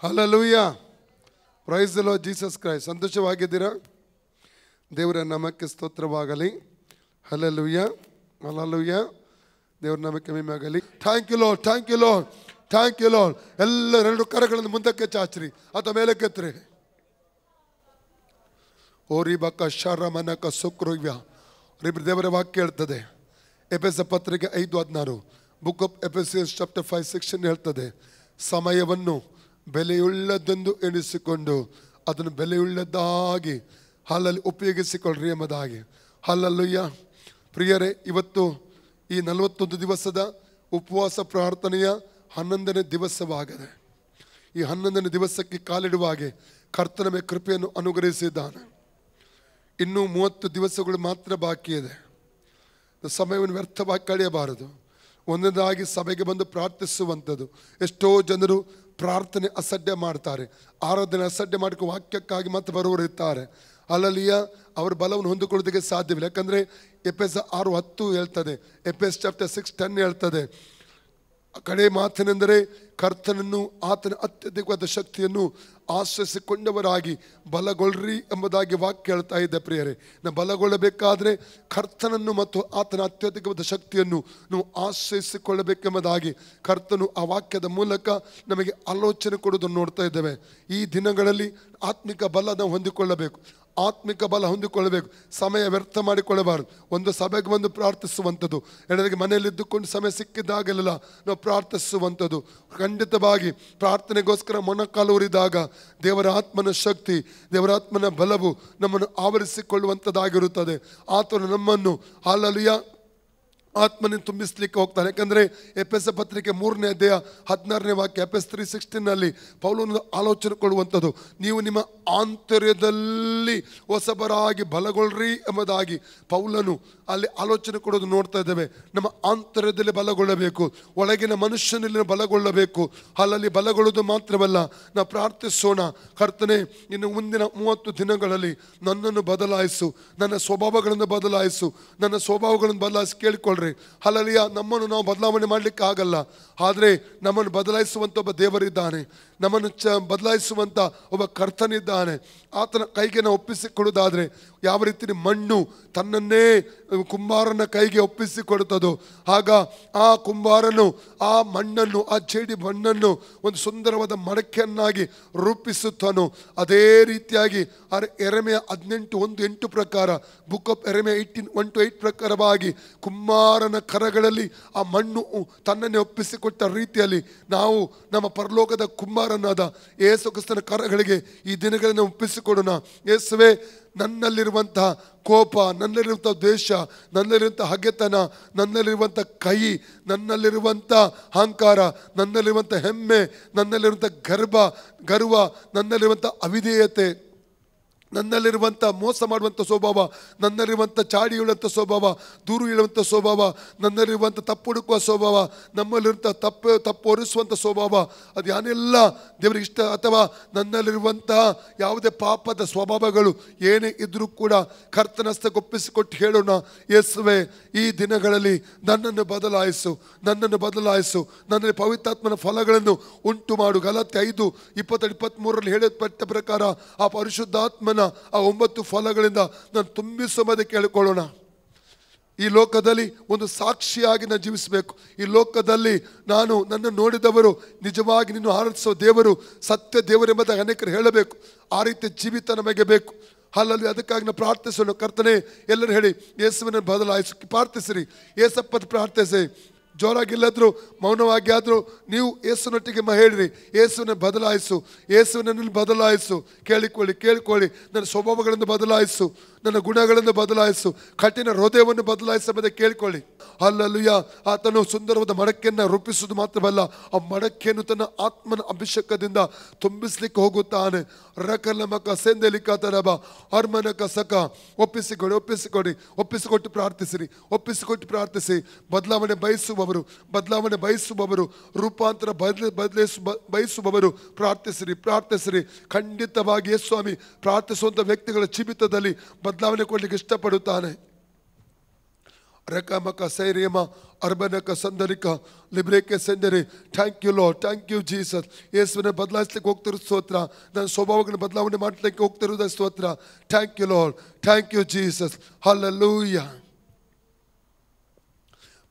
Hallelujah, praise the Lord Jesus Christ. ಸಂತೋಷವಾಗಿದ್ದೀರಾ? ದೇವರ ನಾಮಕ್ಕೆ ಸ್ತೋತ್ರವಾಗಲಿ. Hallelujah, hallelujah. ದೇವರ ನಾಮಕ್ಕೆ ಮಹಿಮೆಯಾಗಲಿ. Thank you Lord, thank you Lord, thank you Lord. ಎಲ್ಲ ಎರಡು ಕರಗಳನ್ನು ಮುಂದಕ್ಕೆ ಚಾಚ್ರಿ ಅಥವಾ ಮೇಲೆ ಕೆತ್ತರಿ. ಓರಿ ಬಕ್ಕ ಶರ ಮನಕ ಸುಕ್ರುವ್ಯ. ದೇವರ ವಾಕ್ಯ ಹೇಳ್ತದೆ, ಎಫೆಸ ಪತ್ರಿಕೆ 5:16, ಬುಕ್ ಆಫ್ ಎಫೆಸಿಯನ್ಸ್ ಚಾಪ್ಟರ್ 5:16 ಹೇಳ್ತದೆ, ಸಮಯವನ್ನು ಬೆಲೆಯುಳ್ಳದೆಂದು ಎಣಿಸಿಕೊಂಡು ಅದನ್ನು ಬೆಲೆಯುಳ್ಳದ್ದಾಗಿ ಹಾಲಲ್ಲಿ ಉಪಯೋಗಿಸಿಕೊಳ್ಳ್ರಿ ಎಂಬುದಾಗಿ. ಹಲ್ಲೆಲೂಯ. ಪ್ರಿಯರೇ, ಇವತ್ತು ಈ 41 ದಿವಸದ ಉಪವಾಸ ಪ್ರಾರ್ಥನೆಯ 11ನೇ ದಿವಸವಾಗಿದೆ. ಈ 11ನೇ ದಿವಸಕ್ಕೆ ಕಾಲಿಡುವಾಗೆ ಕರ್ತನ ಕೃಪೆಯನ್ನು ಅನುಗ್ರಹಿಸಿದ್ದಾನೆ. ಇನ್ನೂ 30 ದಿವಸಗಳು ಮಾತ್ರ ಬಾಕಿ ಇದೆ. ಸಮಯವನ್ನು ವ್ಯರ್ಥವಾಗಿ ಕಳೆಯಬಾರದು. ಒಂದೊಂದಾಗಿ ಸಭೆಗೆ ಬಂದು ಪ್ರಾರ್ಥಿಸುವಂಥದ್ದು. ಎಷ್ಟೋ ಜನರು ಪ್ರಾರ್ಥನೆ ಅಸಡ್ಡೆ ಮಾಡ್ತಾರೆ, ಆರಾಧನೆ ಅಸಡ್ಡೆ ಮಾಡಿಕೊ ವಾಕ್ಯಕ್ಕಾಗಿ ಮತ್ತೆ ಬರುವವರು ಇರ್ತಾರೆ. ಅಲ್ಲಲ್ಲಿಯ ಅವರ ಬಲವನ್ನು ಹೊಂದಿಕೊಳ್ಳೋದಕ್ಕೆ ಸಾಧ್ಯವಿಲ್ಲ. ಯಾಕಂದರೆ ಎಫೆಸ 6:10 ಹೇಳ್ತದೆ, ಎಫೆಸ್ ಚಾಪ್ಟರ್ 6:10 ಹೇಳ್ತದೆ, ಕಡೆ ಮಾತಿನೆಂದರೆ ಕರ್ತನನ್ನು ಆತನ ಅತ್ಯಧಿಕವಾದ ಶಕ್ತಿಯನ್ನು ಆಶ್ರಯಿಸಿಕೊಂಡವರಾಗಿ ಬಲಗೊಳ್ಳ್ರಿ ಎಂಬುದಾಗಿ ವಾಕ್ಯ ಹೇಳ್ತಾ ಇದೆ. ಪ್ರಿಯರೇ, ನಾವು ಬಲಗೊಳ್ಳಬೇಕಾದ್ರೆ ಕರ್ತನನ್ನು ಮತ್ತು ಆತನ ಅತ್ಯಧಿಕವಾದ ಶಕ್ತಿಯನ್ನು ನಾವು ಆಶ್ರಯಿಸಿಕೊಳ್ಳಬೇಕೆಂಬುದಾಗಿ ಕರ್ತನು ಆ ವಾಕ್ಯದ ಮೂಲಕ ನಮಗೆ ಆಲೋಚನೆ ಕೊಡುವುದನ್ನು ನೋಡ್ತಾ ಇದ್ದೇವೆ. ಈ ದಿನಗಳಲ್ಲಿ ಆತ್ಮಿಕ ಬಲ ನಾವು ಹೊಂದಿಕೊಳ್ಳಬೇಕು, ಆತ್ಮಿಕ ಬಲ ಹೊಂದಿಕೊಳ್ಳಬೇಕು. ಸಮಯ ವ್ಯರ್ಥ ಮಾಡಿಕೊಳ್ಳಬಾರದು. ಒಂದು ಸಭೆಗೆ ಬಂದು ಪ್ರಾರ್ಥಿಸುವಂಥದ್ದು, ಎಲ್ಲರಿಗೆ ಮನೆಯಲ್ಲಿದ್ದುಕೊಂಡು ಸಮಯ ಸಿಕ್ಕಿದಾಗಲೆಲ್ಲ ನಾವು ಪ್ರಾರ್ಥಿಸುವಂಥದ್ದು. ಖಂಡಿತವಾಗಿ ಪ್ರಾರ್ಥನೆಗೋಸ್ಕರ ಮೊಣಕಾಲು ಊರಿದಾಗ ದೇವರ ಆತ್ಮನ ಶಕ್ತಿ, ದೇವರ ಆತ್ಮನ ಬಲವು ನಮ್ಮನ್ನು ಆವರಿಸಿಕೊಳ್ಳುವಂಥದ್ದಾಗಿರುತ್ತದೆ. ಆತನು ನಮ್ಮನ್ನು ಹಲ್ಲೆಲೂಯಾ ಆತ್ಮನ ತುಂಬಿಸ್ಲಿಕ್ಕೆ ಹೋಗ್ತಾನೆ. ಯಾಕಂದರೆ ಎಫೆಸ ಪತ್ರಿಕೆ 3ನೇ ಅಧ್ಯಾಯ 16ನೇ ವಾಕ್ಯ, ಎಫೆಸ್ 3:16 ಪೌಲನು ಆಲೋಚನೆ ಕೊಡುವಂಥದ್ದು, ನೀವು ನಿಮ್ಮ ಆಂತರ್ಯದಲ್ಲಿ ಹೊಸಬರಾಗಿ ಬಲಗೊಳ್ಳ್ರಿ ಎಂಬುದಾಗಿ ಪೌಲನು ಅಲ್ಲಿ ಆಲೋಚನೆ ಕೊಡೋದು ನೋಡ್ತಾ ಇದ್ದೇವೆ. ನಮ್ಮ ಆಂತರ್ಯದಲ್ಲಿ ಬಲಗೊಳ್ಳಬೇಕು, ಒಳಗಿನ ಮನುಷ್ಯನಲ್ಲಿ ಬಲಗೊಳ್ಳಬೇಕು. ಅಲ್ಲಲ್ಲಿ ಬಲಗೊಳ್ಳೋದು ಮಾತ್ರವಲ್ಲ, ನಾವು ಪ್ರಾರ್ಥಿಸೋಣ, ಕರ್ತನೆ ಇನ್ನು ಮುಂದಿನ 30 ದಿನಗಳಲ್ಲಿ ನನ್ನನ್ನು ಬದಲಾಯಿಸು, ನನ್ನ ಸ್ವಭಾವಗಳನ್ನು ಬದಲಾಯಿಸು, ನನ್ನ ಸ್ವಭಾವಗಳನ್ನು ಬದಲಾಯಿಸಿ ಕೇಳಿಕೊಳ್ಳ್ರಿ. ಹಲ್ಲೆಲೂಯ. ನಮ್ಮನ್ನು ನಾವು ಬದಲಾವಣೆ ಮಾಡಲಿಕ್ಕೆ ಆಗಲ್ಲ, ಆದರೆ ನಮ್ಮನ್ನು ಬದಲಾಯಿಸುವಂಥ ಒಬ್ಬ ದೇವರಿದ್ದಾನೆ, ನಮ್ಮನ್ನು ಬದಲಾಯಿಸುವಂಥ ಒಬ್ಬ ಕರ್ತನಿದ್ದಾನೆ. ಆತನ ಕೈಗೆ ನಾವು ಒಪ್ಪಿಸಿಕೊಡೋದಾದರೆ ಯಾವ ರೀತಿ ಮಣ್ಣು ತನ್ನನ್ನೇ ಕುಂಬಾರನ ಕೈಗೆ ಒಪ್ಪಿಸಿಕೊಡುತ್ತದೋ, ಆಗ ಆ ಕುಂಬಾರನು ಆ ಮಣ್ಣನ್ನು, ಆ ಜೇಡಿ ಮಣ್ಣನ್ನು ಒಂದು ಸುಂದರವಾದ ಮಡಕೆಯನ್ನಾಗಿ ರೂಪಿಸುತ್ತಾನೋ, ಅದೇ ರೀತಿಯಾಗಿ ಯೆರೆಮೀಯ 18:1-8 ಪ್ರಕಾರ, ಬುಕ್ ಆಫ್ ಯೆರೆಮೀಯ 18:1-8 ಪ್ರಕಾರವಾಗಿ ಕುಂಬಾರನ ಕರಗಳಲ್ಲಿ ಆ ಮಣ್ಣು ತನ್ನನ್ನೇ ಒಪ್ಪಿಸಿಕೊಟ್ಟ ರೀತಿಯಲ್ಲಿ ನಾವು ನಮ್ಮ ಪರಲೋಕದ ಕುಂಬಾರನಾದ ಯೇಸು ಕ್ರಿಸ್ತನ ಕರಗಳಿಗೆ ಈ ದಿನಗಳನ್ನು ಒಪ್ಪಿಸಿಕೊಡೋಣ. ಯೇಸುವೇ, ನನ್ನಲ್ಲಿರುವಂತಹ ಕೋಪ, ನನ್ನಲ್ಲಿರುವಂಥ ದ್ವೇಷ, ನನ್ನಲ್ಲಿರುವಂಥ ಹಗೆತನ, ನನ್ನಲ್ಲಿರುವಂಥ ಕೈ, ನನ್ನಲ್ಲಿರುವಂಥ ಅಹಂಕಾರ, ನನ್ನಲ್ಲಿರುವಂಥ ಹೆಮ್ಮೆ, ನನ್ನಲ್ಲಿರುವಂಥ ಗರ್ವ, ನನ್ನಲ್ಲಿರುವಂಥ ಅವಿಧೇಯತೆ, ನನ್ನಲ್ಲಿರುವಂಥ ಮೋಸ ಮಾಡುವಂಥ ಸ್ವಭಾವ, ನನ್ನಲ್ಲಿರುವಂಥ ಚಾಡಿ ಹೇಳುವಂಥ ಸ್ವಭಾವ, ದೂರು ಹೇಳುವಂಥ ಸ್ವಭಾವ, ನನ್ನಲ್ಲಿರುವಂಥ ತಪ್ಪು ಹುಡುಕುವ ಸ್ವಭಾವ, ನಮ್ಮಲ್ಲಿರುವಂಥ ತಪ್ಪು ಹೊರಿಸುವಂಥ ಸ್ವಭಾವ, ಅದು ಯಾನೆಲ್ಲ ದೇವರಿಗೆ ಇಷ್ಟ, ಅಥವಾ ನನ್ನಲ್ಲಿರುವಂಥ ಯಾವುದೇ ಪಾಪದ ಸ್ವಭಾವಗಳು ಏನೇ ಇದ್ರೂ ಕೂಡ ಕರ್ತನಸ್ತಕ್ಕೆ ಒಪ್ಪಿಸಿಕೊಟ್ಟು ಹೇಳೋಣ, ಯೇಸುವೇ ಈ ದಿನಗಳಲ್ಲಿ ನನ್ನನ್ನು ಬದಲಾಯಿಸು, ನನ್ನನ್ನು ಬದಲಾಯಿಸು, ನನ್ನಲ್ಲಿ ಪವಿತ್ರಾತ್ಮನ ಫಲಗಳನ್ನು ಉಂಟು ಮಾಡು. ಗಲಾತ್ಯ 5:22-23 ಹೇಳಲ್ಪಟ್ಟ ಪ್ರಕಾರ ಆ ಪರಿಶುದ್ಧಾತ್ಮನ ಆ 9 ಫಲಗಳಿಂದ ನಾನು ತುಂಬಿಸುವುದಕ್ಕೆ ಕೇಳಿಕೊಳ್ಳೋಣ. ಈ ಲೋಕದಲ್ಲಿ ಒಂದು ಸಾಕ್ಷಿಯಾಗಿ ನಾನು ಜೀವಿಸಬೇಕು. ಈ ಲೋಕದಲ್ಲಿ ನನ್ನ ನೋಡಿದವರು ನಿಜವಾಗಿ ನಿನ್ನ ಆರಾಧಿಸುವ ದೇವರು ಸತ್ಯ ದೇವರೆಂಬುದಾಗಿ ಅನೇಕರು ಹೇಳಬೇಕು. ಆ ರೀತಿಯ ಜೀವಿತ ನಮಗೆ ಬೇಕು. ಅಲ್ಲಲ್ಲಿ ಅದಕ್ಕಾಗಿ ನಾವು ಪ್ರಾರ್ಥಿಸೋಣ. ಕರ್ತನೆ, ಎಲ್ಲರೂ ಹೇಳಿ, ಯೇಸುವಿನ ಬದಲಾಯಿಸು. ಪ್ರಾರ್ಥಿಸಿರಿ, ಏಸಪ್ಪದ ಪ್ರಾರ್ಥಿಸಿ. ಜೋರಾಗಿಲ್ಲದ್ರು ಮೌನವಾಗಿ ಆದರೂ ನೀವು ಯೇಸುನೊಟ್ಟಿಗೆ ಹೇಳಿರಿ, ಯೇಸುವಿನ ಬದಲಾಯಿಸು, ಯೇಸುವಿನನ್ನು ಬದಲಾಯಿಸು. ಕೇಳಿಕೊಳ್ಳಿ, ನನ್ನ ಸ್ವಭಾವಗಳನ್ನು ಬದಲಾಯಿಸು, ನನ್ನ ಗುಣಗಳನ್ನು ಬದಲಾಯಿಸು, ಕಠಿಣ ಹೃದಯವನ್ನು ಬದಲಾಯಿಸಬಹುದೇ ಕೇಳಿಕೊಳ್ಳಿ. ಹಲ್ಲೆಲೂಯಾ. ಆತನು ಸುಂದರವಾದ ಮಡಕೆಯನ್ನು ರೂಪಿಸುವುದು ಮಾತ್ರವಲ್ಲ, ಆ ಮಡಕೆಯನ್ನು ತನ್ನ ಆತ್ಮನ ಅಭಿಷೇಕದಿಂದ ತುಂಬಿಸ್ಲಿಕ್ಕೆ ಹೋಗುತ್ತಾನೆ. ರಕಲಮಕ ಸೆಂದೆಲಿಕಾತರಬ ಅರ್ಮನಕ ಸಕ. ಒಪ್ಪಿಸಿಕೊಟ್ಟು ಪ್ರಾರ್ಥಿಸಿ. ಬದಲಾವಣೆ ಬಯಸುವವರು, ರೂಪಾಂತರ ಬಯಸುವವರು ಪ್ರಾರ್ಥಿಸಿರಿ. ಖಂಡಿತವಾಗಿ ಸ್ವಾಮಿ ಪ್ರಾರ್ಥಿಸುವಂಥ ವ್ಯಕ್ತಿಗಳ ಜೀವಿತದಲ್ಲಿ ಬದಲಾವಣೆ ಕೊಡಲಿಕ್ಕೆ ಇಷ್ಟಪಡುತ್ತಾನೆ. Rekamaka Sairema, Arbanaka Sandarika, Libreke Sendere. Thank you, Lord. Thank you, Jesus. Yes, when a Badlaslik Okter Sotra, then Sobagan Badlavan Matlik Okter the Sotra. Thank you, Lord. Thank you, Jesus. Hallelujah.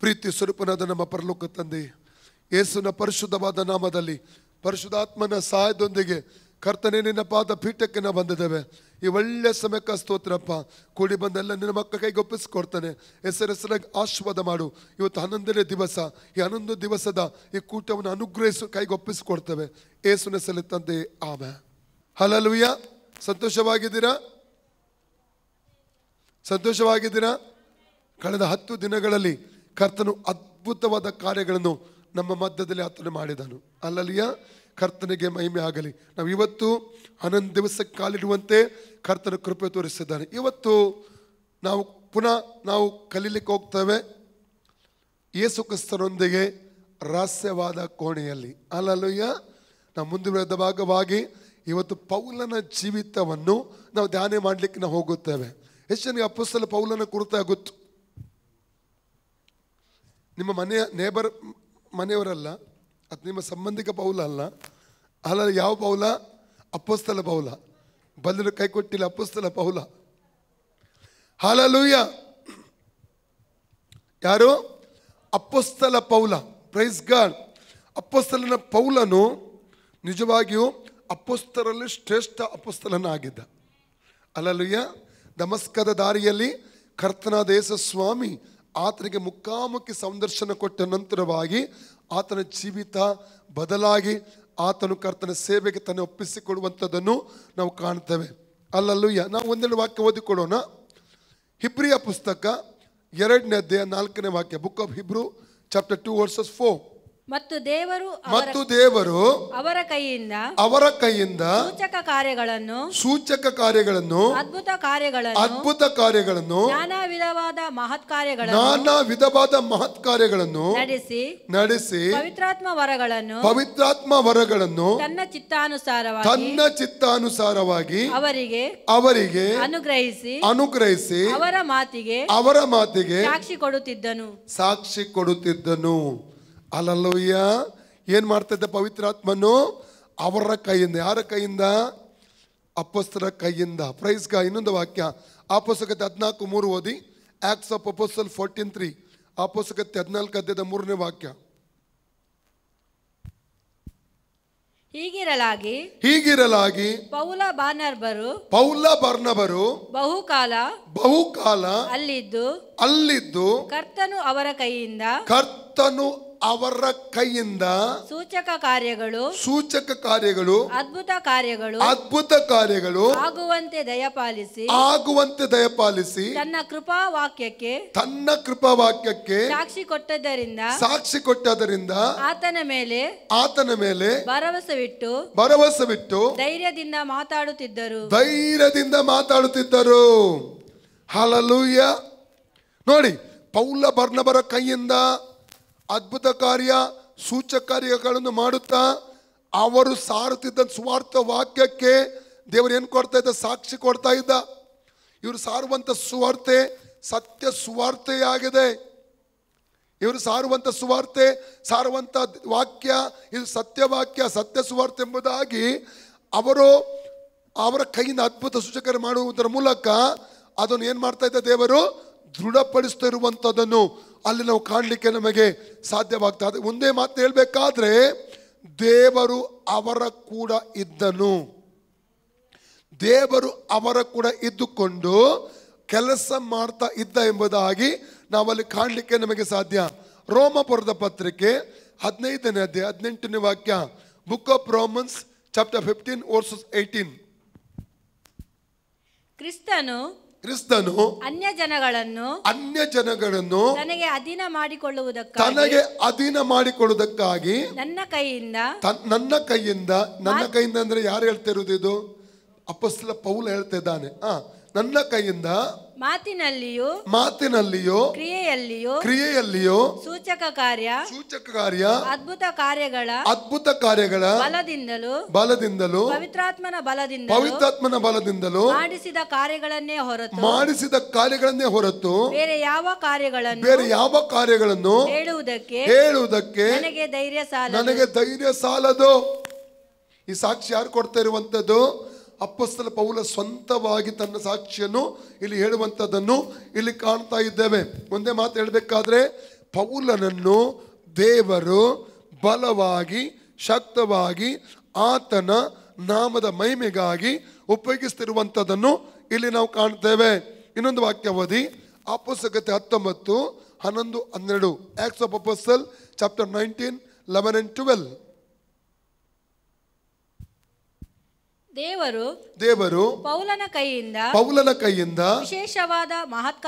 ಪ್ರೀತಿ ಸ್ವರೂಪನಾದ ನಮ್ಮ ಪರಲೋಕ ತಂದೆ, ಯೇಸುವಿನ ಪರಿಶುದ್ಧವಾದ ನಾಮದಲ್ಲಿ ಪರಿಶುದ್ಧಾತ್ಮನ ಸಹಾಯದೊಂದಿಗೆ ಕರ್ತನೇ ನಿನ್ನ ಪಾದ ಪೀಠಕ್ಕೆ ನಾವು ಬಂದಿದ್ದೇವೆ. ಈ ಒಳ್ಳೆ ಸಮಯಕ್ಕೆ ಸ್ತೋತ್ರಪ್ಪ. ಕೂಡಿ ಬಂದೆಲ್ಲ ನಿನ್ನ ಮಕ್ಕಳ ಕೈಗೆ ಒಪ್ಪಿಸಿಕೊಡ್ತಾನೆ. ಹೆಸರಾಗಿ ಆಶೀರ್ವಾದ ಮಾಡು. ಇವತ್ತು 11ನೇ ದಿವಸ, ಈ 11 ದಿವಸದ ಈ ಕೂಟವನ್ನು ಅನುಗ್ರಹಿಸು ಕೈಗೆ ಒಪ್ಪಿಸಿಕೊಡ್ತೇವೆ. ಯೇಸುವಿನ ಹೆಸರಲ್ಲಿ ತಂದೆ, ಆಮೆನ್. ಹಲ್ಲೆಲೂಯಾ. ಸಂತೋಷವಾಗಿದ್ದೀರಾ? ಸಂತೋಷವಾಗಿದ್ದೀರಾ? ಕಳೆದ 10 ದಿನಗಳಲ್ಲಿ ಕರ್ತನು ಅದ್ಭುತವಾದ ಕಾರ್ಯಗಳನ್ನು ನಮ್ಮ ಮಧ್ಯದಲ್ಲಿ ಆತನು ಮಾಡಿದನು. ಹಲ್ಲೆಲೂಯಾ. ಕರ್ತನಿಗೆ ಮಹಿಮೆ ಆಗಲಿ. ನಾವು ಇವತ್ತು 11 ದಿವಸಕ್ಕೆ ಕಾಲಿಡುವಂತೆ ಕರ್ತನ ಕೃಪೆ ತೋರಿಸಿದ್ದಾನೆ. ಇವತ್ತು ನಾವು ಪುನಃ ಕಲೀಲಿಕ್ಕೆ ಹೋಗ್ತೇವೆ ಯೇಸು ಕ್ರಿಸ್ತನೊಂದಿಗೆ ರಹಸ್ಯವಾದ ಕೋಣೆಯಲ್ಲಿ. ಹಲ್ಲೆಲೂಯಾ. ನಾವು ಮುಂದುವರೆದ ಭಾಗವಾಗಿ ಇವತ್ತು ಪೌಲನ ಜೀವಿತವನ್ನು ನಾವು ಧ್ಯಾನ ಮಾಡಲಿಕ್ಕೆ ನಾವು ಹೋಗುತ್ತೇವೆ. ಎಷ್ಟು ಜನಕ್ಕೆ ಅಪೊಸ್ತಲ ಪೌಲನ ಕುರಿತಾಗಿ ಗೊತ್ತು? ನಿಮ್ಮ ಮನೆಯವರಲ್ಲ, ಅದು ನಿಮ್ಮ ಸಂಬಂಧಿಕ ಪೌಲ ಅಲ್ಲ. ಅಲ್ಲ, ಯಾವ ಪೌಲ? ಅಪೊಸ್ತಲ ಪೌಲ. ಬದಲು ಕೈ ಕೊಟ್ಟಿಲ್ಲ, ಅಪೊಸ್ತಲ ಪೌಲ. ಹಲ್ಲೆಲೂಯಾ. ಯಾರು? ಅಪೊಸ್ತಲ ಪೌಲ. Praise God. ಅಪೊಸ್ತಲನ ಪೌಲನು ನಿಜವಾಗಿಯೂ ಅಪೊಸ್ತಲರಲ್ಲಿ ಶ್ರೇಷ್ಠ ಅಪೊಸ್ತಲನಾಗಿದ್ದ. ಹಲ್ಲೆಲೂಯಾ. ದಮಸ್ಕದ ದಾರಿಯಲ್ಲಿ ಕರ್ತನಾದ ಯೇಸು ಸ್ವಾಮಿ ಆತನಿಗೆ ಮುಖಾಮುಖಿ ಸಂದರ್ಶನ ಕೊಟ್ಟ ನಂತರವಾಗಿ ಆತನ ಜೀವಿತ ಬದಲಾಗಿ ಆತನು ಕರ್ತನ ಸೇವೆಗೆ ತನ್ನ ಒಪ್ಪಿಸಿಕೊಡುವಂಥದ್ದನ್ನು ನಾವು ಕಾಣ್ತೇವೆ. ಹಲ್ಲೆಲೂಯಾ. ನಾವು ಒಂದೆರಡು ವಾಕ್ಯ ಓದಿಕೊಡೋಣ. ಹಿಬ್ರಿಯ ಪುಸ್ತಕ 2ನೇ ಅಧ್ಯಾಯ 4ನೇ ವಾಕ್ಯ. Book of Hebrew chapter 2 verses 4. ಮತ್ತು ದೇವರು ಅವರ ಕೈಯಿಂದ ಸೂಚಕ ಕಾರ್ಯಗಳನ್ನು ಅದ್ಭುತ ಕಾರ್ಯಗಳನ್ನು ನಾನಾ ವಿಧವಾದ ಮಹತ್ ಕಾರ್ಯಗಳನ್ನು ನಡೆಸಿ ಪವಿತ್ರಾತ್ಮ ವರಗಳನ್ನು ತನ್ನ ಚಿತ್ತಾನುಸಾರವಾಗಿ ಅವರಿಗೆ ಅನುಗ್ರಹಿಸಿ ಅವರ ಮಾತಿಗೆ ಸಾಕ್ಷಿ ಕೊಡುತ್ತಿದ್ದನು. ಹಲ್ಲೆಲೂಯಾ. ಏನ್ ಮಾಡ್ತಾ ಇದ್ದ ಪವಿತ್ರಾತ್ಮನು? ಅವರ ಕೈಯಿಂದ. ಯಾರ ಕೈಯಿಂದ? ಅಪೊಸ್ತಲರ ಕೈಯಿಂದ. Praise God. ಇನ್ನೊಂದು ವಾಕ್ಯ ಅಪೊಸ್ತಲಗೀತೆ 14:3 ಓದಿ. Acts of ಅಪೊಸ್ಟಲ್ 14:3. ಅಪೊಸ್ತಲಗೀತೆ 14 ಅಧ್ಯಾಯದ 3ನೇ ವಾಕ್ಯ. ಹೀಗಿರಲಾಗಿ ಪೌಲ ಬಾರ್ನಬರು ಬಹುಕಾಲ ಅಲ್ಲಿದ್ದು ಕರ್ತನು ಅವರ ಕೈಯಿಂದ ಸೂಚಕ ಕಾರ್ಯಗಳು ಅದ್ಭುತ ಕಾರ್ಯಗಳು ಆಗುವಂತೆ ದಯಪಾಲಿಸಿ ತನ್ನ ಕೃಪಾ ವಾಕ್ಯಕ್ಕೆ ಸಾಕ್ಷಿ ಕೊಟ್ಟದರಿಂದ ಆತನ ಮೇಲೆ ಭರವಸವಿಟ್ಟು ಧೈರ್ಯದಿಂದ ಮಾತಾಡುತ್ತಿದ್ದರು. ಹಲ್ಲೆಲೂಯಾ. ನೋಡಿ, ಪೌಲ ಬಾರ್ನಬರ ಕೈಯಿಂದ ಅದ್ಭುತ ಕಾರ್ಯ ಸೂಚಕ ಕಾರ್ಯಗಳನ್ನು ಮಾಡುತ್ತಾ ಅವರು ಸಾರುತ್ತಿದ್ದ ಸುವಾರ್ಥ ವಾಕ್ಯಕ್ಕೆ ದೇವರು ಏನು ಕೊಡ್ತಾ ಇದ್ದ? ಸಾಕ್ಷಿ ಕೊಡ್ತಾ ಇದ್ದ. ಇವರು ಸಾರುವಂತ ಸುವಾರ್ತೆ ಸತ್ಯ ಸುವಾರ್ತೆಯಾಗಿದೆ. ಇವರು ಸಾರುವಂತ ಸುವಾರ್ತೆ, ಸಾರುವಂತ ವಾಕ್ಯ ಇದು ಸತ್ಯವಾಕ್ಯ, ಸತ್ಯ ಸುವಾರ್ತೆ ಎಂಬುದಾಗಿ ಅವರ ಕೈಯಿಂದ ಅದ್ಭುತ ಸೂಚಕ ಮಾಡುವುದರ ಮೂಲಕ ಅದನ್ನು ಏನ್ ಮಾಡ್ತಾ ಇದ್ದ? ದೇವರು ದೃಢಪಡಿಸ್ತಾ ಇರುವಂಥದ್ದನ್ನು ಅಲ್ಲಿ ನಾವು ಕಾಣಲಿಕ್ಕೆ ನಮಗೆ ಸಾಧ್ಯವಾಗ್ತಾ ಇದೆ. ಒಂದೇ ಮಾತು ಹೇಳಬೇಕಾದ್ರೆ, ದೇವರು ಅವರ ಕೂಡ ಇದ್ದನು. ದೇವರು ಅವರ ಕೂಡ ಇದ್ದುಕೊಂಡು ಕೆಲಸ ಮಾಡ್ತಾ ಇದ್ದ ಎಂಬುದಾಗಿ ನಾವಲ್ಲಿ ಕಾಣಲಿಕ್ಕೆ ನಮಗೆ ಸಾಧ್ಯ. ರೋಮಪುರದ ಪತ್ರಿಕೆ 15ನೇ ಅಧ್ಯಾಯ 18ನೇ ವಾಕ್ಯ. Book of Romans chapter 15 versus 18. ಕ್ರಿಸ್ತನು ಅನ್ಯ ಜನಗಳನ್ನು ತನಗೆ ಅಧೀನ ಮಾಡಿಕೊಳ್ಳುವುದಕ್ಕಾಗಿ ನನ್ನ ಕೈಯಿಂದ ಅಂದ್ರೆ ಯಾರು ಹೇಳ್ತಾ ಇರುವುದು? ಇದು ಅಪೊಸ್ತಲ ಪೌಲ ಹೇಳ್ತಾ ಇದ್ದಾನೆ. ನನ್ನ ಕೈಯಿಂದ ಮಾತಿನಲ್ಲಿಯೂ ಕ್ರಿಯೆಯಲ್ಲಿಯೂ ಸೂಚಕ ಕಾರ್ಯ ಅದ್ಭುತ ಕಾರ್ಯಗಳ ಬಲದಿಂದಲೂ ಪವಿತ್ರಾತ್ಮನ ಬಲದಿಂದಲೂ ಮಾಡಿಸಿದ ಕಾರ್ಯಗಳನ್ನೇ ಹೊರತು ಬೇರೆ ಯಾವ ಕಾರ್ಯಗಳನ್ನು ಹೇಳುವುದಕ್ಕೆ ನನಗೆ ಧೈರ್ಯ ಸಾಲದು. ಈ ಸಾಕ್ಷಿ ಯಾರು ಕೊಡ್ತಾ ಇರುವಂತದ್ದು? ಅಪೊಸ್ತಲ ಪೌಲ ಸ್ವಂತವಾಗಿ ತನ್ನ ಸಾಕ್ಷಿಯನ್ನು ಇಲ್ಲಿ ಹೇಳುವಂಥದ್ದನ್ನು ಇಲ್ಲಿ ಕಾಣ್ತಾ ಇದ್ದೇವೆ. ಒಂದೇ ಮಾತು ಹೇಳಬೇಕಾದ್ರೆ, ಪೌಲನನ್ನು ದೇವರು ಬಲವಾಗಿ ಶಕ್ತವಾಗಿ ಆತನ ನಾಮದ ಮಹಿಮೆಗಾಗಿ ಉಪಯೋಗಿಸ್ತಿರುವಂಥದ್ದನ್ನು ಇಲ್ಲಿ ನಾವು ಕಾಣ್ತೇವೆ. ಇನ್ನೊಂದು ವಾಕ್ಯ ಓದಿ, ಅಪೊಸ್ತಲಗೀತೆ 19, 11, 12. Acts of apostle chapter 19, 11 and 12. ದೇವರು ಪೌಲನ ಕೈಯಿಂದ ವಿಶೇಷವಾದ ಮಹತ್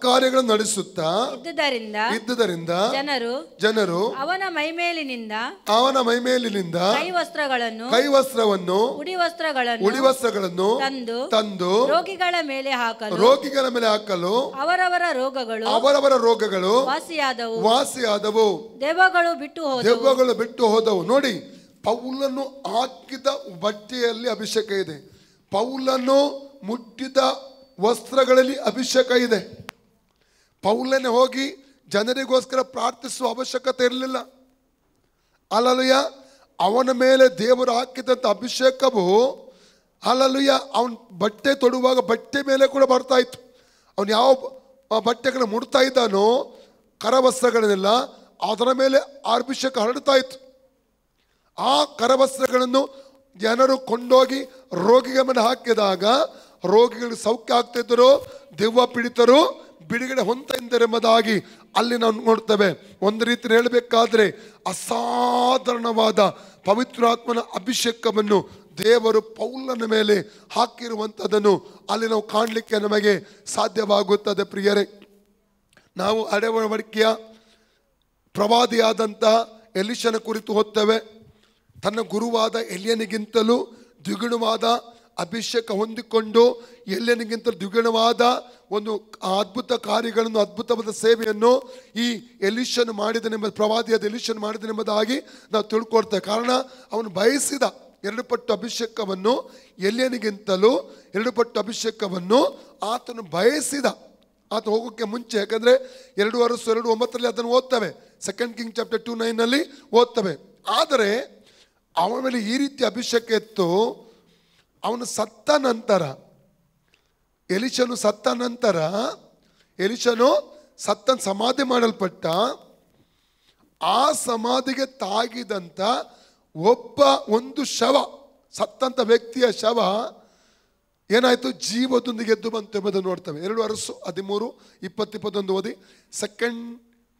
ಕಾರ್ಯಗಳನ್ನು ನಡೆಸುತ್ತಾ ಇದ್ದುದರಿಂದ ಜನರು ಅವನ ಮೈಮೇಲಿನಿಂದ ಕೈವಸ್ತ್ರವನ್ನು ಉಡಿವಸ್ತ್ರಗಳನ್ನು ತಂದು ರೋಗಿಗಳ ಮೇಲೆ ಹಾಕಲು ಅವರವರ ರೋಗಗಳು ವಾಸಿಯಾದವು. ದೆವ್ವಗಳು ಬಿಟ್ಟು ಹೋದವು. ನೋಡಿ, ಪೌಲನು ಹಾಕಿದ ಬಟ್ಟೆಯಲ್ಲಿ ಅಭಿಷೇಕ ಇದೆ, ಪೌಲನು ಮುಟ್ಟಿದ ವಸ್ತ್ರಗಳಲ್ಲಿ ಅಭಿಷೇಕ ಇದೆ. ಪೌಲನೇ ಹೋಗಿ ಜನರಿಗೋಸ್ಕರ ಪ್ರಾರ್ಥಿಸುವ ಅವಶ್ಯಕತೆ ಇರಲಿಲ್ಲ. ಹಲ್ಲೆಲೂಯ. ಅವನ ಮೇಲೆ ದೇವರು ಹಾಕಿದಂಥ ಅಭಿಷೇಕವು ಹಲ್ಲೆಲೂಯ ಅವನ ಬಟ್ಟೆ ತೊಡುವಾಗ ಬಟ್ಟೆ ಮೇಲೆ ಕೂಡ ಬರ್ತಾ ಇತ್ತು. ಅವನು ಯಾವ ಬಟ್ಟೆಗಳನ್ನು ಮುಡ್ತಾ ಇದ್ದಾನೋ ಕರವಸ್ತ್ರಗಳನ್ನೆಲ್ಲ ಅದರ ಮೇಲೆ ಅಭಿಷೇಕ ಹರಡ್ತಾ ಇತ್ತು. ಆ ಕರವಸ್ತ್ರಗಳನ್ನು ಜನರು ಕೊಂಡೋಗಿ ರೋಗಿಗಳ ಮೇಲೆ ಹಾಕಿದಾಗ ರೋಗಿಗಳು ಸೌಖ್ಯ ಆಗ್ತಿದ್ದರು, ದೆವ್ವ ಪೀಡಿತರು ಬಿಡುಗಡೆ ಹೊಂದಿದ್ದರೆಂಬುದಾಗಿ ಅಲ್ಲಿ ನಾವು ನೋಡ್ತೇವೆ. ಒಂದು ರೀತಿ ಹೇಳಬೇಕಾದ್ರೆ ಅಸಾಧಾರಣವಾದ ಪವಿತ್ರಾತ್ಮನ ಅಭಿಷೇಕವನ್ನು ದೇವರು ಪೌಲನ ಮೇಲೆ ಹಾಕಿರುವಂಥದ್ದನ್ನು ಅಲ್ಲಿ ನಾವು ಕಾಣಲಿಕ್ಕೆ ನಮಗೆ ಸಾಧ್ಯವಾಗುತ್ತದೆ. ಪ್ರಿಯರೇ, ನಾವು ಒಡಂಬಡಿಕೆಯ ಪ್ರವಾದಿಯಾದಂಥ ಎಲಿಷನ ಕುರಿತು ಓದ್ತೇವೆ. ತನ್ನ ಗುರುವಾದ ಎಲಿಯನಿಗಿಂತಲೂ ದ್ವಿಗುಣವಾದ ಅಭಿಷೇಕ ಹೊಂದಿಕೊಂಡು ಎಲಿಯನಿಗಿಂತಲೂ ದ್ವಿಗುಣವಾದ ಒಂದು ಅದ್ಭುತ ಕಾರ್ಯಗಳನ್ನು, ಅದ್ಭುತವಾದ ಸೇವೆಯನ್ನು ಈ ಎಲಿಷನು ಮಾಡಿದನೆಂಬ ಪ್ರವಾದಿಯಾದ ಎಲಿಷನು ಮಾಡಿದನೆಂಬುದಾಗಿ ನಾವು ತಿಳ್ಕೊಳ್ತೇವೆ. ಕಾರಣ ಅವನು ಬಯಸಿದ 2 ಪಟ್ಟು ಅಭಿಷೇಕವನ್ನು, ಎಲಿಯನಿಗಿಂತಲೂ 2 ಪಟ್ಟು ಅಭಿಷೇಕವನ್ನು ಆತನು ಬಯಸಿದ. ಆತ ಹೋಗೋಕ್ಕೆ ಮುಂಚೆ, ಯಾಕಂದರೆ 2:9 ಅದನ್ನು ಓದ್ತವೆ, 2 ಕಿಂಗ್ ಚಾಪ್ಟರ್ 2:9 ಓದ್ತವೆ. ಆದರೆ ಅವನ ಮೇಲೆ ಈ ರೀತಿ ಅಭಿಷೇಕ ಇತ್ತು. ಅವನು ಸತ್ತ ನಂತರ, ಎಲಿಷನು ಸಮಾಧಿ ಮಾಡಲ್ಪಟ್ಟ, ಆ ಸಮಾಧಿಗೆ ತಾಗಿದಂಥ ಒಂದು ಶವ, ಸತ್ತಂಥ ವ್ಯಕ್ತಿಯ ಶವ ಏನಾಯಿತು, ಜೀವದೊಂದಿಗೆ ಎದ್ದು ಬಂತು ಎಂಬುದನ್ನು ನೋಡ್ತೇವೆ. 2:13-20-21 ಓದಿ. 2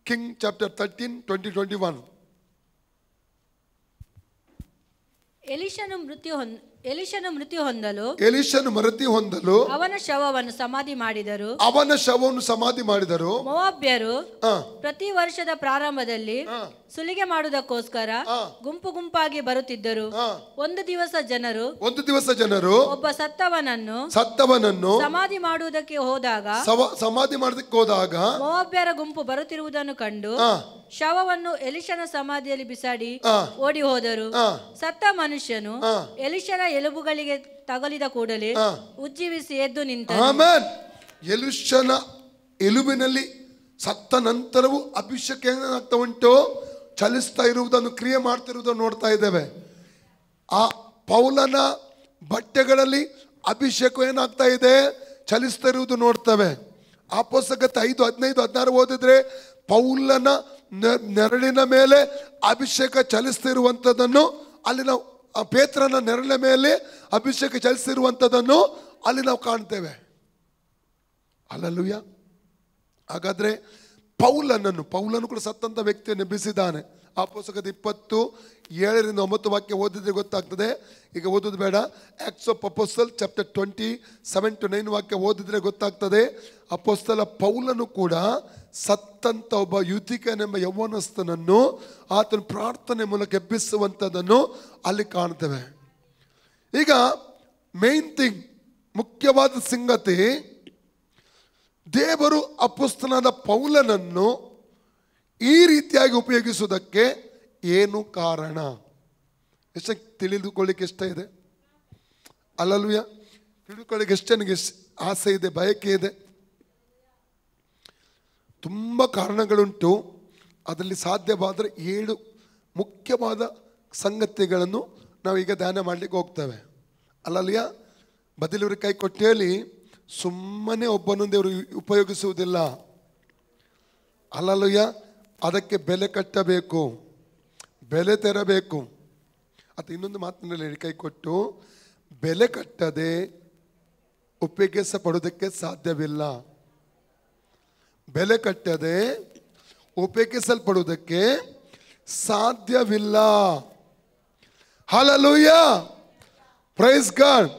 ಕಿಂಗ್ ಚಾಪ್ಟರ್ 13, 20-21. ಎಲಿಷನು ಮೃತ್ಯು ಹೊಂದಲು ಅವನ ಶವವನ್ನು ಸಮಾಧಿ ಮಾಡಿದರು. ಮೋವಾಬ್ಯರು ಪ್ರತಿ ವರ್ಷದ ಪ್ರಾರಂಭದಲ್ಲಿ ಸುಲಿಗೆ ಮಾಡುವುದಕ್ಕೋಸ್ಕರ ಗುಂಪು ಗುಂಪಾಗಿ ಬರುತ್ತಿದ್ದರು. ಒಂದು ದಿವಸ ಜನರು ಒಬ್ಬ ಸತ್ತವನನ್ನು ಸಮಾಧಿ ಮಾಡುವುದಕ್ಕೆ ಹೋದಾಗ ಮೋವಾಬ್ಯರ ಗುಂಪು ಬರುತ್ತಿರುವುದನ್ನು ಕಂಡು ಶವವನ್ನು ಎಲಿಷನ ಸಮಾಧಿಯಲ್ಲಿ ಬಿಸಾಡಿ ಓಡಿ ಹೋದರು. ಸತ್ತ ಮನುಷ್ಯನು ಎಲಿಷನ ಎಲುಬುಗಳಿಗೆ ತಗಲಿದ ಕೂಡಲೇ ಉಜ್ಜೀವಿಸಿ ಎದ್ದು ನಿಂತನು. ಎಲಿಷನ ಎಲುಬಿನಲ್ಲಿ ಸತ್ತ ನಂತರವೂ ಅಭಿಷೇಕ ಏನಾಗ್ತಾ ಉಂಟು, ಚಲಿಸ್ತಾ ಇರುವುದನ್ನು, ಕ್ರಿಯೆ ಮಾಡ್ತಿರುವುದನ್ನು ನೋಡ್ತಾ ಇದ್ದೇವೆ. ಆ ಪೌಲನ ಬಟ್ಟೆಗಳಲ್ಲಿ ಅಭಿಷೇಕ ಏನಾಗ್ತಾ ಇದೆ, ಚಲಿಸ್ತಾ ಇರುವುದು ನೋಡ್ತೇವೆ. ಅಪೊಸ್ತಲಗೀತೆ 5:15-16 ಓದಿದ್ರೆ ಪೌಲನ ನೆರಳಿನ ಮೇಲೆ ಅಭಿಷೇಕ ಚಲಿಸ್ತಿರುವಂಥದ್ದನ್ನು ಅಲ್ಲಿ ನಾವು, ಪೇತ್ರನ ನೆರಳಿನ ಮೇಲೆ ಅಭಿಷೇಕ ಚಲಿಸಿರುವಂಥದ್ದನ್ನು ಅಲ್ಲಿ ನಾವು ಕಾಣ್ತೇವೆ. ಹಲ್ಲೆಲೂಯ. ಹಾಗಾದ್ರೆ ಪೌಲನು ಕೂಡ ಸತ್ತಂತ ವ್ಯಕ್ತಿಯನ್ನು ಎಬ್ಬಿಸಿದ್ದಾನೆ. ಅಪೊಸ್ತಲಗೀತೆ 20:7-9 ವಾಕ್ಯ ಓದಿದ್ರೆ ಗೊತ್ತಾಗ್ತದೆ. ಈಗ ಓದೋದು ಬೇಡ. ಆಕ್ಟ್ಸ್ ಆಫ್ ಅಪೊಸ್ಟಲ್ ಚಾಪ್ಟರ್ 20:7-9 ವಾಕ್ಯ ಓದಿದ್ರೆ ಗೊತ್ತಾಗ್ತದೆ. ಅಪೊಸ್ತಲ ಪೌಲನು ಕೂಡ ಸತ್ತಂತ ಒಬ್ಬ ಯುತಿಕನೆಂಬ ಯೌವನಸ್ಥನನ್ನು ಆತನ ಪ್ರಾರ್ಥನೆ ಮೂಲಕ ಎಬ್ಬಿಸುವಂಥದ್ದನ್ನು ಅಲ್ಲಿ ಕಾಣ್ತೇವೆ. ಈಗ ಮೇನ್ ಥಿಂಗ್, ಮುಖ್ಯವಾದ ಸಂಗತಿ, ದೇವರು ಅಪೊಸ್ತಲನಾದ ಪೌಲನನ್ನು ಈ ರೀತಿಯಾಗಿ ಉಪಯೋಗಿಸುವುದಕ್ಕೆ ಏನು ಕಾರಣ? ಎಷ್ಟು ತಿಳಿದುಕೊಳ್ಳಿಕ್ಕೆ ಇಷ್ಟ ಇದೆ, ಅಲ್ಲಲ್ವಯ್ಯ? ತಿಳಿದುಕೊಳ್ಳಿಕ್ಕೆ ಎಷ್ಟು ನನಗೆ ಆಸೆ ಇದೆ, ಬಯಕೆ ಇದೆ. ತುಂಬ ಕಾರಣಗಳುಂಟು. ಅದರಲ್ಲಿ ಸಾಧ್ಯವಾದರೆ 7 ಮುಖ್ಯವಾದ ಸಂಗತಿಗಳನ್ನು ನಾವೀಗ ಧ್ಯಾನ ಮಾಡಲಿಕ್ಕೆ ಹೋಗ್ತೇವೆ, ಅಲ್ಲಲ್ಯ? ಬದಲಿವ್ರಿಗೆ ಕೈ ಕೊಟ್ಟು ಹೇಳಿ, ಸುಮ್ಮನೆ ಒಬ್ಬನೊಂದು ದೇವರು ಉಪಯೋಗಿಸುವುದಿಲ್ಲ, ಅಲ್ಲಲ್ಯ? ಅದಕ್ಕೆ ಬೆಲೆ ಕಟ್ಟಬೇಕು, ಬೆಲೆ ತೆರಬೇಕು. ಅದು ಇನ್ನೊಂದು ಮಾತಿನಲ್ಲಿ ಹೇಳಿ, ಕೈ ಕೊಟ್ಟು, ಬೆಲೆ ಕಟ್ಟದೆ ಉಪಯೋಗಿಸಪಡುವುದಕ್ಕೆ ಸಾಧ್ಯವಿಲ್ಲ. ಬೆಲೆ ಕಟ್ಟದೆ ಉಪಯೋಗಿಸಲ್ಪಡುವುದಕ್ಕೆ ಸಾಧ್ಯವಿಲ್ಲ. Hallelujah, praise God.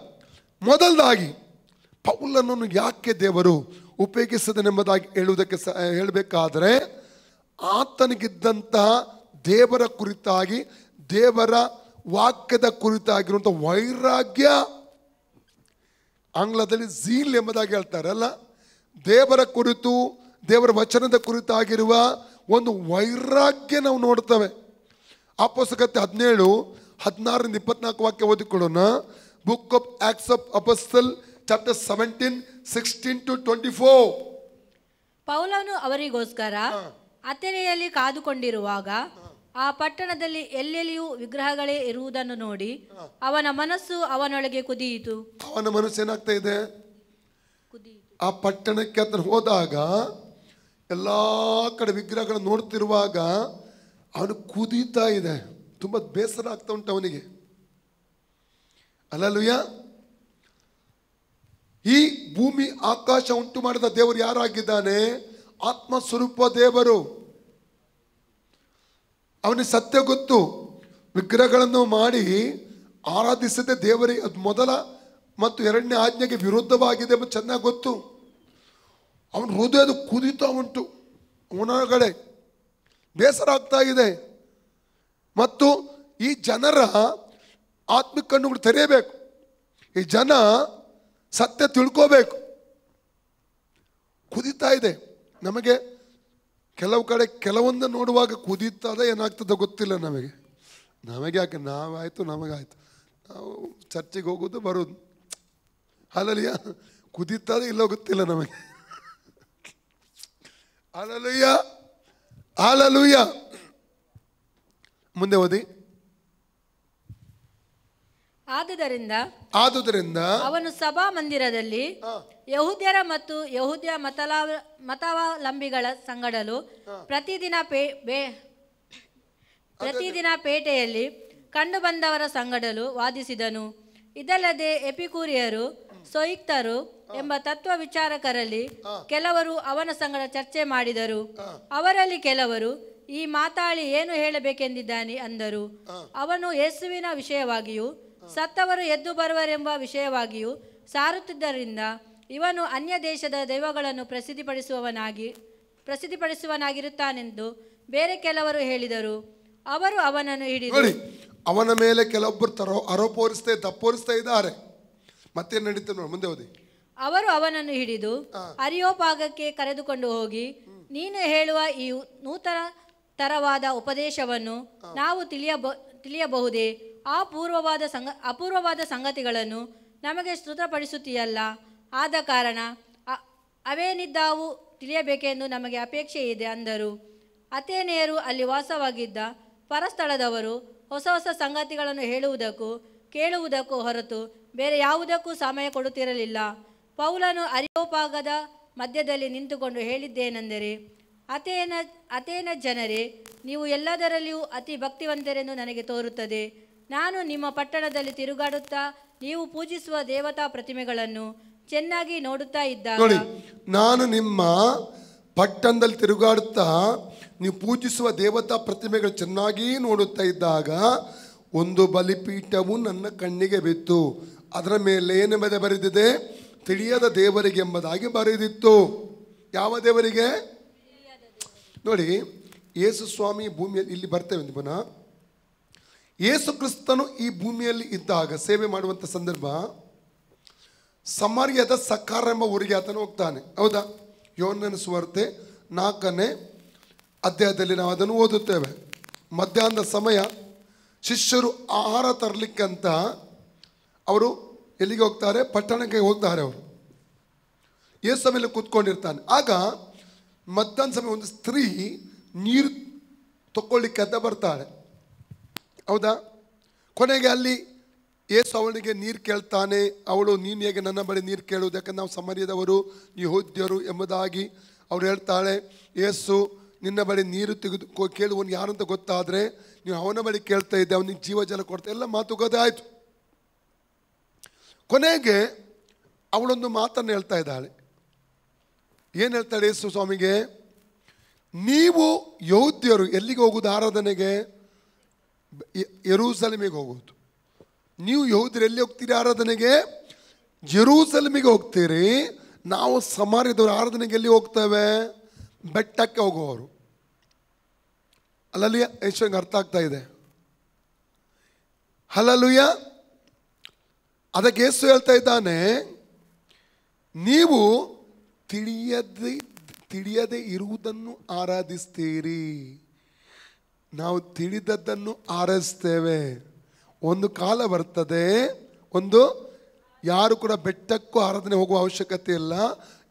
ಮೊದಲದಾಗಿ ಪೌಲನನ್ನು ಯಾಕೆ ದೇವರು ಉಪಯೋಗಿಸದನೆಂಬುದಾಗಿ ಹೇಳಬೇಕಾದ್ರೆ, ಆತನಿಗಿದ್ದಂತಹ ದೇವರ ಕುರಿತಾಗಿ, ದೇವರ ವಾಕ್ಯದ ಕುರಿತಾಗಿರುವಂಥ ವೈರಾಗ್ಯ, ಆಂಗ್ಲದಲ್ಲಿ ಝೀಲ್ ಎಂಬುದಾಗಿ ಹೇಳ್ತಾರಲ್ಲ, ದೇವರ ಕುರಿತು, ದೇವರ ವಚನದ ಕುರಿತಾಗಿರುವ ಒಂದು ವೈರಾಗ್ಯ ನಾವು ನೋಡ್ತೇವೆ. ಅಪೊಸ್ತಲಕತೆ 17:16-24 ವಾಕ್ಯ ಓದಿಕೊಳ್ಳೋಣ. Book of Acts of apostle chapter 17:16-24. ಪೌಲನು ಅವರಿಗೋಸ್ಕರ ಅಥೆನೆಯಲ್ಲಿ ಕಾದುಕೊಂಡಿರುವಾಗ ಆ ಪಟ್ಟಣದಲ್ಲಿ ಎಲ್ಲೆಲ್ಲಿಯೂ ವಿಗ್ರಹಗಳೇ ಇರುವುದನ್ನು ನೋಡಿ ಅವನ ಮನಸ್ಸು ಅವನೊಳಗೆ ಕುದಿಯಿತು. ಅವನ ಮನಸ್ಸು ಏನಾಗ್ತಾ ಇದೆ? ಆ ಪಟ್ಟಣಕ್ಕೆ ಆತನು ಹೋದಾಗ ಎಲ್ಲ ಕಡೆ ವಿಗ್ರಹಗಳನ್ನು ನೋಡ್ತಿರುವಾಗ ಅವನು ಕುದೀತಾ ಇದೆ, ತುಂಬ ಬೇಸರ ಆಗ್ತಾ ಉಂಟು ಅವನಿಗೆ, ಅಲ್ಲಲ್ವಯ್ಯ? ಈ ಭೂಮಿ ಆಕಾಶ ಉಂಟು ಮಾಡಿದ ದೇವರು ಯಾರಾಗಿದ್ದಾನೆ? ಆತ್ಮ ಸ್ವರೂಪ ದೇವರು. ಅವನಿಗೆ ಸತ್ಯ ಗೊತ್ತು, ವಿಗ್ರಹಗಳನ್ನು ಮಾಡಿ ಆರಾಧಿಸದೆ ದೇವರಿಗೆ ಅದು ಮೊದಲ ಮತ್ತು 2ನೇ ಆಜ್ಞೆಗೆ ವಿರುದ್ಧವಾಗಿದೆ ಎಂಬ ಚೆನ್ನಾಗಿ ಗೊತ್ತು. ಅವನ ಹೃದಯದ ಕುದಿತಾ ಉಂಟು, ಒಳಗಡೆ ಬೇಸರ ಆಗ್ತಾ ಇದೆ. ಮತ್ತು ಈ ಜನರ ಆತ್ಮಿಕ ಕಣ್ಣುಗಳು ತೆರೆಯಬೇಕು, ಈ ಜನ ಸತ್ಯ ತಿಳ್ಕೋಬೇಕು. ಕುದಿತಾ ಇದೆ. ನಮಗೆ ಕೆಲವು ಕಡೆ ಕೆಲವೊಂದು ನೋಡುವಾಗ ಕುದೀತದ ಏನಾಗ್ತದೆ ಗೊತ್ತಿಲ್ಲ ನಮಗೆ. ಯಾಕೆ ನಾವಾಯಿತು, ನಮಗಾಯ್ತು, ನಾವು ಚರ್ಚಿಗೆ ಹೋಗೋದು ಬರೋದು, ಅಲ್ಲಲ್ಯ? ಕುದೀತದ ಇಲ್ಲೋ ಗೊತ್ತಿಲ್ಲ ನಮಗೆ. Hallelujah, hallelujah. ಮುಂದೆ ಓದಿ. ಆದುದರಿಂದ ಅವನು ಸಭಾ ಮಂದಿರದಲ್ಲಿ ಯಹೂದ್ಯರ ಮತ್ತು ಯಹೂದ್ಯ ಮತಾವಲಂಬಿಗಳ ಸಂಗಡಲು ಪ್ರತಿದಿನ ಪೇಟೆಯಲ್ಲಿ ಕಂಡು ಬಂದವರ ಸಂಗಡಲು ವಾದಿಸಿದನು. ಇದಲ್ಲದೆ ಎಪಿಕೂರಿಯರು, ಸೊಯಿಕ್ತರು ಎಂಬ ತತ್ವ ವಿಚಾರಕರಲ್ಲಿ ಕೆಲವರು ಅವನ ಸಂಗಡ ಚರ್ಚೆ ಮಾಡಿದರು. ಅವರಲ್ಲಿ ಕೆಲವರು, ಈ ಮಾತಾಳಿ ಏನು ಹೇಳಬೇಕೆಂದಿದ್ದಾನೆ ಅಂದರು. ಅವನು ಯೇಸುವಿನ ವಿಷಯವಾಗಿಯೂ ಸತ್ತವರು ಎದ್ದು ಬರುವರೆಂಬ ವಿಷಯವಾಗಿಯೂ ಸಾರುತ್ತಿದ್ದರಿಂದ ಇವನು ಅನ್ಯ ದೇಶದ ದೈವಗಳನ್ನು ಪ್ರಸಿದ್ಧಿಪಡಿಸುವನಾಗಿರುತ್ತಾನೆಂದು ಬೇರೆ ಕೆಲವರು ಹೇಳಿದರು. ಅವರು ಅವನನ್ನು ಹಿಡಿದು ಅವನ ಮೇಲೆ ಕೆಲವೊಬ್ಬರು ಆರೋಪ ತಪ್ಪೋರಿಸ್ತಾ ಇದ್ದಾರೆ. ಮತ್ತೆ ನಡೀತದೆ ನೋಡಿ, ಮುಂದೆ ಓದಿ. ಅವರು ಅವನನ್ನು ಹಿಡಿದು ಅರಿಯೋಪಾಗಕ್ಕೆ ಕರೆದುಕೊಂಡು ಹೋಗಿ, ನೀನು ಹೇಳುವ ಈ ನೂತನ ತರವಾದ ಉಪದೇಶವನ್ನು ನಾವು ತಿಳಿಯಬಹುದೇ? ಅಪೂರ್ವವಾದ ಸಂಗತಿಗಳನ್ನು ನಮಗೆ ಸ್ತುತಪಡಿಸುತ್ತೀಯಲ್ಲ. ಆದ ಕಾರಣ ಅವೇನಿದ್ದಾವು ತಿಳಿಯಬೇಕೆಂದು ನಮಗೆ ಅಪೇಕ್ಷೆ ಇದೆ ಅಂದರು. ಅಥೇನೆಯರು ಅಲ್ಲಿ ವಾಸವಾಗಿದ್ದ ಪರಸ್ಥಳದವರು ಹೊಸ ಹೊಸ ಸಂಗತಿಗಳನ್ನು ಹೇಳುವುದಕ್ಕೂ ಕೇಳುವುದಕ್ಕೂ ಹೊರತು ಬೇರೆ ಯಾವುದಕ್ಕೂ ಸಮಯ ಕೊಡುತ್ತಿರಲಿಲ್ಲ. ಪೌಲನು ಅರಿಯೋಪಾಗದ ಮಧ್ಯದಲ್ಲಿ ನಿಂತುಕೊಂಡು ಹೇಳಿದ್ದೇನೆಂದರೆ, ಅಥೇನ ಜನರೇ, ನೀವು ಎಲ್ಲದರಲ್ಲಿಯೂ ಅತಿ ಭಕ್ತಿವಂತರೆಂದು ನನಗೆ ತೋರುತ್ತದೆ. ನಾನು ನಿಮ್ಮ ಪಟ್ಟಣದಲ್ಲಿ ತಿರುಗಾಡುತ್ತಾ ನೀವು ಪೂಜಿಸುವ ದೇವತಾ ಪ್ರತಿಮೆಗಳನ್ನು ಚೆನ್ನಾಗಿ ನೋಡುತ್ತಾ ಇದ್ದಾಗ, ನಾನು ನಿಮ್ಮ ಪಟ್ಟಣದಲ್ಲಿ ತಿರುಗಾಡುತ್ತಾ ನೀವು ಪೂಜಿಸುವ ದೇವತಾ ಪ್ರತಿಮೆಗಳು ಚೆನ್ನಾಗಿ ನೋಡುತ್ತಾ ಇದ್ದಾಗ ಒಂದು ಬಲಿಪೀಠವು ನನ್ನ ಕಣ್ಣಿಗೆ ಬಿತ್ತು. ಅದರ ಮೇಲೆ ಏನೆಂಬುದೇ ಬರೆದಿದೆ? ತಿಳಿಯದ ದೇವರಿಗೆ ಎಂಬುದಾಗಿ ಬರೆದಿತ್ತು. ಯಾವ ದೇವರಿಗೆ? ನೋಡಿ, ಯೇಸು ಸ್ವಾಮಿ ಭೂಮಿಯಲ್ಲಿ, ಇಲ್ಲಿ ಬರ್ತೇವೆ ಪುನಃ. ಯೇಸು ಕ್ರಿಸ್ತನು ಈ ಭೂಮಿಯಲ್ಲಿ ಇದ್ದಾಗ ಸೇವೆ ಮಾಡುವಂಥ ಸಂದರ್ಭ, ಸಮಾರ್ಯದ ಸಕಾರ ಎಂಬ ಊರಿಗೆ ಆತನು ಹೋಗ್ತಾನೆ. ಹೌದಾ? ಯೋಹನ್ನನ ಸುವಾರ್ತೆ 4ನೇ ಅಧ್ಯಾಯದಲ್ಲಿ ನಾವು ಅದನ್ನು ಓದುತ್ತೇವೆ. ಮಧ್ಯಾಹ್ನದ ಸಮಯ ಶಿಷ್ಯರು ಆಹಾರ ತರಲಿಕ್ಕಂತ ಅವರು ಎಲ್ಲಿಗೆ ಹೋಗ್ತಾರೆ? ಪಟ್ಟಣಕ್ಕೆ ಹೋಗ್ತಾರೆ. ಅವರು ಯೇಸು ಮೇಲೆ ಕೂತ್ಕೊಂಡಿರ್ತಾನೆ. ಆಗ ಮಧ್ಯಾಹ್ನ ಸಮಯ ಒಂದು ಸ್ತ್ರೀ ನೀರು ತಗೊಳ್ಳಿಕ್ಕೆ ಅಂತ ಬರ್ತಾಳೆ. ಹೌದಾ? ಕೊನೆಗೆ ಅಲ್ಲಿ ಯೇಸು ಅವಳಿಗೆ ನೀರು ಕೇಳ್ತಾನೆ. ಅವಳು, ನೀನು ಹೇಗೆ ನನ್ನ ಬಳಿ ನೀರು ಕೇಳುವುದು? ಯಾಕಂದ್ರೆ ನಾವು ಸಮಾರ್ಯದವರು, ಯೆಹೂದ್ಯರು ಎಂಬುದಾಗಿ ಅವಳು ಹೇಳ್ತಾಳೆ. ಯೇಸು, ನಿನ್ನ ಬಳಿ ನೀರು ತೆಗೆದು ಕೇಳುವನು ಯಾರು ಅಂತ ಗೊತ್ತಾದರೆ ನೀವು ಅವನ ಬಳಿ ಕೇಳ್ತಾ ಇದ್ದೆ, ಅವನಿಗೆ ಜೀವಜಲ ಕೊಡ್ತಾ, ಎಲ್ಲ ಮಾತುಕತೆ ಆಯಿತು. ಕೊನೆಗೆ ಅವಳೊಂದು ಮಾತನ್ನು ಹೇಳ್ತಾ ಇದ್ದಾಳೆ. ಏನು ಹೇಳ್ತಾಳೆ ಯೇಸು ಸ್ವಾಮಿಗೆ? ನೀವು ಯೆಹೂದ್ಯರು ಎಲ್ಲಿಗೆ ಹೋಗುವುದು ಆರಾಧನೆಗೆ? ಯೆರೂಸಲೇಮಿಗೆ ಹೋಗುವುದು. ನೀವು ಯೆಹೂದ್ಯರು ಎಲ್ಲಿ ಹೋಗ್ತೀರಿ ಆರಾಧನೆಗೆ? ಯೆರೂಸಲೇಮಿಗೆ ಹೋಗ್ತೀರಿ. ನಾವು ಸಮಾರ್ಯದವರು ಆರಾಧನೆಗೆ ಎಲ್ಲಿ ಹೋಗ್ತೇವೆ? ಬೆಟ್ಟಕ್ಕೆ ಹೋಗುವವರು. ಅಲ್ಲಲ್ಲಿಯ ಯೇಸುವಿಗೆ ಅರ್ಥ ಆಗ್ತಾ ಇದೆ. ಹಲ್ಲಲುಯ್ಯ. ಅದಕ್ಕೆ ಯೇಸು ಹೇಳ್ತಾ ಇದ್ದಾನೆ, ನೀವು ತಿಳಿಯದೆ ಇರುವುದನ್ನು ಆರಾಧಿಸ್ತೀರಿ, ನಾವು ತಿಳಿದದ್ದನ್ನು ಆರಾಧಿಸ್ತೇವೆ. ಒಂದು ಕಾಲ ಬರ್ತದೆ, ಯಾರು ಕೂಡ ಬೆಟ್ಟಕ್ಕೂ ಆರಾಧನೆ ಹೋಗುವ ಅವಶ್ಯಕತೆ ಇಲ್ಲ,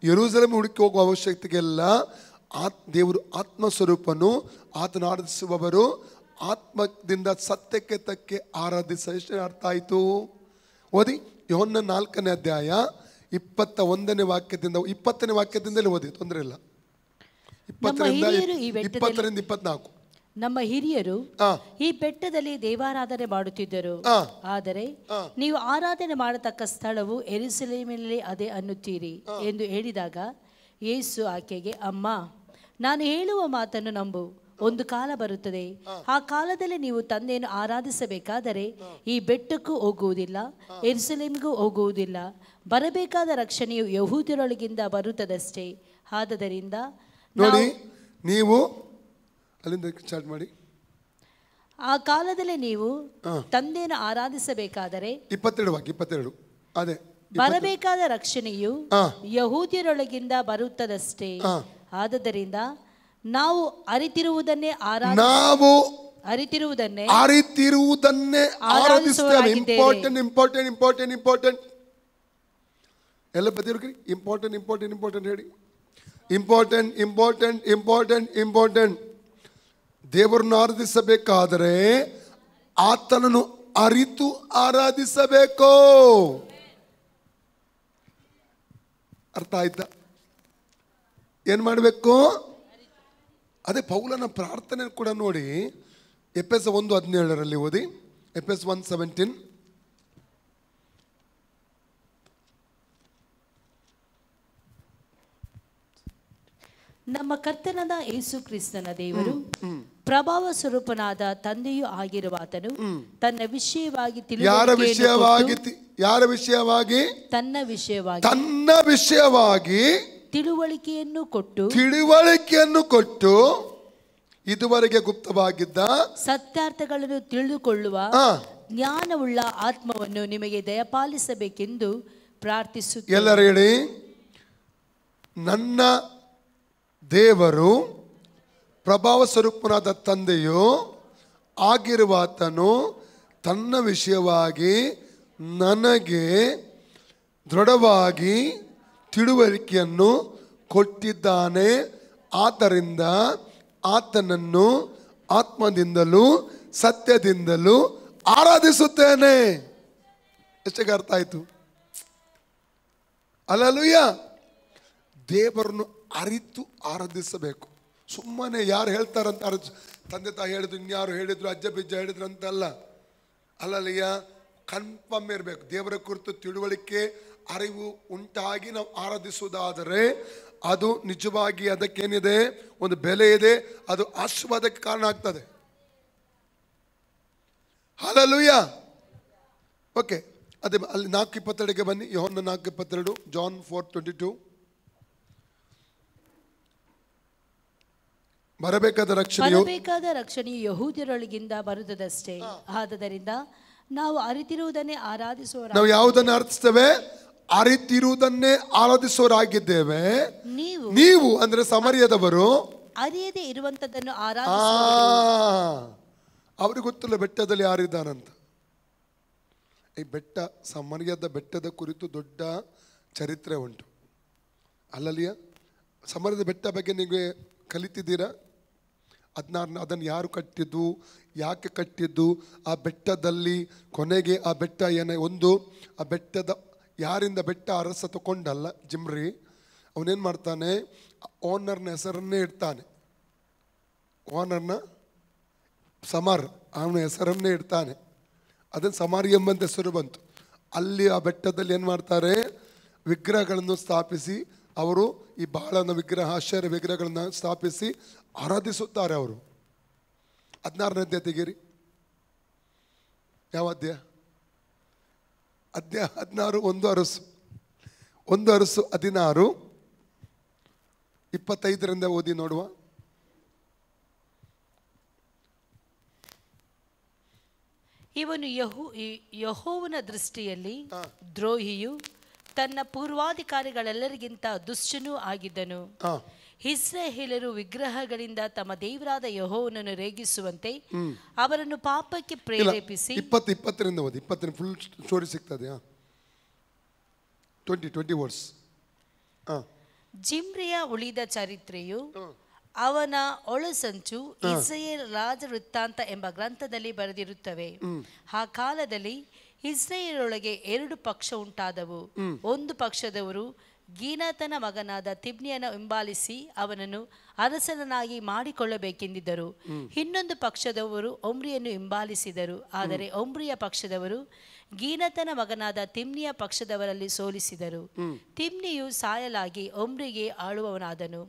ಯೆರೂಸಲೇಮ್ ಹುಡುಕಿ ಹೋಗುವ ಅವಶ್ಯಕತೆ ಇಲ್ಲ. ದೇವರು ಆತ್ಮಸ್ವರೂಪನು, ಆತನ ಆರಾಧಿಸುವವರು ಆತ್ಮದಿಂದ ಸತ್ಯಕ್ಕೆ ತಕ್ಕೆ ಆರಾಧಿಸ. ಎಷ್ಟು ಅರ್ಥ ಆಯಿತು? ಓದಿ ಯೋಹನ್ನ 4ನೇ ಅಧ್ಯಾಯ 21ನೇ ವಾಕ್ಯದಿಂದ 20ನೇ ವಾಕ್ಯದಿಂದಲೇ ಓದಿ, ತೊಂದರೆ ಇಲ್ಲ. 20ರಿಂದ 24. ನಮ್ಮ ಹಿರಿಯರು ಈ ಬೆಟ್ಟದಲ್ಲಿ ದೇವಾರಾಧನೆ ಮಾಡುತ್ತಿದ್ದರು, ಆದರೆ ನೀವು ಆರಾಧನೆ ಮಾಡತಕ್ಕ ಸ್ಥಳವು ಯೆರೂಸಲೇಮಿನಲ್ಲಿ ಅದೇ ಅನ್ನುತ್ತೀರಿ ಎಂದು ಹೇಳಿದಾಗ ಯೇಸು ಆಕೆಗೆ, ಅಮ್ಮ, ನಾನು ಹೇಳುವ ಮಾತನ್ನು ನಂಬು. ಒಂದು ಕಾಲ ಬರುತ್ತದೆ, ಆ ಕಾಲದಲ್ಲಿ ನೀವು ತಂದೆಯನ್ನು ಆರಾಧಿಸಬೇಕಾದರೆ ಈ ಬೆಟ್ಟಕ್ಕೂ ಹೋಗುವುದಿಲ್ಲ, ಯೆರೂಸಲೇಮಿಗೂ ಹೋಗುವುದಿಲ್ಲ. ಬರಬೇಕಾದ ರಕ್ಷಣೆಯು ಯೆಹೂದ್ಯರೊಳಗಿಂದ ಬರುತ್ತದಷ್ಟೇ. ಆದ್ದರಿಂದ ನೋಡಿ, ನೀವು ಅಲ್ಲಿಂದ ಸ್ಟಾರ್ಟ್ ಮಾಡಿ. ಆ ಕಾಲದಲ್ಲಿ ನೀವು ತಂದೆಯನ್ನು ಆರಾಧಿಸಬೇಕಾದರೆ 22 ಅದೇ ಬರಬೇಕಾದ ರಕ್ಷಣೆಯು ಯೆಹೂದ್ಯರೊಳಗಿಂದ ಬರುತ್ತದಷ್ಟೇ. ಆದ್ದರಿಂದ ನಾವು ಅರಿತಿರುವುದನ್ನೇ ಆರಾಧಿಸುತ್ತೇವೆ. ಇಂಪಾರ್ಟೆಂಟ್ ಎಲ್ಲ ಬದಿರ್ರಿ. ಇಂಪಾರ್ಟೆಂಟ್ ಹೇಳಿ. ಇಂಪಾರ್ಟೆಂಟ್. ದೇವರನ್ನು ಆರಾಧಿಸಬೇಕಾದರೆ ಆತನನ್ನು ಅರಿತು ಆರಾಧಿಸಬೇಕು. ಅರ್ಥ ಆಯ್ತಾ? ಏನು ಮಾಡಬೇಕು? ಅದೇ ಪೌಲನ ಪ್ರಾರ್ಥನೆ ಕೂಡ ನೋಡಿ, ಎಫೆಸ 1:17 ಓದಿ. ಎಫೆಸ 1:17. ನಮ್ಮ ಕರ್ತನಾದ ಯೇಸು ಕ್ರಿಸ್ತನ ದೇವರು, ಪ್ರಭಾವ ಸ್ವರೂಪನಾದ ತಂದೆಯೂ ಆಗಿರುವಾತನು ತನ್ನ ವಿಷಯವಾಗಿ ತನ್ನ ವಿಷಯವಾಗಿ ತಿಳುವಳಿಕೆಯನ್ನು ಕೊಟ್ಟು ಇದುವರೆಗೆ ಗುಪ್ತವಾಗಿದ್ದ ಸತ್ಯಾರ್ಥಗಳನ್ನು ತಿಳಿದುಕೊಳ್ಳುವ ಜ್ಞಾನವುಳ್ಳ ಆತ್ಮವನ್ನು ನಿಮಗೆ ದಯಪಾಲಿಸಬೇಕೆಂದು ಪ್ರಾರ್ಥಿಸುತ್ತೇನೆ. ಎಲ್ಲರೂ ಹೇಳಿ, ನನ್ನ ದೇವರು ಪ್ರಭಾವ ಸ್ವರೂಪನಾದ ತಂದೆಯು ಆಗಿರುವಾತನು ತನ್ನ ವಿಷಯವಾಗಿ ನನಗೆ ದೃಢವಾಗಿ ತಿಳುವಳಿಕೆಯನ್ನು ಕೊಟ್ಟಿದ್ದಾನೆ. ಆದ್ದರಿಂದ ಆತನನ್ನು ಆತ್ಮದಿಂದಲೂ ಸತ್ಯದಿಂದಲೂ ಆರಾಧಿಸುತ್ತೇನೆ. ಎಷ್ಟಕ್ಕೆ ಅರ್ಥ ಆಯಿತು? ಹಲ್ಲೆಲೂಯಾ. ದೇವರನ್ನು ಅರಿತು ಆರಾಧಿಸಬೇಕು. ಸುಮ್ಮನೆ ಯಾರು ಹೇಳ್ತಾರಂತ ತಂದೆ ತಾಯಿ ಹೇಳಿದ್ರು, ಇನ್ಯಾರು ಹೇಳಿದ್ರು, ಅಜ್ಜ ಬಿಜ್ಜ ಹೇಳಿದ್ರು ಅಂತಲ್ಲ. ಅಲ್ಲಯ್ಯ, ಕನ್ಫರ್ಮ್ ಇರಬೇಕು. ದೇವರ ಕುರಿತು ತಿಳುವಳಿಕೆ, ಅರಿವು ಉಂಟಾಗಿ ನಾವು ಆರಾಧಿಸುವುದಾದರೆ ಅದು ನಿಜವಾಗಿ ಅದಕ್ಕೇನಿದೆ, ಒಂದು ಬೆಲೆ ಇದೆ, ಅದು ಆಶೀರ್ವಾದಕ್ಕೆ ಕಾರಣ ಆಗ್ತದೆ. ಹಲ್ಲೆಲೂಯಾ. ಓಕೆ, ಅದೇ ಅಲ್ಲಿ 4:22 ಬನ್ನಿ. ಯೋಹನ್ನ 4:22, ಜಾನ್ 4:22. ಬರಬೇಕಾದ ರಕ್ಷಣೆಯು ಯೆಹೂದ್ಯರೊಳಗಿಂದ ಬರುತ್ತದಷ್ಟೇ. ಆದ್ದರಿಂದ ನಾವು ಅರಿತಿರುವುದನ್ನೇ ಆರಾಧಿಸುವ. ನಾವು ಯಾವುದನ್ನು ಅರ್ಥಿಸ್ತೇವೆ? ಆ ರೀತಿ ಇರುವುದನ್ನೇ ಆರಾಧಿಸುವವರಾಗಿದ್ದೇವೆ. ನೀವು ನೀವು ಅಂದ್ರೆ ಸಮರಿಯದವರು ಅರಿಯದೆ ಇರುವಂತದ್ದನ್ನು ಅವ್ರಿಗೆ ಗೊತ್ತಿಲ್ಲ ಬೆಟ್ಟದಲ್ಲಿ ಯಾರಿದ್ದಾನಂತ. ಈ ಬೆಟ್ಟ, ಸಮರಿಯದ ಬೆಟ್ಟದ ಕುರಿತು ದೊಡ್ಡ ಚರಿತ್ರೆ ಉಂಟು ಅಲ್ಲಲ್ಲಿಯ. ಸಮರಿಯದ ಬೆಟ್ಟ ಬಗ್ಗೆ ನಿಮಗೆ ಕಲಿತಿದ್ದೀರಾ? ಅದನ್ನು ಯಾರು ಕಟ್ಟಿದ್ದು, ಯಾಕೆ ಕಟ್ಟಿದ್ದು, ಆ ಬೆಟ್ಟದಲ್ಲಿ ಕೊನೆಗೆ ಆ ಬೆಟ್ಟ ಆ ಬೆಟ್ಟದ ಯಾರಿಂದ ಬೆಟ್ಟ ಅರಸ ತಗೊಂಡಲ್ಲ ಜಿಮ್ರಿ, ಅವನೇನು ಮಾಡ್ತಾನೆ, ಓನರ್ನ ಹೆಸರನ್ನೇ ಇಡ್ತಾನೆ. ಓನರ್ನ ಸಮರ್ ಅವನ ಹೆಸರನ್ನೇ ಇಡ್ತಾನೆ. ಅದನ್ನು ಸಮಾರಿ ಎಂಬಂತ ಹೆಸರು ಬಂತು. ಅಲ್ಲಿ ಆ ಬೆಟ್ಟದಲ್ಲಿ ಏನು ಮಾಡ್ತಾರೆ, ವಿಗ್ರಹಗಳನ್ನು ಸ್ಥಾಪಿಸಿ ಅವರು ಈ ಬಾಳನ ವಿಗ್ರಹ, ಆಶ್ಚರ್ಯ ವಿಗ್ರಹಗಳನ್ನು ಸ್ಥಾಪಿಸಿ ಆರಾಧಿಸುತ್ತಾರೆ ಅವರು. 16ನೇ ಅಧ್ಯಾಯ ತೆಗೀರಿ. ಯಾವ ಅಧ್ಯಾಯ? ಅಧ್ಯಾಯ 16, 1 ಅರಸು 16, 25ರಿಂದ ಓದಿ ನೋಡುವ. ಇವನು ಯೆಹೋವನ ದೃಷ್ಟಿಯಲ್ಲಿ ದ್ರೋಹಿಯು, ತನ್ನ ಪೂರ್ವಾಧಿಕಾರಿಗಳೆಲ್ಲರಿಗಿಂತ ದುಷ್ಟನೂ ಆಗಿದ್ದನು. ಇಸ್ರಾಯೇಲರು ವಿಗ್ರಹಗಳಿಂದ ತಮ್ಮ ದೇವರಾದ ಯೆಹೋವನನ್ನು ರೇಗಿಸುವಂತೆ ಅವರನ್ನು ಪಾಪಕ್ಕೆ ಪ್ರೇರೇಪಿಸಿ 20ರಿಂದ ಓದಿ. 20 ಫುಲ್ ಸ್ಟೋರಿ ಸಿಗ್ತದೆ. 20 ವರ್ಡ್ಸ್. ಜಿಮ್ರಿಯ ಉಳಿದ ಚರಿತ್ರೆಯು ಅವನ ಒಳಸಂಚು ಇಸ್ರಾಯೇಲ್ ರಾಜ ವೃತ್ತಾಂತ ಎಂಬ ಗ್ರಂಥದಲ್ಲಿ ಬರೆದಿರುತ್ತವೆ. ಆ ಕಾಲದಲ್ಲಿ ಇಸ್ರಾಯೇಲೊಳಗೆ 2 ಪಕ್ಷ ಉಂಟಾದವು. ಒಂದು ಪಕ್ಷದವರು ಗೀನತನ ಮಗನಾದ ತಿಬ್ನಿಯನ್ನು ಹಿಂಬಾಲಿಸಿ ಅವನನ್ನು ಅರಸನನ್ನಾಗಿ ಮಾಡಿಕೊಳ್ಳಬೇಕೆಂದಿದ್ದರು. ಇನ್ನೊಂದು ಪಕ್ಷದವರು ಒಮ್ರಿಯನ್ನು ಹಿಂಬಾಲಿಸಿದರು. ಆದರೆ ಒಮ್ರಿಯ ಪಕ್ಷದವರು ಗೀನತನ ಮಗನಾದ ತಿಮ್ನಿಯ ಪಕ್ಷದವರಲ್ಲಿ ಸೋಲಿಸಿದರು. ತಿಮ್ನಿಯು ಸಾಯಲಾಗಿ ಒಮ್ರಿಗೆ ಆಳುವವನಾದನು.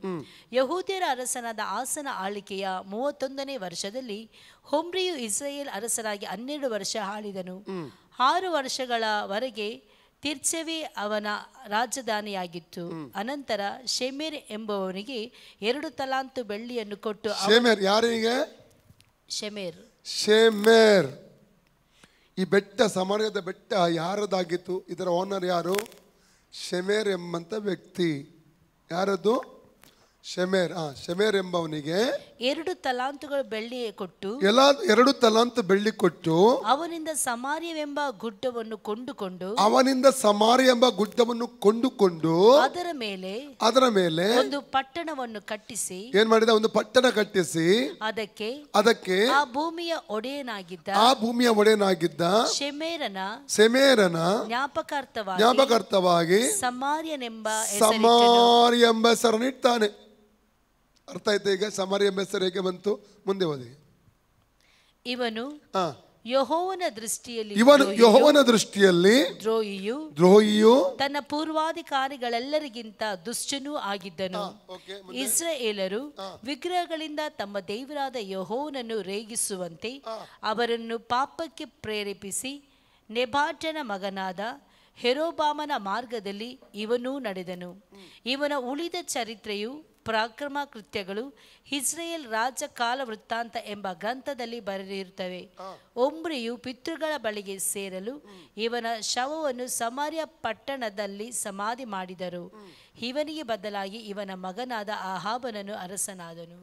ಯಹೂದ್ಯರ ಅರಸನಾದ ಆಸನ ಆಳ್ವಿಕೆಯ 31ನೇ ವರ್ಷದಲ್ಲಿ ಒಮ್ರಿಯು ಇಸ್ರಾಯೇಲ್ ಅರಸನಾಗಿ 12 ವರ್ಷ ಆಳಿದನು. 6 ವರ್ಷಗಳವರೆಗೆ ತಿರ್ಚವೆ ಅವನ ರಾಜಧಾನಿಯಾಗಿತ್ತು. ಅನಂತರ ಶೆಮೆರ್ ಎಂಬುವವನಿಗೆ 2 ತಲಾಂತು ಬೆಳ್ಳಿಯನ್ನು ಕೊಟ್ಟು, ಯಾರಿಗೆ? ಶೆಮೆರ್. ಈ ಬೆಟ್ಟ, ಸಮರಿಯದ ಬೆಟ್ಟ ಯಾರದಾಗಿತ್ತು? ಇದರ ಓನರ್ ಯಾರು? ಶೆಮೆರ್ ಎಂಬಂತ ವ್ಯಕ್ತಿ. ಯಾರದು? ಶೆಮೆರ್ ಎಂಬವನಿಗೆ 2 ತಲಾಂತುಗಳು ಬೆಳ್ಳಿ ಕೊಟ್ಟು, 2 ತಲಾಂತು ಬೆಳ್ಳಿ ಕೊಟ್ಟು ಅವನಿಂದ ಸಮಾರ್ಯವೆಂಬ ಗುಡ್ಡವನ್ನು ಕೊಂಡುಕೊಂಡು ಅದರ ಮೇಲೆ ಒಂದು ಪಟ್ಟಣವನ್ನು ಕಟ್ಟಿಸಿ, ಏನ್ ಮಾಡಿದ? ಒಂದು ಪಟ್ಟಣ ಕಟ್ಟಿಸಿ ಅದಕ್ಕೆ ಆ ಭೂಮಿಯ ಒಡೆಯನಾಗಿದ್ದ ಶೆಮೆರನ ಜ್ಞಾಪಕಾರ್ಥವಾಗಿ ಸಮಾರ್ಯನೆಂಬ ಎಂಬ ಹೆಸರನ್ನಿಡ್ತಾನೆ. ಅರ್ಥ ಆಯ್ತಾ ಈಗ? ಸಮಾರ್ಯ ಎಂಬ ಹೆಸರು ಹೇಗೆ ಬಂತು? ಮುಂದೆ ಓದಿ. ಇವನು ಯೆಹೋವನ ದೃಷ್ಟಿಯಲ್ಲಿ ದ್ರೋಹಿಯು ತನ್ನ ಪೂರ್ವಾಧಿಕಾರಿಗಳೆಲ್ಲರಿಗಿಂತ ದುಷ್ಟನೂ ಆಗಿದ್ದನು. ಇಸ್ರಾಯೇಲರು ವಿಗ್ರಹಗಳಿಂದ ತಮ್ಮ ದೇವರಾದ ಯೆಹೋವನನ್ನು ರೇಗಿಸುವಂತೆ ಅವರನ್ನು ಪಾಪಕ್ಕೆ ಪ್ರೇರೇಪಿಸಿ ನೆಬಾಟನ ಮಗನಾದ ಯೆರೊಬ್ಬಾಮನ ಮಾರ್ಗದಲ್ಲಿ ಇವನೂ ನಡೆದನು. ಇವನ ಉಳಿದ ಚರಿತ್ರೆಯು ಪರಾಕ್ರಮ ಕೃತ್ಯಗಳು ಇಸ್ರಾಯೇಲ್ ರಾಜ ಕಾಲ ವೃತ್ತಾಂತ ಎಂಬ ಗ್ರಂಥದಲ್ಲಿ ಬರೆದಿರುತ್ತವೆ. ಒಮ್ರಿಯು ಪಿತೃಗಳ ಬಳಿಗೆ ಸೇರಲು ಇವನ ಶವವನ್ನು ಸಮಾರ್ಯ ಪಟ್ಟಣದಲ್ಲಿ ಸಮಾಧಿ ಮಾಡಿದರು. ಇವನಿಗೆ ಬದಲಾಗಿ ಇವನ ಮಗನಾದ ಅಹಾಬನನು ಅರಸನಾದನು.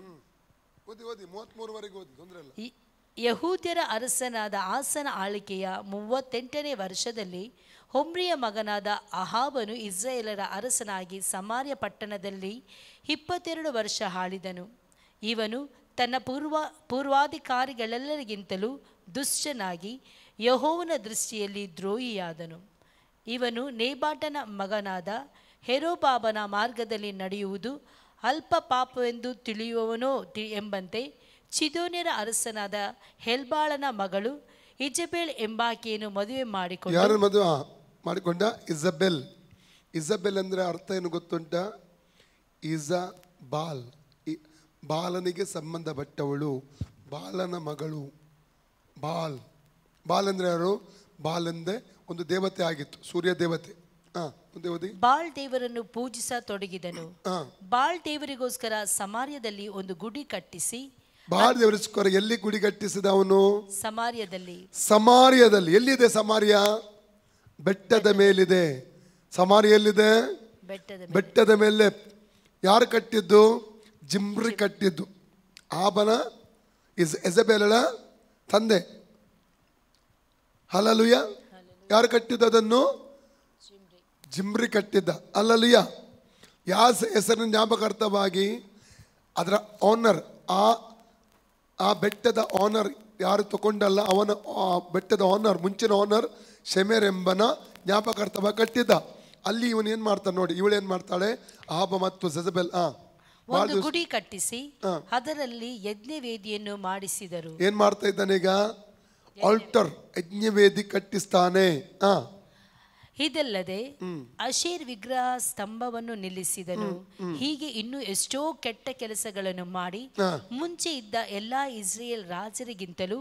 ಯಹೂದ್ಯರ ಅರಸನಾದ ಆಸನ ಆಳ್ವಿಕೆಯ 38ನೇ ವರ್ಷದಲ್ಲಿ ಒಮ್ರಿಯ ಮಗನಾದ ಅಹಾಬನು ಇಸ್ರಾಯೇಲರ ಅರಸನಾಗಿ ಸಮಾರ್ಯ ಪಟ್ಟಣದಲ್ಲಿ 22 ವರ್ಷ ಆಳಿದನು. ಇವನು ತನ್ನ ಪೂರ್ವಾಧಿಕಾರಿಗಳೆಲ್ಲರಿಗಿಂತಲೂ ದುಷ್ಟನಾಗಿ ಯೆಹೋವನ ದೃಷ್ಟಿಯಲ್ಲಿ ದ್ರೋಹಿಯಾದನು. ಇವನು ನೇಬಾಟನ ಮಗನಾದ ಯೆರೊಬ್ಬಾಮನ ಮಾರ್ಗದಲ್ಲಿ ನಡೆಯುವುದು ಅಲ್ಪ ಪಾಪವೆಂದು ತಿಳಿಯುವವನೋ ಎಂಬಂತೆ ಚಿದೋನ್ಯರ ಅರಸನಾದ ಹೆಲ್ಬಾಳನ ಮಗಳು ಇಜಬೇಲ್ ಎಂಬಾಕೆಯನ್ನು ಮದುವೆ ಮಾಡಿಕೊಂಡ. ಇಜಬೇಲ್ ಅಂದ್ರೆ ಅರ್ಥ ಏನು ಗೊತ್ತುಂಟ? ಬಾಲನಿಗೆ ಸಂಬಂಧಪಟ್ಟವಳು, ಬಾಲನ ಮಗಳು. ಬಾಲ್ ಅಂದ್ರೆ ಯಾರು? ಬಾಲ್ ಎಂದೇ ಒಂದು ದೇವತೆ ಆಗಿತ್ತು, ಸೂರ್ಯ ದೇವತೆ. ಬಾಳ್ ದೇವರನ್ನು ಪೂಜಿಸತೊಡಗಿದನು. ಬಾಳ್ ದೇವರಿಗೋಸ್ಕರ ಸಮಾರ್ಯದಲ್ಲಿ ಒಂದು ಗುಡಿ ಕಟ್ಟಿಸಿ, ಬಾಳ್ ದೇವರಿಗೋಸ್ಕರ ಎಲ್ಲಿ ಗುಡಿ ಕಟ್ಟಿಸಿದ ಅವನು? ಸಮಾರ್ಯದಲ್ಲಿ. ಎಲ್ಲಿದೆ ಸಮಾರ್ಯ? ಬೆಟ್ಟದ ಮೇಲಿದೆ. ಸಮಾರಿಯಲ್ಲಿದೆ, ಬೆಟ್ಟದ ಬೆಟ್ಟದ ಮೇಲೆ. ಯಾರು ಕಟ್ಟಿದ್ದು? ಜಿಮ್ರಿ ಕಟ್ಟಿದ್ದು. ಆಬನ ಎಜಬೇಲಳ ತಂದೆ. ಹಲ್ಲಲುಯ. ಯಾರು ಕಟ್ಟಿದ್ದು ಅದನ್ನು? ಜಿಮ್ರಿ ಕಟ್ಟಿದ್ದ. ಹಲ್ಲಲುಯ. ಯಾವ ಹೆಸರಿನ ಜ್ಞಾಪಕಾರ್ಥವಾಗಿ ಅದರ ಓನರ್, ಆ ಬೆಟ್ಟದ ಓನರ್ ಯಾರು ತಗೊಂಡಲ್ಲ, ಅವನ ಬೆಟ್ಟದ ಓನರ್, ಮುಂಚಿನ ಓನರ್ ಶೆಮೆರ್ ಎಂಬನ ಜ್ಞಾಪಕಾರ್ಥವಾಗಿ ಕಟ್ಟಿದ್ದ. ಅಲ್ಲಿ ಇವನು ಏನ್ ಮಾಡ್ತಾನೆ ನೋಡಿ, ಇವಳೇನ್ ಮಾಡ್ತಾಳೆ? ಆಬ ಮತ್ತು ಜೆಜಬೆಲ್ ಒಂದು ಗುಡಿ ಕಟ್ಟಿಸಿ ಅದರಲ್ಲಿ ಯಜ್ಞವೇದಿಯನ್ನು ಮಾಡಿಸಿದರು. ಏನ್ ಮಾಡ್ತಾ ಇದ್ದಾನೀಗ? ಆಲ್ಟರ್, ಯಜ್ಞವೇದಿ ಕಟ್ಟಿಸ್ತಾನೆ. ಇದಲ್ಲದೆ ಅಶೇರ್ ವಿಗ್ರಹ ಸ್ತಂಭವನ್ನು ನಿಲ್ಲಿಸಿದನು. ಹೀಗೆ ಇನ್ನೂ ಎಷ್ಟೋ ಕೆಟ್ಟ ಕೆಲಸಗಳನ್ನು ಮಾಡಿ ಮುಂಚೆ ಇದ್ದ ಎಲ್ಲಾ ಇಸ್ರೇಲ್ ರಾಜರಿಗಿಂತಲೂ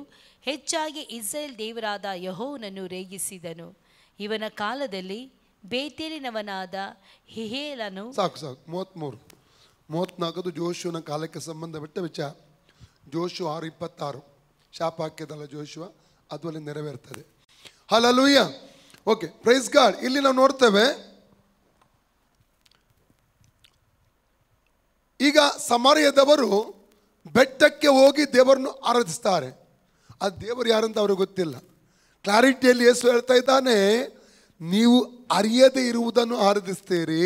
ಹೆಚ್ಚಾಗಿ ಇಸ್ರೇಲ್ ದೇವರಾದ ಯೆಹೋವನನ್ನು ರೇಗಿಸಿದನು. ಇವನ ಕಾಲದಲ್ಲಿ ಬೇತೇಲಿನವನಾದ ಹಿಹೇಲನು. ಸಾಕು 33-34 ಜೋಶುವನ ಕಾಲಕ್ಕೆ ಸಂಬಂಧಪಟ್ಟ ವಿಚಾರ. ಜೋಶು 6:26 ಶಾಪ ಹಾಕಿದಲ್ಲ ಜೋಶುವ, ಅದು ಅಲ್ಲಿ ನೆರವೇರ್ತದೆ. ಹಲ್ಲೆಲೂಯಾ. Okay, praise God. ಇಲ್ಲಿ ನಾವು ನೋಡ್ತೇವೆ, ಈಗ ಸಮಾರ್ಯದವರು ಬೆಟ್ಟಕ್ಕೆ ಹೋಗಿ ದೇವರನ್ನು ಆರಾಧಿಸ್ತಾರೆ. ಆ ದೇವರು ಯಾರಂತ ಅವ್ರಿಗೆ ಗೊತ್ತಿಲ್ಲ. ಕ್ಲಾರಿಟಿಯಲ್ಲಿ ಯೇಸು ಹೇಳ್ತಾ ಇದ್ದಾನೆ, ನೀವು ಅರಿಯದೇ ಇರುವುದನ್ನು ಆರಾಧಿಸ್ತೀರಿ,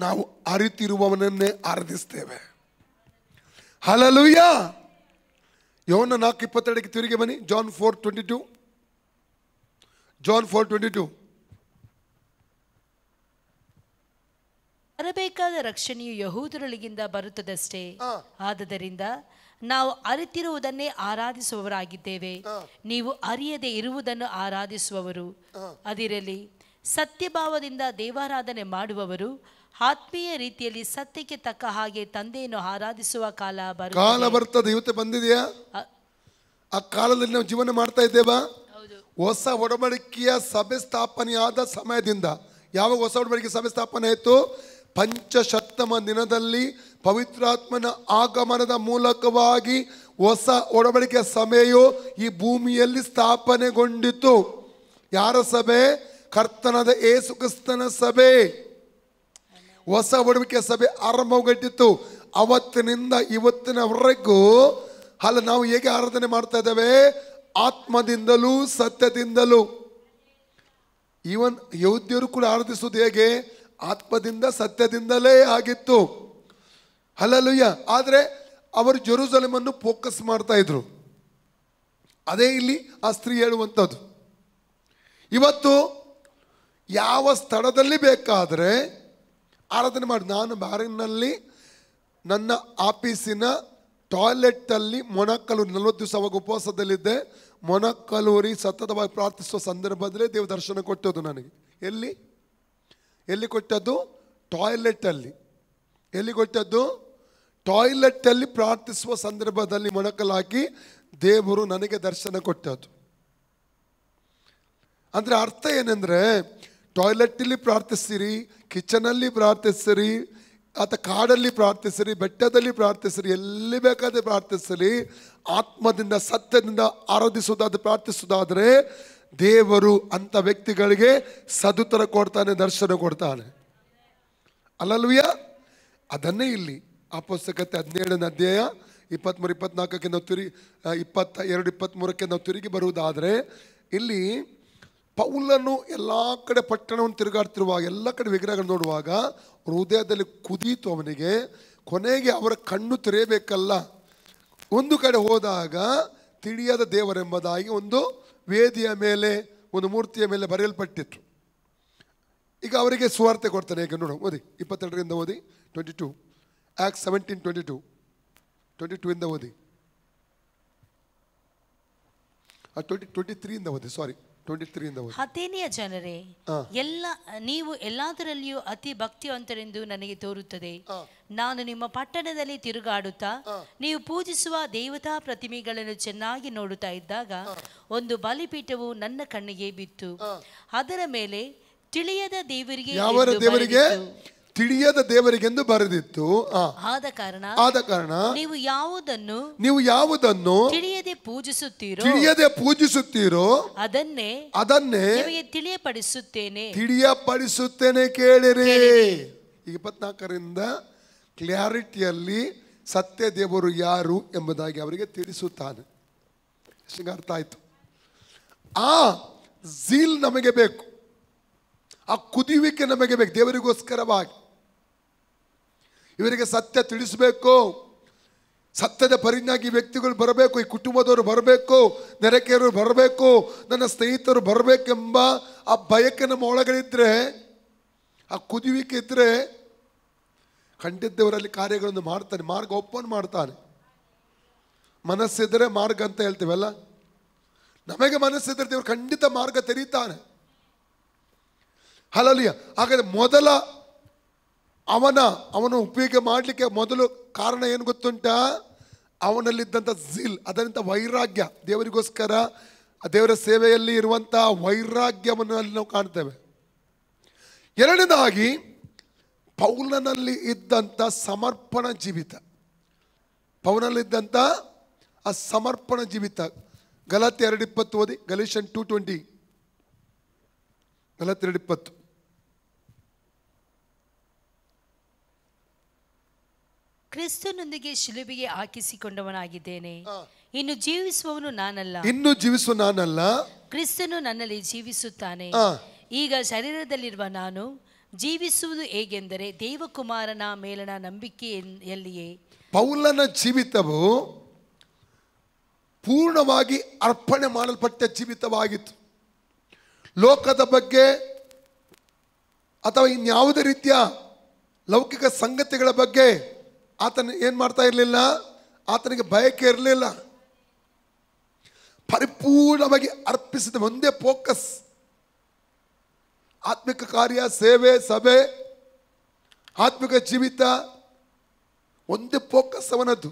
ನಾವು ಅರಿತಿರುವವನನ್ನೇ ಆರಾಧಿಸ್ತೇವೆ. ಹಲ್ಲೆಲೂಯಾ. ಯೋಹನ 4:22 ತಿರುಗಿ ಬನ್ನಿ. ಜಾನ್ 4:22. ಜಾನ್ 4:22. ಬರಬೇಕಾದ ರಕ್ಷಣೆಯು ಯಹೂದರೊಳಗಿಂದ ಬರುತ್ತದಷ್ಟೇ. ಆದದರಿಂದ ನಾವು ಅರಿತಿರುವುದನ್ನೇ ಆರಾಧಿಸುವವರಾಗಿದ್ದೇವೆ, ನೀವು ಅರಿಯದೆ ಇರುವುದನ್ನು ಆರಾಧಿಸುವವರು. ಅದಿರಲಿ, ಸತ್ಯಭಾವದಿಂದ ದೇವಾರಾಧನೆ ಮಾಡುವವರು ಆತ್ಮೀಯ ರೀತಿಯಲ್ಲಿ ಸತ್ಯಕ್ಕೆ ತಕ್ಕ ಹಾಗೆ ತಂದೆಯನ್ನು ಆರಾಧಿಸುವ ಕಾಲ ಬರ್ತದೆ. ಇವತ್ತು ಬಂದಿದೆಯಾ? ಆ ಕಾಲದಲ್ಲಿ ನಾವು ಜೀವನ ಮಾಡ್ತಾ ಇದ್ದೇವಾ? ಹೊಸ ಒಡಂಬಡಿಕೆಯ ಸಭೆ ಸ್ಥಾಪನೆಯಾದ ಸಮಯದಿಂದ, ಯಾವಾಗ ಹೊಸ ಒಡಂಬಡಿಕೆ ಸಭೆ ಸ್ಥಾಪನೆ ಆಯಿತು? ಪಂಚಶತ್ತಮ ದಿನದಲ್ಲಿ ಪವಿತ್ರಾತ್ಮನ ಆಗಮನದ ಮೂಲಕವಾಗಿ ಹೊಸ ಒಡಂಬಡಿಕೆಯ ಸಭೆಯು ಈ ಭೂಮಿಯಲ್ಲಿ ಸ್ಥಾಪನೆಗೊಂಡಿತು. ಯಾರ ಸಭೆ? ಕರ್ತನಾದ ಯೇಸು ಕ್ರಿಸ್ತನ ಸಭೆ. ಹೊಸ ಒಡಂಬಡಿಕೆಯ ಸಭೆ ಆರಂಭಗೊಂಡಿತು. ಅವತ್ತಿನಿಂದ ಇವತ್ತಿನವರೆಗೂ ನಾವು ಹೇಗೆ ಆರಾಧನೆ ಮಾಡ್ತಾ ಇದ್ದೇವೆ? ಆತ್ಮದಿಂದಲೂ ಸತ್ಯದಿಂದಲೂ. ಈವನ್ ಯಹೂದ್ಯರು ಕೂಡ ಆರಾಧಿಸುವುದು ಹೇಗೆ? ಆತ್ಮದಿಂದ ಸತ್ಯದಿಂದಲೇ ಆಗಿತ್ತು. ಹಲ್ಲೆಲೂಯ. ಆದರೆ ಅವರು ಜೆರೂಸಲೇಮನ್ನು ಫೋಕಸ್ ಮಾಡ್ತಾ ಇದ್ರು. ಅದೇ ಇಲ್ಲಿ ಆ ಸ್ತ್ರೀ ಹೇಳುವಂಥದ್ದು. ಇವತ್ತು ಯಾವ ಸ್ಥಳದಲ್ಲಿ ಬೇಕಾದರೆ ಆರಾಧನೆ ಮಾಡಿ. ನಾನು ಬ್ಯಾರಿನಲ್ಲಿ ನನ್ನ ಆಫೀಸಿನ ಟಾಯ್ಲೆಟಲ್ಲಿ ಮೊಣಕಲೂರಿ 40 ದಿವಸ ಅವಾಗ ಉಪವಾಸದಲ್ಲಿದ್ದೆ. ಮೊಣಕಲೂರಿ ಸತತವಾಗಿ ಪ್ರಾರ್ಥಿಸುವ ಸಂದರ್ಭದಲ್ಲೇ ದೇವ ದರ್ಶನ ಕೊಟ್ಟದ್ದು ನನಗೆ. ಎಲ್ಲಿ ಕೊಟ್ಟದ್ದು? ಟಾಯ್ಲೆಟಲ್ಲಿ. ಎಲ್ಲಿ ಕೊಟ್ಟದ್ದು? ಟಾಯ್ಲೆಟಲ್ಲಿ ಪ್ರಾರ್ಥಿಸುವ ಸಂದರ್ಭದಲ್ಲಿ ಮೊಣಕಲಾಕಿ ದೇವರು ನನಗೆ ದರ್ಶನ ಕೊಟ್ಟದ್ದು. ಅಂದರೆ ಅರ್ಥ ಏನೆಂದರೆ, ಟಾಯ್ಲೆಟಲ್ಲಿ ಪ್ರಾರ್ಥಿಸಿರಿ, ಕಿಚನಲ್ಲಿ ಪ್ರಾರ್ಥಿಸಿರಿ, ಅಥವಾ ಕಾಡಲ್ಲಿ ಪ್ರಾರ್ಥಿಸಿರಿ, ಬೆಟ್ಟದಲ್ಲಿ ಪ್ರಾರ್ಥಿಸಿರಿ, ಎಲ್ಲಿ ಬೇಕಾದ್ರೆ ಪ್ರಾರ್ಥಿಸಿರಿ, ಆತ್ಮದಿಂದ ಸತ್ಯದಿಂದ ಆರಾಧಿಸುವುದಾದ್ರೆ ಪ್ರಾರ್ಥಿಸುವುದಾದರೆ ದೇವರು ಅಂಥ ವ್ಯಕ್ತಿಗಳಿಗೆ ಸದುತ್ತರ ಕೊಡ್ತಾನೆ, ದರ್ಶನ ಕೊಡ್ತಾನೆ. ಹಲ್ಲೆಲೂಯಾ. ಅದನ್ನೇ ಇಲ್ಲಿ ಅಪೊಸ್ತಲಕತೆ 17ನೇ ಅಧ್ಯಾಯ 23-24 ನಾವು 22-23 ನಾವು ತಿರುಗಿ ಬರುವುದಾದರೆ, ಇಲ್ಲಿ ಪೌಲನು ಎಲ್ಲ ಕಡೆ ಪಟ್ಟಣವನ್ನು ತಿರುಗಾಡ್ತಿರುವಾಗ, ಎಲ್ಲ ಕಡೆ ವಿಗ್ರಹಗಳನ್ನು ನೋಡುವಾಗ ಹೃದಯದಲ್ಲಿ ಕುದೀತು ಅವನಿಗೆ. ಕೊನೆಗೆ ಅವರ ಕಣ್ಣು ತೆರೆಯಬೇಕಲ್ಲ. ಒಂದು ಕಡೆ ಹೋದಾಗ ತಿಳಿಯದ ದೇವರೆಂಬುದಾಗಿ ಒಂದು ವೇದಿಯ ಮೇಲೆ, ಒಂದು ಮೂರ್ತಿಯ ಮೇಲೆ ಬರೆಯಲ್ಪಟ್ಟಿತ್ತು. ಈಗ ಅವರಿಗೆ ಸುವಾರ್ತೆ ಕೊಡ್ತಾನೆ. ಈಗ ನೋಡು, ಓದಿ 22ರಿಂದ ಓದಿ. 22 Acts 17:22 22 ಓದಿ. 23 ಓದಿ. ಸಾರಿ, 23 ಓದಿ. ಅಥೇನೆಯ ಜನರೇ, ನೀವು ಎಲ್ಲದರಲ್ಲಿಯೂ ಅತಿ ಭಕ್ತಿವಂತರೆಂದು ನನಗೆ ತೋರುತ್ತದೆ. ನಾನು ನಿಮ್ಮ ಪಟ್ಟಣದಲ್ಲಿ ತಿರುಗಾಡುತ್ತಾ ನೀವು ಪೂಜಿಸುವ ದೇವತಾ ಪ್ರತಿಮೆಗಳನ್ನು ಚೆನ್ನಾಗಿ ನೋಡುತ್ತಾ ಇದ್ದಾಗ ಒಂದು ಬಲಿಪೀಠವು ನನ್ನ ಕಣ್ಣಿಗೆ ಬಿತ್ತು. ಅದರ ಮೇಲೆ ತಿಳಿಯದ ದೇವರಿಗೆ ತಿಳಿಯದ ದೇವರಿಗೆಂದು ಬರೆದಿತ್ತು. ಆದ ಕಾರಣ ನೀವು ಯಾವುದನ್ನು ತಿಳಿಯದೆ ಪೂಜಿಸುತ್ತೀರೋ ಅದನ್ನೇ ನಿಮಗೆ ತಿಳಿಯಪಡಿಸುತ್ತೇನೆ ಕೇಳಿರಿ. 24ರಿಂದ ಕ್ಲಾರಿಟಿಯಲ್ಲಿ ಸತ್ಯ ದೇವರು ಯಾರು ಎಂಬುದಾಗಿ ಅವರಿಗೆ ತಿಳಿಸುತ್ತಾನೆ. ಅರ್ಥ ಆಯ್ತು? ಆ ಝೀಲ್ ನಮಗೆ ಬೇಕು, ಆ ಕುದಿಯುವಿಕೆ ನಮಗೆ ಬೇಕು. ದೇವರಿಗೋಸ್ಕರವಾಗಿ ಇವರಿಗೆ ಸತ್ಯ ತಿಳಿಸಬೇಕು, ಸತ್ಯದ ಪರಿಜ್ಞಾಗಿ ವ್ಯಕ್ತಿಗಳು ಬರಬೇಕು, ಈ ಕುಟುಂಬದವರು ಬರಬೇಕು, ನೆರೆಕೆಯವರು ಬರಬೇಕು, ನನ್ನ ಸ್ನೇಹಿತರು ಬರಬೇಕೆಂಬ ಆ ಬಯಕೆ ನಮ್ಮ ಒಳಗಡೆ ಆ ಕುದಿಯುವಿಕೆ ಇದ್ರೆ ಖಂಡಿತ ದೇವರಲ್ಲಿ ಕಾರ್ಯಗಳನ್ನು ಮಾಡ್ತಾನೆ, ಮಾರ್ಗ ಓಪನ್ ಮಾಡ್ತಾನೆ. ಮನಸ್ಸಿದ್ರೆ ಮಾರ್ಗ ಅಂತ ಹೇಳ್ತೀವಲ್ಲ, ನಮಗೆ ಮನಸ್ಸಿದ್ರೆ ದೇವರು ಖಂಡಿತ ಮಾರ್ಗ ತೆರೀತಾನೆ. ಹಲಲಿಯ ಹಾಗಾದ್ರೆ ಮೊದಲ ಅವನು ಉಪಯೋಗ ಮಾಡಲಿಕ್ಕೆ ಮೊದಲು ಕಾರಣ ಏನು ಗೊತ್ತುಂಟ? ಅವನಲ್ಲಿದ್ದಂಥ ಝೀಲ್, ಅದರಿಂದ ವೈರಾಗ್ಯ, ದೇವರಿಗೋಸ್ಕರ ದೇವರ ಸೇವೆಯಲ್ಲಿ ಇರುವಂಥ ವೈರಾಗ್ಯವನ್ನು ಅಲ್ಲಿ ನಾವು ಕಾಣ್ತೇವೆ. ಎರಡನೇದಾಗಿ ಪೌಲನಲ್ಲಿ ಇದ್ದಂಥ ಸಮರ್ಪಣ ಜೀವಿತ, ಪೌಲನಲ್ಲಿದ್ದಂಥ ಆ ಸಮರ್ಪಣ ಜೀವಿತ. ಗಲಾತ್ಯ 2:20 ಓದಿ. ಗಲೇಷನ್ 2:20. ಗಲಾತ್ಯ 2:20. ಕ್ರಿಸ್ತನೊಂದಿಗೆ ಶಿಲುಬೆಗೆ ಹಾಕಿಸಿಕೊಂಡವನಾಗಿದ್ದೇನೆ. ಇನ್ನು ಜೀವಿಸುವ ನಾನಲ್ಲ, ಕ್ರಿಸ್ತನು ನನ್ನಲ್ಲಿ ಜೀವಿಸುತ್ತಾನೆ. ಈಗ ಶರೀರದಲ್ಲಿರುವ ನಾನು ಜೀವಿಸುವುದು ಹೇಗೆಂದರೆ ದೇವಕುಮಾರನ ಮೇಲಣ ನಂಬಿಕೆಯಲ್ಲಿಯೇ. ಪೌಲನ ಜೀವಿತವು ಪೂರ್ಣವಾಗಿ ಅರ್ಪಣೆ ಮಾಡಲ್ಪಟ್ಟ ಜೀವಿತವಾಗಿತ್ತು. ಲೋಕದ ಬಗ್ಗೆ ಅಥವಾ ಇನ್ಯಾವುದೇ ರೀತಿಯ ಲೌಕಿಕ ಸಂಗತಿಗಳ ಬಗ್ಗೆ ಆತನ ಏನು ಮಾಡ್ತಾ ಇರಲಿಲ್ಲ, ಆತನಿಗೆ ಬಯಕೆ ಇರಲಿಲ್ಲ. ಪರಿಪೂರ್ಣವಾಗಿ ಅರ್ಪಿಸಿದ ಒಂದೇ ಫೋಕಸ್, ಆತ್ಮಿಕ ಕಾರ್ಯ, ಸೇವೆ, ಸಭೆ, ಆತ್ಮಿಕ ಜೀವಿತ, ಒಂದೇ ಫೋಕಸ್ ಅವನದ್ದು.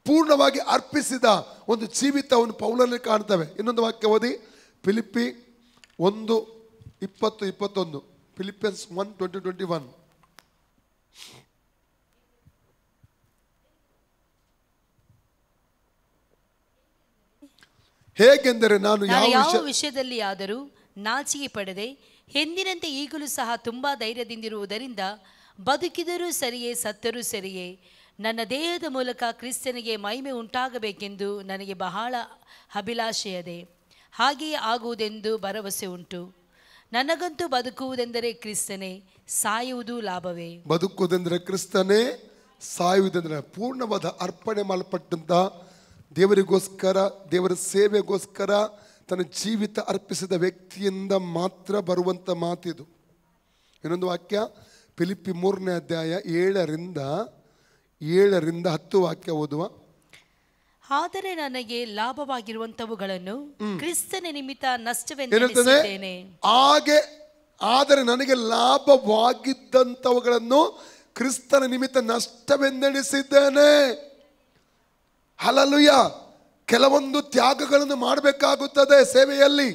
ಪೂರ್ಣವಾಗಿ ಅರ್ಪಿಸಿದ ಒಂದು ಜೀವಿತವನ್ನು ಪೌಲನಲ್ಲಿ ಕಾಣ್ತೇವೆ. ಇನ್ನೊಂದು ವಾಕ್ಯ ಓದಿ, ಫಿಲಿಪ್ಪಿ 1:20-21. ಫಿಲಿಪಿಯನ್ಸ್ 1:20-21. ಹೇಗೆಂದರೆ ನಾನು ಯಾವ ವಿಷಯದಲ್ಲಿ ಆದರೂ ನಾಚಿಕೆ ಪಡದೆ ಎಂದಿನಂತೆ ಈಗಲೂ ಸಹ ತುಂಬಾ ಧೈರ್ಯದಿಂದಿರುವುದರಿಂದ ಬದುಕಿದರೂ ಸರಿಯೇ ಸತ್ತರೂ ಸರಿಯೇ ನನ್ನ ದೇಹದ ಮೂಲಕ ಕ್ರಿಸ್ತನಿಗೆ ಮಹಿಮೆ ಉಂಟಾಗಬೇಕೆಂದು ನನಗೆ ಬಹಳ ಅಭಿಲಾಷೆಯಿದೆ. ಹಾಗೆಯೇ ಆಗುವುದೆಂದು ಭರವಸೆ ಉಂಟು. ನನಗಂತೂ ಬದುಕುವುದೆಂದರೆ ಕ್ರಿಸ್ತನೇ, ಸಾಯುವುದು ಲಾಭವೇ. ಬದುಕುವುದೆಂದರೆ ಕ್ರಿಸ್ತನೇ, ಸಾಯುವುದೆಂದರೆ ಪೂರ್ಣವಾದ ಅರ್ಪಣೆ ಮಾಡಲ್ಪಟ್ಟಂತ ದೇವರಿಗೋಸ್ಕರ, ದೇವರ ಸೇವೆಗೋಸ್ಕರ ತನ್ನ ಜೀವಿತ ಅರ್ಪಿಸಿದ ವ್ಯಕ್ತಿಯಿಂದ ಮಾತ್ರ ಬರುವಂಥ ಮಾತಿದು. ಇನ್ನೊಂದು ವಾಕ್ಯ ಫಿಲಿಪ್ಪಿ 3ನೇ ಅಧ್ಯಾಯ 7ರಿಂದ 10 ವಾಕ್ಯ ಓದುವ. ಆದರೆ ನನಗೆ ಲಾಭವಾಗಿರುವಂತವುಗಳನ್ನು ಕ್ರಿಸ್ತನ ನಿಮಿತ್ತ ನಷ್ಟವೆಂದೆಣಿಸಿದ್ದೇನೆ. ಆದರೆ ನನಗೆ ಲಾಭವಾಗಿದ್ದಂಥವುಗಳನ್ನು ಕ್ರಿಸ್ತನ ನಿಮಿತ್ತ ನಷ್ಟವೆಂದೆಣಿಸಿದ್ದೇನೆ. ಹಲ್ಲೆಲೂಯ. ಕೆಲವೊಂದು ತ್ಯಾಗಗಳನ್ನು ಮಾಡಬೇಕಾಗುತ್ತದೆ ಸೇವೆಯಲ್ಲಿ,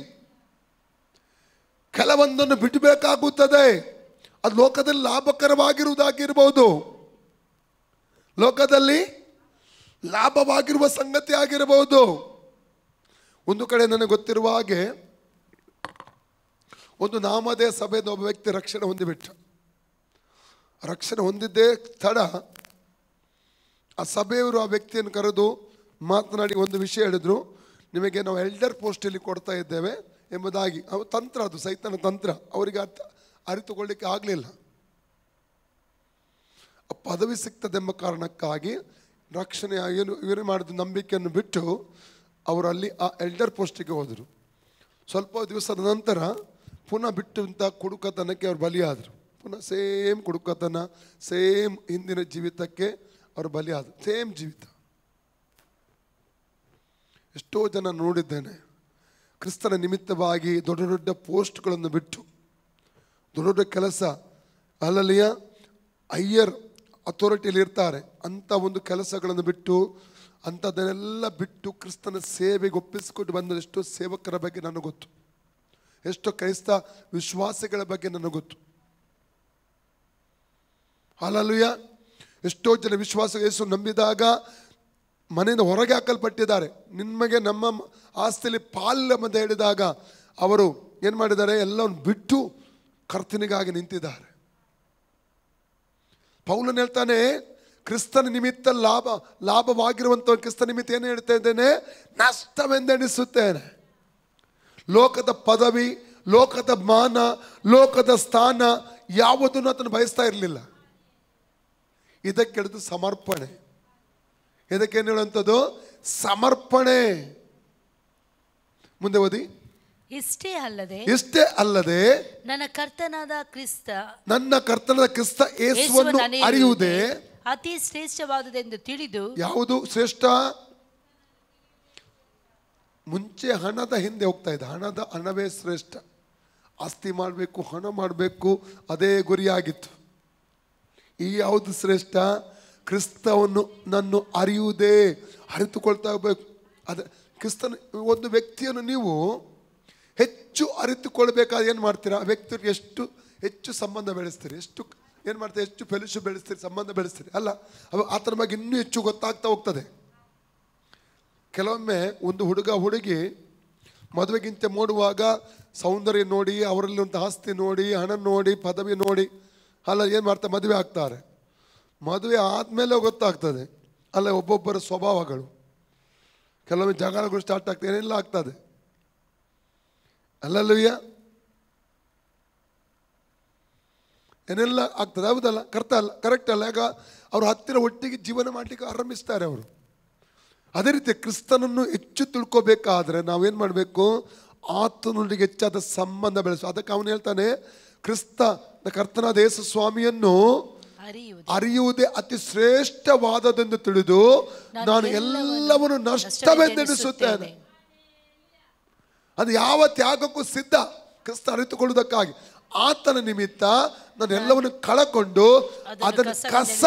ಕೆಲವೊಂದನ್ನು ಬಿಡಬೇಕಾಗುತ್ತದೆ. ಅದು ಲೋಕದಲ್ಲಿ ಲಾಭಕರವಾಗಿರುವುದಾಗಿರಬಹುದು, ಲೋಕದಲ್ಲಿ ಲಾಭವಾಗಿರುವ ಸಂಗತಿ ಆಗಿರಬಹುದು. ಒಂದು ಕಡೆ ನನಗೆ ಗೊತ್ತಿರುವ ಹಾಗೆ ಒಂದು ನಾಮದೇ ಸಭೆದ ಒಬ್ಬ ವ್ಯಕ್ತಿ ರಕ್ಷಣೆ ಹೊಂದಿಬಿಟ್ಟ. ರಕ್ಷಣೆ ಹೊಂದಿದ್ದೇ ತಡ ಆ ಸಭೆಯವರು ಆ ವ್ಯಕ್ತಿಯನ್ನು ಕರೆದು ಮಾತನಾಡಿ ಒಂದು ವಿಷಯ ಹೇಳಿದ್ರು, ನಿಮಗೆ ನಾವು ಎಲ್ಡರ್ ಪೋಸ್ಟಲ್ಲಿ ಕೊಡ್ತಾ ಇದ್ದೇವೆ ಎಂಬುದಾಗಿ. ಅವು ತಂತ್ರ, ಅದು ಸೈತನ ತಂತ್ರ. ಅವರಿಗೆ ಅರಿತುಕೊಳ್ಳಿಕ್ಕೆ ಆಗಲಿಲ್ಲ. ಆ ಪದವಿ ಸಿಗ್ತದೆಂಬ ಕಾರಣಕ್ಕಾಗಿ ರಕ್ಷಣೆ ಏನು ಮಾಡಿದ ನಂಬಿಕೆಯನ್ನು ಬಿಟ್ಟು ಅವರಲ್ಲಿ ಆ ಎಲ್ಡರ್ ಪೋಸ್ಟಿಗೆ ಹೋದರು. ಸ್ವಲ್ಪ ದಿವಸದ ನಂತರ ಪುನಃ ಬಿಟ್ಟಂಥ ಕುಡುಕತನಕ್ಕೆ ಅವರು ಬಲಿಯಾದರು. ಪುನಃ ಸೇಮ್ ಕುಡುಕತನ, ಸೇಮ್ ಹಿಂದಿನ ಜೀವಿತಕ್ಕೆ ಅವರು ಬಲಿಯಾದರು. ಸೇಮ್ ಜೀವಿತ. ಎಷ್ಟೋ ಜನ ನೋಡಿದ್ದೇನೆ, ಕ್ರಿಸ್ತನ ನಿಮಿತ್ತವಾಗಿ ದೊಡ್ಡ ದೊಡ್ಡ ಪೋಸ್ಟ್ಗಳನ್ನು ಬಿಟ್ಟು, ದೊಡ್ಡ ದೊಡ್ಡ ಕೆಲಸ, ಅಲ್ಲಲ್ಲಿಯ ಹೈಯರ್ ಅಥಾರಿಟಿಯಲ್ಲಿ ಇರ್ತಾರೆ, ಅಂಥ ಒಂದು ಕೆಲಸಗಳನ್ನು ಬಿಟ್ಟು, ಅಂಥದ್ದನ್ನೆಲ್ಲ ಬಿಟ್ಟು ಕ್ರಿಸ್ತನ ಸೇವೆಗೆ ಒಪ್ಪಿಸಿಕೊಂಡು ಬಂದ ಎಷ್ಟೋ ಸೇವಕರ ಬಗ್ಗೆ ನನಗೆ ಗೊತ್ತು, ಎಷ್ಟೋ ಕ್ರೈಸ್ತ ವಿಶ್ವಾಸಿಗಳ ಬಗ್ಗೆ ನನಗೆ ಗೊತ್ತು. ಹಲ್ಲೆಲೂಯ. ಎಷ್ಟೋ ಜನ ವಿಶ್ವಾಸ ಯೇಸು ನಂಬಿದಾಗ ಮನೆಯಿಂದ ಹೊರಗೆ ಹಾಕಲ್ಪಟ್ಟಿದ್ದಾರೆ. ನಿಮಗೆ ನಮ್ಮ ಆಸ್ತಿಯಲ್ಲಿ ಪಾಲಿಲ್ಲ ಅಂತ ಹೇಳಿದಾಗ ಅವರು ಏನು ಮಾಡಿದ್ದಾರೆ, ಎಲ್ಲವನ್ನು ಬಿಟ್ಟು ಕರ್ತನಿಗಾಗಿ ನಿಂತಿದ್ದಾರೆ. ಪೌಲನು ಹೇಳ್ತಾನೆ, ಕ್ರಿಸ್ತನ ನಿಮಿತ್ತ ಲಾಭವಾಗಿರುವಂಥ ಕ್ರಿಸ್ತ ನಿಮಿತ್ತ ಏನು ಹೇಳ್ತಾ ಇದ್ದೇನೆ, ನಷ್ಟವೆಂದೆಣಿಸುತ್ತೇನೆ. ಲೋಕದ ಪದವಿ, ಲೋಕದ ಮಾನ, ಲೋಕದ ಸ್ಥಾನ ಯಾವುದನ್ನು ಆತನು ಬಯಸ್ತಾ ಇರಲಿಲ್ಲ. ಇದಕ್ಕೆ ಹೇಳಿದ್ದು ಸಮರ್ಪಣೆ. ಇದಕ್ಕೇನು ಹೇಳುವಂಥದ್ದು, ಸಮರ್ಪಣೆ. ಮುಂದೆ ಓದಿ. ಇಷ್ಟೇ ಅಲ್ಲದೆ ನನ್ನ ಕರ್ತನಾದ ಕ್ರಿಸ್ತ ಯೇಸುವನ್ನು ಅರಿಯುವುದೇ ಅತಿ ಶ್ರೇಷ್ಠವಾದುದೆಂದು ತಿಳಿದು. ಯಾವುದು ಶ್ರೇಷ್ಠ? ಮುಂಚೆ ಹಣದ ಹಿಂದೆ ಹೋಗ್ತಾ ಇದೆ. ಹಣವೇ ಶ್ರೇಷ್ಠ. ಆಸ್ತಿ ಮಾಡಬೇಕು, ಹಣ ಮಾಡಬೇಕು, ಅದೇ ಗುರಿಯಾಗಿತ್ತು. ಈ ಯಾವುದು ಶ್ರೇಷ್ಠ? ಕ್ರಿಸ್ತವನ್ನು ನನ್ನ ಅರಿಯುವುದೇ, ಅರಿತುಕೊಳ್ತಾ ಹೋಗ್ಬೇಕು. ಅದೇ ಕ್ರಿಸ್ತನ ಒಂದು ವ್ಯಕ್ತಿಯನ್ನು ನೀವು ಹೆಚ್ಚು ಅರಿತುಕೊಳ್ಬೇಕಾದ್ರೆ ಏನು ಮಾಡ್ತೀರಾ? ಆ ವ್ಯಕ್ತಿಗೆ ಹೆಚ್ಚು ಸಂಬಂಧ ಬೆಳೆಸ್ತೀರಿ, ಏನು ಮಾಡ್ತೀರಿ, ಹೆಚ್ಚು ಫೆಲೋಶಿಪ್ ಬೆಳೆಸ್ತೀರಿ, ಸಂಬಂಧ ಬೆಳೆಸ್ತೀರಿ ಅಲ್ಲ. ಆತನ ಬಗ್ಗೆ ಇನ್ನೂ ಹೆಚ್ಚು ಗೊತ್ತಾಗ್ತಾ ಹೋಗ್ತದೆ. ಕೆಲವೊಮ್ಮೆ ಒಂದು ಹುಡುಗಿ ಮದುವೆಗಿಂತ ನೋಡುವಾಗ ಸೌಂದರ್ಯ ನೋಡಿ, ಅವರಲ್ಲಿ ಒಂದು ಆಸ್ತಿ ನೋಡಿ, ಹಣ ನೋಡಿ, ಪದವಿ ನೋಡಿ ಅಲ್ಲ ಏನು ಮಾಡ್ತಾರೆ, ಮದುವೆ ಆಗ್ತಾರೆ. ಮದುವೆ ಆದಮೇಲೆ ಗೊತ್ತಾಗ್ತದೆ ಅಲ್ಲ ಒಬ್ಬೊಬ್ಬರ ಸ್ವಭಾವಗಳು. ಕೆಲವೊಮ್ಮೆ ಜಗಳಗಳು ಸ್ಟಾರ್ಟ್ ಆಗ್ತದೆ, ಏನೆಲ್ಲ ಆಗ್ತದೆ. ಅಲ್ಲಲ್ಲೂಯ್ಯ, ಏನೆಲ್ಲ ಆಗ್ತದೆ. ಹೌದಲ್ಲ? ಕರೆಕ್ಟ್ ಅಲ್ಲ? ಯಾಗ ಅವ್ರ ಹತ್ತಿರ ಒಟ್ಟಿಗೆ ಜೀವನ ಮಾಡಲಿಕ್ಕೆ ಆರಂಭಿಸ್ತಾರೆ ಅವರು. ಅದೇ ರೀತಿ ಕ್ರಿಸ್ತನನ್ನು ಹೆಚ್ಚು ತಿಳ್ಕೋಬೇಕಾದ್ರೆ ನಾವೇನು ಮಾಡಬೇಕು? ಆತನೊಂದಿಗೆ ಹೆಚ್ಚಾದ ಸಂಬಂಧ ಬೆಳೆಸು. ಅದಕ್ಕೆ ಅವನು ಹೇಳ್ತಾನೆ, ಕರ್ತನಾದ ಯೇಸು ಸ್ವಾಮಿಯನ್ನು ಅರಿಯುವುದೇ ಅತಿ ಶ್ರೇಷ್ಠವಾದದೆಂದು ತಿಳಿದು ನಾನು ಎಲ್ಲವನ್ನು ನಷ್ಟವೆಂದೆಣಿಸುತ್ತೇನೆ. ಅದು ಯಾವ ತ್ಯಾಗಕ್ಕೂ ಸಿದ್ಧ, ಕ್ರಿಸ್ತ ಅರಿತುಕೊಳ್ಳುವುದಕ್ಕಾಗಿ. ಆತನ ನಿಮಿತ್ತ ನಾನು ಎಲ್ಲವನ್ನು ಕಳಕೊಂಡು ಅದನ್ನು ಕಸ,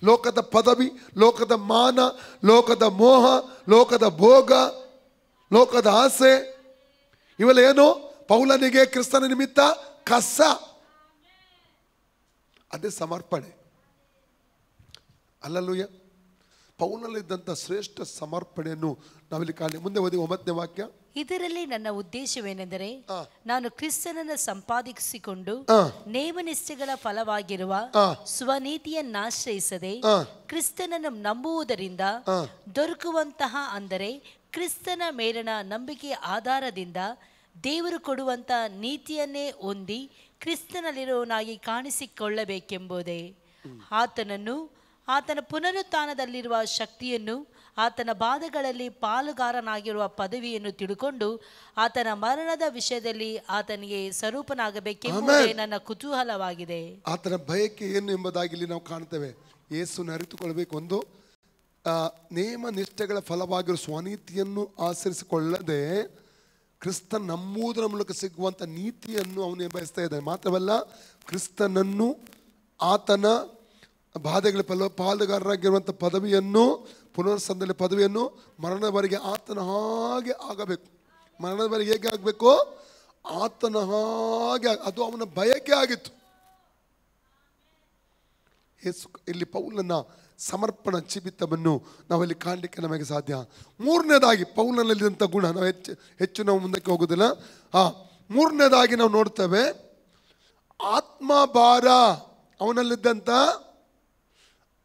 ಲೋಕದ ಪದವಿ, ಲೋಕದ ಮಾನ, ಲೋಕದ ಮೋಹ, ಲೋಕದ ಭೋಗ, ಲೋಕದ ಆಸೆ, ಇವೆಲ್ಲ ಏನು ಪೌಲನಿಗೆ ಕ್ರಿಸ್ತನ ನಿಮಿತ್ತ ಕಸ. ಅದೇ ಸಮರ್ಪಣೆ. ಅಲ್ಲಲ್ಲೂಯ್ಯ. ಪೌಲನಲ್ಲಿದ್ದಂಥ ಶ್ರೇಷ್ಠ ಸಮರ್ಪಣೆಯನ್ನು ನಾವಿಲ್ಲಿ ಕಾಣಿ. ಮುಂದೆ ಓದಿ 9ನೇ ವಾಕ್ಯ. ಇದರಲ್ಲಿ ನನ್ನ ಉದ್ದೇಶವೇನೆಂದರೆ, ನಾನು ಕ್ರಿಸ್ತನನ್ನು ಸಂಪಾದಿಸಿಕೊಂಡು ನೇಮನಿಷ್ಠೆಗಳ ಫಲವಾಗಿರುವ ಸ್ವನೀತಿಯನ್ನಾಶ್ರಯಿಸದೆ ಕ್ರಿಸ್ತನನ್ನು ನಂಬುವುದರಿಂದ ದೊರಕುವಂತಹ, ಅಂದರೆ ಕ್ರಿಸ್ತನ ಮೇಲಿನ ನಂಬಿಕೆಯ ಆಧಾರದಿಂದ ದೇವರು ಕೊಡುವಂಥ ನೀತಿಯನ್ನೇ ಹೊಂದಿ ಕ್ರಿಸ್ತನಲ್ಲಿರುವವನಾಗಿ ಕಾಣಿಸಿಕೊಳ್ಳಬೇಕೆಂಬುದೇ. ಆತನನ್ನು, ಆತನ ಪುನರುತ್ಥಾನದಲ್ಲಿರುವ ಶಕ್ತಿಯನ್ನು, ಆತನ ಬಾಧೆಗಳಲ್ಲಿ ಪಾಲುಗಾರನಾಗಿರುವ ಪದವಿಯನ್ನು ತಿಳ್ಕೊಂಡು ಆತನ ಮರಣದ ವಿಷಯದಲ್ಲಿ ಆತನಿಗೆ ಸ್ವರೂಪನಾಗಬೇಕೆಂಬುದೇ ನನ್ನ ಕುತೂಹಲವಾಗಿದೆ. ಆತನ ಬಯಕೆ ಏನು ಎಂಬುದಾಗಿ ಇಲ್ಲಿ ನಾವು ಕಾಣ್ತೇವೆ. ಯೇಸುವನ್ನು ಅರಿತುಕೊಳ್ಬೇಕು. ಒಂದು ನೇಮ ನಿಷ್ಠೆಗಳ ಫಲವಾಗಿರುವ ಸ್ವನೀತಿಯನ್ನು ಆಚರಿಸಿಕೊಳ್ಳದೆ ಕ್ರಿಸ್ತ ನಂಬುವುದರ ಮೂಲಕ ಸಿಗುವಂಥ ನೀತಿಯನ್ನು ಅವನು ಬಯಸ್ತಾ ಇದ್ದಾನೆ. ಮಾತ್ರವಲ್ಲ, ಕ್ರಿಸ್ತನನ್ನು, ಆತನ ಬಾಧೆಗಳ ಪಾಲುಗಾರರಾಗಿರುವಂಥ ಪದವಿಯನ್ನು, ಪುನರುತ್ಥಾನದಲ್ಲಿ ಪದವಿಯನ್ನು ಮರಣದವರೆಗೆ ಆತನ ಹಾಗೆ ಆಗಬೇಕು. ಮರಣದವರೆಗೆ ಹೇಗೆ ಆಗಬೇಕು? ಆತನ ಹಾಗೆ. ಅದು ಅವನ ಬಯಕೆ ಆಗಿತ್ತು. ಇಲ್ಲಿ ಪೌಲನ ಸಮರ್ಪಣಾ ಜೀವಿತವನ್ನು ನಾವಲ್ಲಿ ಕಾಣಲಿಕ್ಕೆ ನಮಗೆ ಸಾಧ್ಯ. ಮೂರನೇದಾಗಿ ಪೌಲನಲ್ಲಿದ್ದಂಥ ಗುಣ, ನಾವು ಹೆಚ್ಚು ನಾವು ಮುಂದಕ್ಕೆ ಹೋಗೋದಿಲ್ಲ. ಮೂರನೇದಾಗಿ ನಾವು ನೋಡ್ತೇವೆ ಆತ್ಮಭಾರ. ಅವನಲ್ಲಿದ್ದಂಥ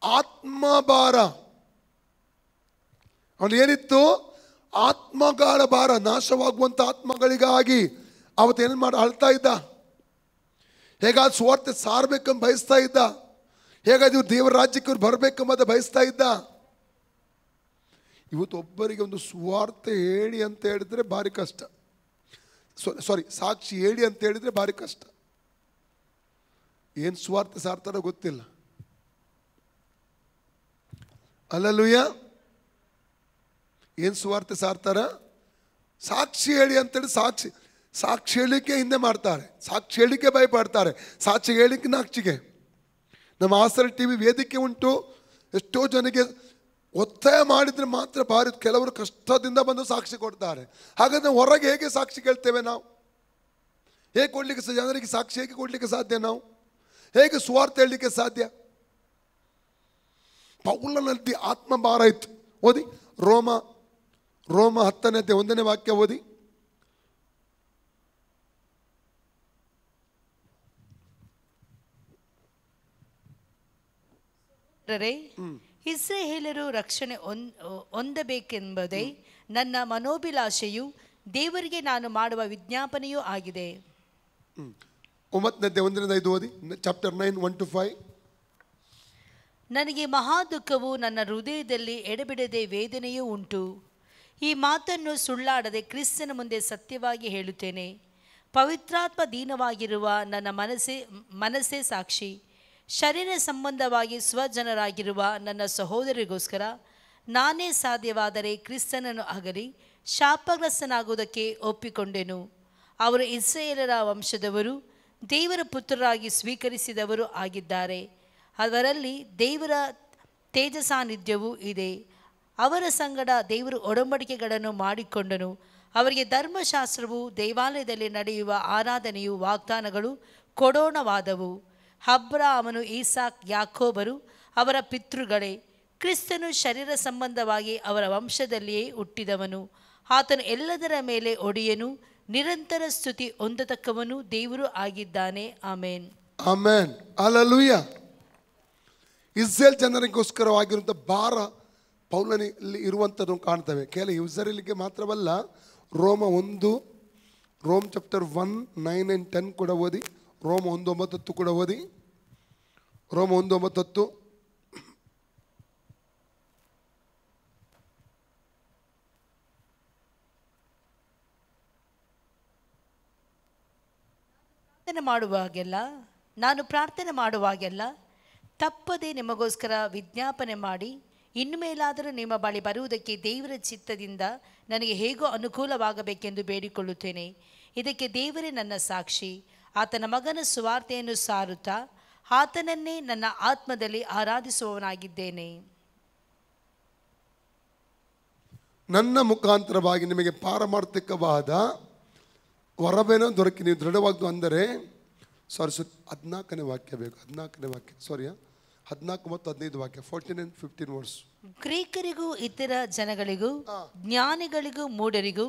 ಆತ್ಮಭಾರ. ಅವನು ಏನಿತ್ತು? ಆತ್ಮಗಳ ಭಾರ. ನಾಶವಾಗುವಂಥ ಆತ್ಮಗಳಿಗಾಗಿ ಅವತ್ತೇನು ಅಳ್ತಾ ಇದ್ದ. ಹೇಗಾದ ಸುವಾರ್ತೆ ಸಾರಬೇಕೆಂದು ಬಯಸ್ತಾ ಇದ್ದ. ಹೇಗಾದ ಇವ್ರು ದೇವರ ರಾಜ್ಯಕ್ಕೆ ಇವ್ರು ಬರಬೇಕೆಂಬುದು ಬಯಸ್ತಾ ಇದ್ದ. ಇವತ್ತು ಒಬ್ಬರಿಗೆ ಒಂದು ಸುವಾರ್ತೆ ಹೇಳಿ ಅಂತ ಹೇಳಿದ್ರೆ ಭಾರಿ ಕಷ್ಟ. ಸಾಕ್ಷಿ ಹೇಳಿ ಅಂತ ಹೇಳಿದ್ರೆ ಭಾರಿ ಕಷ್ಟ. ಏನು ಸುವಾರ್ತೆ ಸಾರ್ತಾರೋ ಗೊತ್ತಿಲ್ಲ. ಅಲ್ಲಲ್ಲೂಯ್ಯ. ಏನು ಸುವಾರ್ತೆ ಸಾರ್ತಾರ? ಸಾಕ್ಷಿ ಹೇಳಿ ಅಂತೇಳಿ ಸಾಕ್ಷಿ ಹೇಳಿಕೆ ಹಿಂದೆ ಮಾಡ್ತಾರೆ. ಸಾಕ್ಷಿ ಹೇಳಿಕೆ ಭಯಪಡ್ತಾರೆ. ಸಾಕ್ಷಿ ಹೇಳಿಕೆ ನಾಕ್ಷಿಗೆ. ನಮ್ಮ ಆಸರ ಟಿವಿ ವೇದಿಕೆ ಉಂಟು. ಎಷ್ಟೋ ಜನಕ್ಕೆ ಒತ್ತಾಯ ಮಾಡಿದರೆ ಮಾತ್ರ ಭಾರಿ, ಕೆಲವರು ಕಷ್ಟದಿಂದ ಬಂದು ಸಾಕ್ಷಿ ಕೊಡ್ತಾರೆ. ಹಾಗಾದ್ರೆ ಹೊರಗೆ ಹೇಗೆ ಸಾಕ್ಷಿ ಕೇಳ್ತೇವೆ ನಾವು? ಹೇಗೆ ಕೊಡ್ಲಿಕ್ಕೆ ಜನರಿಗೆ ಸಾಕ್ಷಿ ಹೇಗೆ ಕೊಡ್ಲಿಕ್ಕೆ ಸಾಧ್ಯ? ನಾವು ಹೇಗೆ ಸುವಾರ್ತೆ ಹೇಳಲಿಕ್ಕೆ ಸಾಧ್ಯ? ಪೌಲನಲ್ಲಿ ಆತ್ಮಭಾರ ಇತ್ತು. ಓದಿ ರೋಮ 10ನೇ 1ನೇ ವಾಕ್ಯ ಓದಿ. ಇಸ್ರಾಯೇಲರು ರಕ್ಷಣೆ ಹೊಂದಬೇಕೆಂಬುದೇ ನನ್ನ ಮನೋಭಿಲಾಷೆಯು, ದೇವರಿಗೆ ನಾನು ಮಾಡುವ ವಿಜ್ಞಾಪನೆಯೂ ಆಗಿದೆ. 9ನೇ 1ರಿಂದ 5 ಓದಿ. ಚಾಪ್ಟರ್ 9 1-5. ನನಗೆ ಮಹಾ ದುಃಖವು ನನ್ನ ಹೃದಯದಲ್ಲಿ ಎಡೆಬಿಡದೆ ವೇದನೆಯೂ ಉಂಟು. ಈ ಮಾತನ್ನು ಸುಳ್ಳಾಡದೆ ಕ್ರಿಸ್ತನ ಮುಂದೆ ಸತ್ಯವಾಗಿ ಹೇಳುತ್ತೇನೆ. ಪವಿತ್ರಾತ್ಮ ದೀನವಾಗಿರುವ ನನ್ನ ಮನಸ್ಸೇ ಸಾಕ್ಷಿ. ಶರೀರ ಸಂಬಂಧವಾಗಿ ಸ್ವಜನರಾಗಿರುವ ನನ್ನ ಸಹೋದರಿಗೋಸ್ಕರ ನಾನೇ ಸಾಧ್ಯವಾದರೆ ಕ್ರಿಸ್ತನನ್ನು ಅಗಲಿ ಶಾಪಗ್ರಸ್ತನಾಗುವುದಕ್ಕೆ ಒಪ್ಪಿಕೊಂಡೆನು. ಅವರು ಇಸ್ರಾಯೇಲರ ವಂಶದವರು, ದೇವರ ಪುತ್ರರಾಗಿ ಸ್ವೀಕರಿಸಿದವರು ಆಗಿದ್ದಾರೆ. ಅವರಲ್ಲಿ ದೇವರ ತೇಜಸಾನ್ನಿಧ್ಯವೂ ಇದೆ. ಅವರ ಸಂಗಡ ದೇವರು ಒಡಂಬಡಿಕೆಗಳನ್ನು ಮಾಡಿಕೊಂಡನು. ಅವರಿಗೆ ಧರ್ಮಶಾಸ್ತ್ರವು, ದೇವಾಲಯದಲ್ಲಿ ನಡೆಯುವ ಆರಾಧನೆಯು, ವಾಗ್ದಾನಗಳು ಕೊಡೋಣವಾದವು. ಅಬ್ರಹಾಮನು, ಈಸಾಕ್, ಯಾಕೋಬರು ಅವರ ಪಿತೃಗಳೇ. ಕ್ರಿಸ್ತನು ಶರೀರ ಸಂಬಂಧವಾಗಿ ಅವರ ವಂಶದಲ್ಲಿಯೇ ಹುಟ್ಟಿದವನು. ಆತನು ಎಲ್ಲದರ ಮೇಲೆ ಒಡೆಯನು, ನಿರಂತರ ಸ್ತುತಿ ಹೊಂದತಕ್ಕವನು ದೇವರು ಆಗಿದ್ದಾನೆ. ಆಮೇನ್. ಆಮೇನ್. ಹಲ್ಲೆಲೂಯಾ. ಇಸ್ರೇಲ್ ಜನರಿಗೋಸ್ಕರವಾಗಿರುವಂಥ ಭಾರ ಪೌಲನಲ್ಲಿ ಇರುವಂಥದ್ದು ಕಾಣ್ತೇವೆ. ಕೇವಲ ಇಸ್ರೇಲಿಗೆ ಮಾತ್ರವಲ್ಲ, ರೋಮ್ ಚಾಪ್ಟರ್ 1 9 and 10 ಕೂಡ ಓದಿ. ರೋಮ 1:9 ಕೂಡ ಓದಿ. ರೋಮ 1:9. ನಾನು ಪ್ರಾರ್ಥನೆ ಮಾಡುವಾಗೆಲ್ಲ ತಪ್ಪದೆ ನಿಮಗೋಸ್ಕರ ವಿಜ್ಞಾಪನೆ ಮಾಡಿ, ಇನ್ನು ಮೇಲಾದರೂ ನಿಮ್ಮ ಬಳಿ ಬರುವುದಕ್ಕೆ ದೇವರ ಚಿತ್ತದಿಂದ ನನಗೆ ಹೇಗೋ ಅನುಕೂಲವಾಗಬೇಕೆಂದು ಬೇಡಿಕೊಳ್ಳುತ್ತೇನೆ. ಇದಕ್ಕೆ ದೇವರೇ ನನ್ನ ಸಾಕ್ಷಿ. ಆತನ ಮಗನ ಸುವಾರ್ತೆಯನ್ನು ಸಾರುತ್ತಾ ಆತನನ್ನೇ ನನ್ನ ಆತ್ಮದಲ್ಲಿ ಆರಾಧಿಸುವವನಾಗಿದ್ದೇನೆ. ನನ್ನ ಮುಖಾಂತರವಾಗಿ ನಿಮಗೆ ಪಾರಮಾರ್ಥಿಕವಾದ ವರವೇನೋ ದೊರಕಿ ನೀವು ದೃಢವಾಗ್ದು ಅಂದರೆ 14ನೇ ವಾಕ್ಯ ಬೇಕು. 14ನೇ ವಾಕ್ಯ 14 ಮತ್ತು 15 ವಾಕ್ಯ 14 and 15 ವರ್ಸ್. ಗ್ರೀಕರಿಗೂ ಇತರ ಜನಗಳಿಗೂ ಜ್ಞಾನಿಗಳಿಗೂ ಮೂಢರಿಗೂ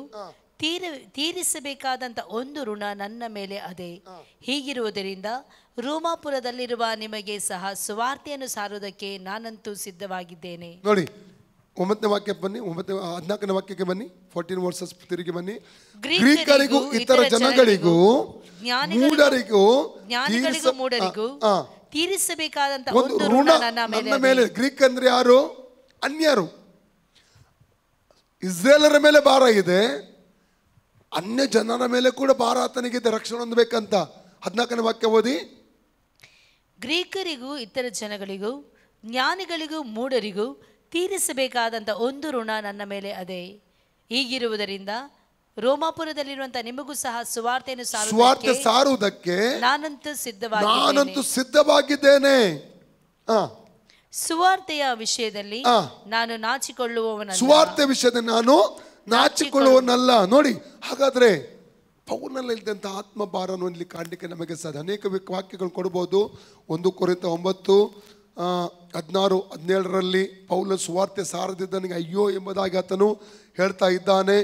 ತೀರಿಸಬೇಕಾದಂಥ ಒಂದು ಋಣ ನನ್ನ ಮೇಲೆ ಅದೇ. ಹೀಗಿರುವುದರಿಂದ ರೋಮಾಪುರದಲ್ಲಿರುವ ನಿಮಗೆ ಸಹ ಸುವಾರ್ತೆಯನ್ನು ಸಾರುವುದಕ್ಕೆ ನಾನಂತೂ ಸಿದ್ಧವಾಗಿದ್ದೇನೆ. ನೋಡಿ 9ನೇ ವಾಕ್ಯ ಬನ್ನಿ. 14ನೇ ವಾಕ್ಯಕ್ಕೆ ಬನ್ನಿ. 14 ವರ್ಸಸ್ ತಿರುಗಿ ಬನ್ನಿ. ಗ್ರೀಕರಿಗೂ ಇತರ ಜನಗಳಿಗೂ ಮೂಢರಿಗೂ ತೀರಿಸಬೇಕಾದಂತ ಒಂದು ಋಣ ನನ್ನ ಮೇಲೆ. ಗ್ರೀಕ್ ಅಂದ್ರೆ ಯಾರು? ಅನ್ಯರು. ಇಸ್ರೇಲರ ಮೇಲೆ ಭಾರ ಇದೆ, ಅನ್ಯ ಜನರ ಮೇಲೆ ಕೂಡ ಭಾರ ಆತನಿಗಿದೆ, ರಕ್ಷಣೆ ಹೊಂದಬೇಕಂತ. 14ನೇ ವಾಕ್ಯ ಓದಿ. ಗ್ರೀಕರಿಗೂ ಇತರ ಜನಗಳಿಗೂ ಜ್ಞಾನಿಗಳಿಗೂ ಮೂಢರಿಗೂ ತೀರಿಸಬೇಕಾದಂಥ ಒಂದು ಋಣ ನನ್ನ ಮೇಲೆ ಅದೇ. ಹೀಗಿರುವುದರಿಂದ ರೋಮಾಪುರದಲ್ಲಿರುವಂಥ ನಿಮಗೂ ಸಹ ಸುವಾರ್ತೆಯನ್ನು ಸಾರುವುದಕ್ಕೆ ನಾನಂತೂ ಸಿದ್ಧವಾಗಿದ್ದೇನೆ. ಸುವಾರ್ತೆಯ ವಿಷಯದಲ್ಲಿ ನಾನು ನಾಚಿಕೊಳ್ಳುವವನಲ್ಲ. ಸುವಾರ್ತೆ ವಿಷಯದಲ್ಲಿ ನಾನು ನಾಚಿಕೊಳ್ಳುವವನಲ್ಲ. ನೋಡಿ, ಹಾಗಾದ್ರೆ ಪೌಲನಲ್ಲಿ ಇದ್ದಂಥ ಆತ್ಮಭಾರವನ್ನು ಇಲ್ಲಿ ಕಾಣಲಿಕ್ಕೆ ನಮಗೆ ಸಾಧ್ಯ. ಅನೇಕ ವಾಕ್ಯಗಳು ಕೊಡ್ಬೋದು. 1 ಕೊರಿಂಥ 9:16-17 ಪೌಲ ಸುವಾರ್ತೆ ಸಾರದಿದ್ದನಿಗೆ ಅಯ್ಯೋ ಎಂಬುದಾಗಿ ಆತನು ಹೇಳ್ತಾ ಇದ್ದಾನೆ.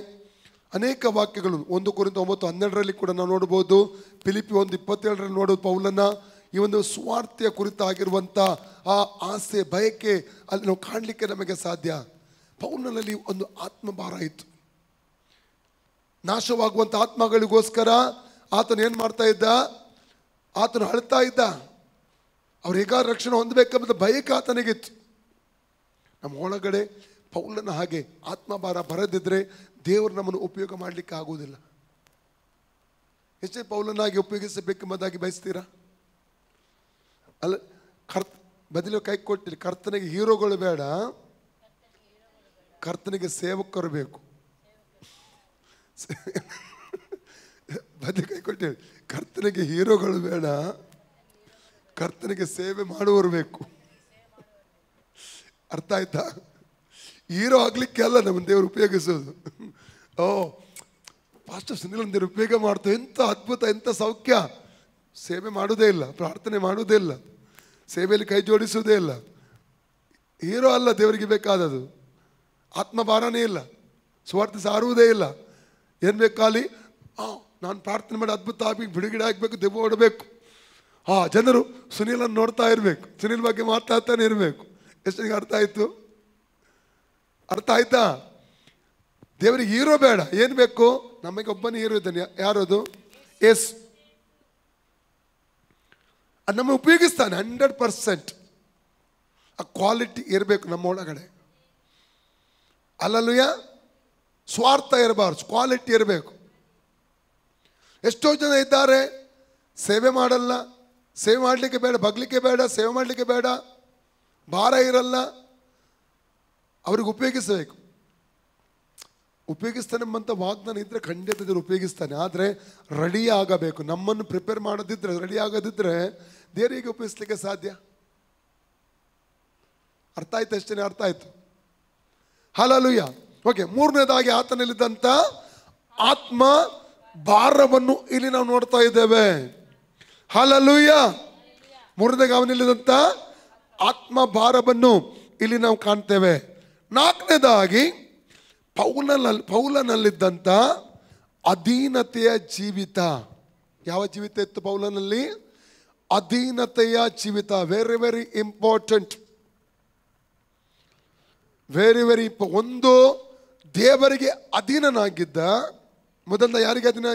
ಅನೇಕ ವಾಕ್ಯಗಳು 1 ಕೊರಿಂಥ 9:12 ಕೂಡ ನಾವು ನೋಡ್ಬೋದು. ಫಿಲಿಪ್ಪಿ 1:27 ನೋಡೋದು ಪೌಲನ ಈ ಒಂದು ಸುವಾರ್ತೆಯ ಕುರಿತಾಗಿರುವಂಥ ಆ ಆಸೆ, ಬಯಕೆ ಅಲ್ಲಿ ನಾವು ಕಾಣಲಿಕ್ಕೆ ನಮಗೆ ಸಾಧ್ಯ. ಪೌಲನಲ್ಲಿ ಒಂದು ಆತ್ಮಭಾರ ಇತ್ತು. ನಾಶವಾಗುವಂಥ ಆತ್ಮಗಳಿಗೋಸ್ಕರ ಆತನು ಏನು ಮಾಡ್ತಾ ಇದ್ದ? ಆತನು ಅಳ್ತಾ ಇದ್ದ. ಅವ್ರು ಹೇಗಾರ ರಕ್ಷಣೆ ಹೊಂದಬೇಕೆಂಬ ಬಯಕೆ ಆತನಿಗಿತ್ತು. ನಮ್ಮ ಒಳಗಡೆ ಪೌಲನ ಹಾಗೆ ಆತ್ಮಭಾರ ಬರದಿದ್ದರೆ ದೇವರು ನಮ್ಮನ್ನು ಉಪಯೋಗ ಮಾಡಲಿಕ್ಕೆ ಆಗುವುದಿಲ್ಲ. ಎಷ್ಟೇ ಪೌಲನಾಗಿ ಉಪಯೋಗಿಸಬೇಕೆಂಬುದಾಗಿ ಬಯಸ್ತೀರಾ? ಅಲ್ಲ, ಬದಲು ಕೈ ಕೊಟ್ಟಿಲ್ಲ. ಕರ್ತನಿಗೆ ಹೀರೋಗಳು ಬೇಡ, ಕರ್ತನಿಗೆ ಸೇವಕರು ಬೇಕು. ಬದಲು ಕೈ ಕೊಟ್ಟಿಲ್ಲ. ಕರ್ತನಿಗೆ ಹೀರೋಗಳು ಬೇಡ, ಕರ್ತನಿಗೆ ಸೇವೆ ಮಾಡುವವರು ಬೇಕು. ಅರ್ಥ ಆಯ್ತಾ? ಹೀರೋ ಆಗ್ಲಿಕ್ಕೆ ಅಲ್ಲ ನಮ್ಮ ದೇವರು ಉಪಯೋಗಿಸೋದು. ಪಾಸ್ಟರ್ ಸುನಿಲ್ ದೇವರು ಉಪಯೋಗ ಮಾಡ್ತೇವೆ. ಎಂಥ ಅದ್ಭುತ, ಎಂಥ ಸೌಖ್ಯ. ಸೇವೆ ಮಾಡುವುದೇ ಇಲ್ಲ, ಪ್ರಾರ್ಥನೆ ಮಾಡುವುದೇ ಇಲ್ಲ, ಸೇವೆಯಲ್ಲಿ ಕೈ ಜೋಡಿಸುವುದೇ ಇಲ್ಲ. ಹೀರೋ ಅಲ್ಲ ದೇವರಿಗೆ ಬೇಕಾದದು. ಆತ್ಮಭಾರನೇ ಇಲ್ಲ, ಸ್ವಾರ್ಥ ಸಾರುವುದೇ ಇಲ್ಲ. ಏನು ಬೇಕು ಖಾಲಿ ನಾನು ಪ್ರಾರ್ಥನೆ ಮಾಡಿ ಅದ್ಭುತ ಆಗಿ ಬಿಡುಗಡೆ ಆಗಬೇಕು, ದೆವ್ವ ಓಡಬೇಕು. ಜನರು ಸುನೀಲನ್ನು ನೋಡ್ತಾ ಇರಬೇಕು, ಸುನೀಲ್ ಬಗ್ಗೆ ಮಾತಾಡ್ತಾನೆ ಇರಬೇಕು. ಎಷ್ಟಿಗೆ ಅರ್ಥ ಆಯಿತು? ಅರ್ಥ ಆಯ್ತಾ? ದೇವರಿಗೆ ಹೀರೋ ಬೇಡ. ಏನು ಬೇಕು? ನಮಗೆ ಒಬ್ಬನೇ ಹೀರೋ ಇದ್ದಾನೆ. ಯಾರದು? ಎಸ್. ಅದು ನಮ್ಮ ಉಪಯೋಗಿಸ್ತಾನೆ 100%. ಆ ಕ್ವಾಲಿಟಿ ಇರಬೇಕು ನಮ್ಮ ಒಳಗಡೆ. ಅಲ್ಲಲ್ಲೂಯ, ಸ್ವಾರ್ಥ ಇರಬಾರ್ದು, ಕ್ವಾಲಿಟಿ ಇರಬೇಕು. ಎಷ್ಟೋ ಜನ ಇದ್ದಾರೆ ಸೇವೆ ಮಾಡಲ್ಲ, ಸೇವೆ ಮಾಡಲಿಕ್ಕೆ ಬೇಡ, ಬಗ್ಲಿಕ್ಕೆ ಬೇಡ, ಸೇವೆ ಮಾಡಲಿಕ್ಕೆ ಬೇಡ, ಭಾರ ಇರಲ್ಲ. ಅವ್ರಿಗೆ ಉಪಯೋಗಿಸಬೇಕು. ಉಪಯೋಗಿಸ್ತಾನೆ ಎಂಬಂಥ ವಾಗ್ದಾನ ಇದ್ದರೆ ಖಂಡಿತ ದೇವರು ಉಪಯೋಗಿಸ್ತಾನೆ. ಆದರೆ ರೆಡಿ ಆಗಬೇಕು. ನಮ್ಮನ್ನು ಪ್ರಿಪೇರ್ ಮಾಡೋದಿದ್ರೆ, ರೆಡಿ ಆಗೋದಿದ್ರೆ ದೇವರಿಗೆ ಉಪಯೋಗಿಸ್ಲಿಕ್ಕೆ ಸಾಧ್ಯ. ಅರ್ಥ ಆಯ್ತು? ಅಷ್ಟೇ ಅರ್ಥ ಆಯ್ತು. ಹಲ್ಲೆಲೂಯಾ. ಓಕೆ, ಮೂರನೇದಾಗಿ ಆತನಲ್ಲಿದ್ದಂಥ ಆತ್ಮ ಭಾರವನ್ನು ಇಲ್ಲಿ ನಾವು ನೋಡ್ತಾ ಇದ್ದೇವೆ. ಹಲ್ಲೆಲೂಯಾ. ಮೂರನೇದಾಗಿ ಅವನಲ್ಲಿದ್ದಂಥ ಆತ್ಮ ಭಾರವನ್ನು ಇಲ್ಲಿ ನಾವು ಕಾಣ್ತೇವೆ. ನಾಲ್ಕನೇದಾಗಿ ಪೌಲನಲ್ಲಿದ್ದಂಥ ಅಧೀನತೆಯ ಜೀವಿತ. ಯಾವ ಜೀವಿತ ಇತ್ತು ಪೌಲನಲ್ಲಿ? ಅಧೀನತೆಯ ಜೀವಿತ. Very very important, very very ಒಂದು ದೇವರಿಗೆ ಅಧೀನನಾಗಿದ್ದ. ಮೊದಲ ಯಾರಿಗೆ ಅಧೀನ?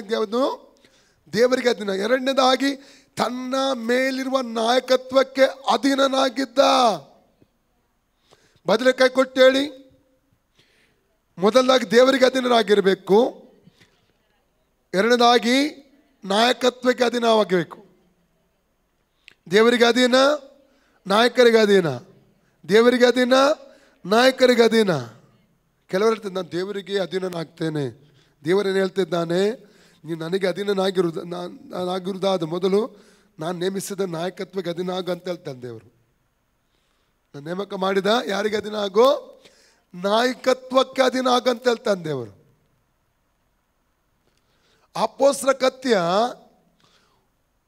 ದೇವರಿಗೆ ಅಧೀನ. ಎರಡನೇದಾಗಿ ತನ್ನ ಮೇಲಿರುವ ನಾಯಕತ್ವಕ್ಕೆ ಅಧೀನನಾಗಿದ್ದ. ಬದನೆಕಾಯಿ ಕೊಟ್ಟು ಹೇಳಿ. ಮೊದಲಾಗಿ ದೇವರಿಗೆ ಅಧೀನರಾಗಿರಬೇಕು, ಎರಡನೇದಾಗಿ ನಾಯಕತ್ವಕ್ಕೆ ಅಧೀನವಾಗಬೇಕು. ದೇವರಿಗೆ ಅಧೀನ, ನಾಯಕರಿಗೆ ಅಧೀನ. ದೇವರಿಗೆ ಅಧೀನ, ನಾಯಕರಿಗೆ ಅಧೀನ. ಕೆಲವರು ಹೇಳ್ತಿದ್ದ ನಾನು ದೇವರಿಗೆ ಅಧೀನನಾಗ್ತೇನೆ. ದೇವರೇನು ಹೇಳ್ತಿದ್ದಾನೆ? ನೀವು ನನಗೆ ಅಧೀನನಾಗಿರುವುದಾದ ಮೊದಲು ನಾನು ನೇಮಿಸಿದ ನಾಯಕತ್ವಕ್ಕೆ ಅಧೀನ ಆಗು ಅಂತ ಹೇಳ್ತಾನೆ ದೇವರು. ನಾನು ನೇಮಕ ಮಾಡಿದ ಯಾರಿಗೆ ಅಧೀನ ಆಗೋ? ನಾಯಕತ್ವಕ್ಕೆ ಅಧೀನ ಆಗಂತ ಹೇಳ್ತಾನೆ ದೇವರು. ಅಪೊಸ್ತಲರ ಕೃತ್ಯ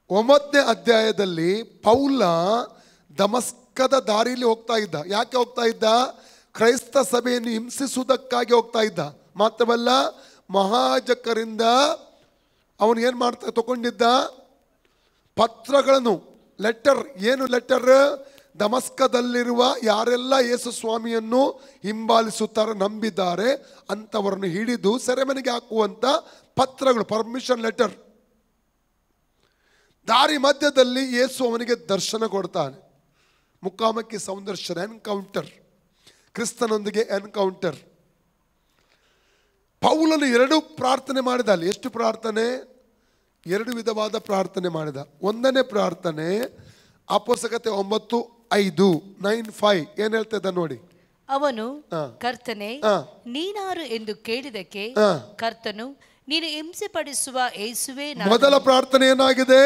9ನೇ ಅಧ್ಯಾಯದಲ್ಲಿ ಪೌಲ ದಮಸ್ಕದ ದಾರಿಯಲ್ಲಿ ಹೋಗ್ತಾ ಇದ್ದ. ಯಾಕೆ ಹೋಗ್ತಾ ಇದ್ದ? ಕ್ರೈಸ್ತ ಸಭೆಯನ್ನು ಹಿಂಸಿಸುವುದಕ್ಕಾಗಿ ಹೋಗ್ತಾ ಇದ್ದ. ಮಾತ್ರವಲ್ಲ, ಮಹಾಜಕರಿಂದ ಅವನು ಏನು ತಗೊಂಡಿದ್ದ? ಪತ್ರಗಳನ್ನು, ಲೆಟರ್. ಏನು ಲೆಟರ್? ದಮಸ್ಕದಲ್ಲಿರುವ ಯಾರೆಲ್ಲ ಯೇಸು ಸ್ವಾಮಿಯನ್ನು ಹಿಂಬಾಲಿಸುತ್ತಾರೆ, ನಂಬಿದ್ದಾರೆ ಅಂಥವರನ್ನು ಹಿಡಿದು ಸೆರೆಮನೆಗೆ ಹಾಕುವಂಥ ಪತ್ರಗಳು, ಪರ್ಮಿಷನ್ ಲೆಟರ್. ದಾರಿ ಮಧ್ಯದಲ್ಲಿ ಯೇಸು ಅವನಿಗೆ ದರ್ಶನ ಕೊಡ್ತಾನೆ. ಮುಖಾಮುಖಿ ಸಂದರ್ಶನ, ಎನ್ಕೌಂಟರ್. ಕ್ರಿಸ್ತನೊಂದಿಗೆ ಎನ್ಕೌಂಟರ್. ಪೌಲನು 2 ಪ್ರಾರ್ಥನೆ ಮಾಡಿದ. ಅಲ್ಲಿ ಎಷ್ಟು ಪ್ರಾರ್ಥನೆ? 2 ವಿಧವಾದ ಪ್ರಾರ್ಥನೆ ಮಾಡಿದ. ಒಂದನೇ ಪ್ರಾರ್ಥನೆ ಅಪೊಸ್ತಲರ 9:5, 9:5 ಏನ್ ಹೇಳ್ತಾ ನೋಡಿ. ಅವನು, ಕರ್ತನೇ ನೀನಾರು ಎಂದು ಕೇಳಿದಕ್ಕೆ ಕರ್ತನು, ನೀನು ಹಿಂಸೆ ಪಡಿಸುವ ಯೇಸುವೇ. ಮೊದಲ ಪ್ರಾರ್ಥನೆ ಏನಾಗಿದೆ?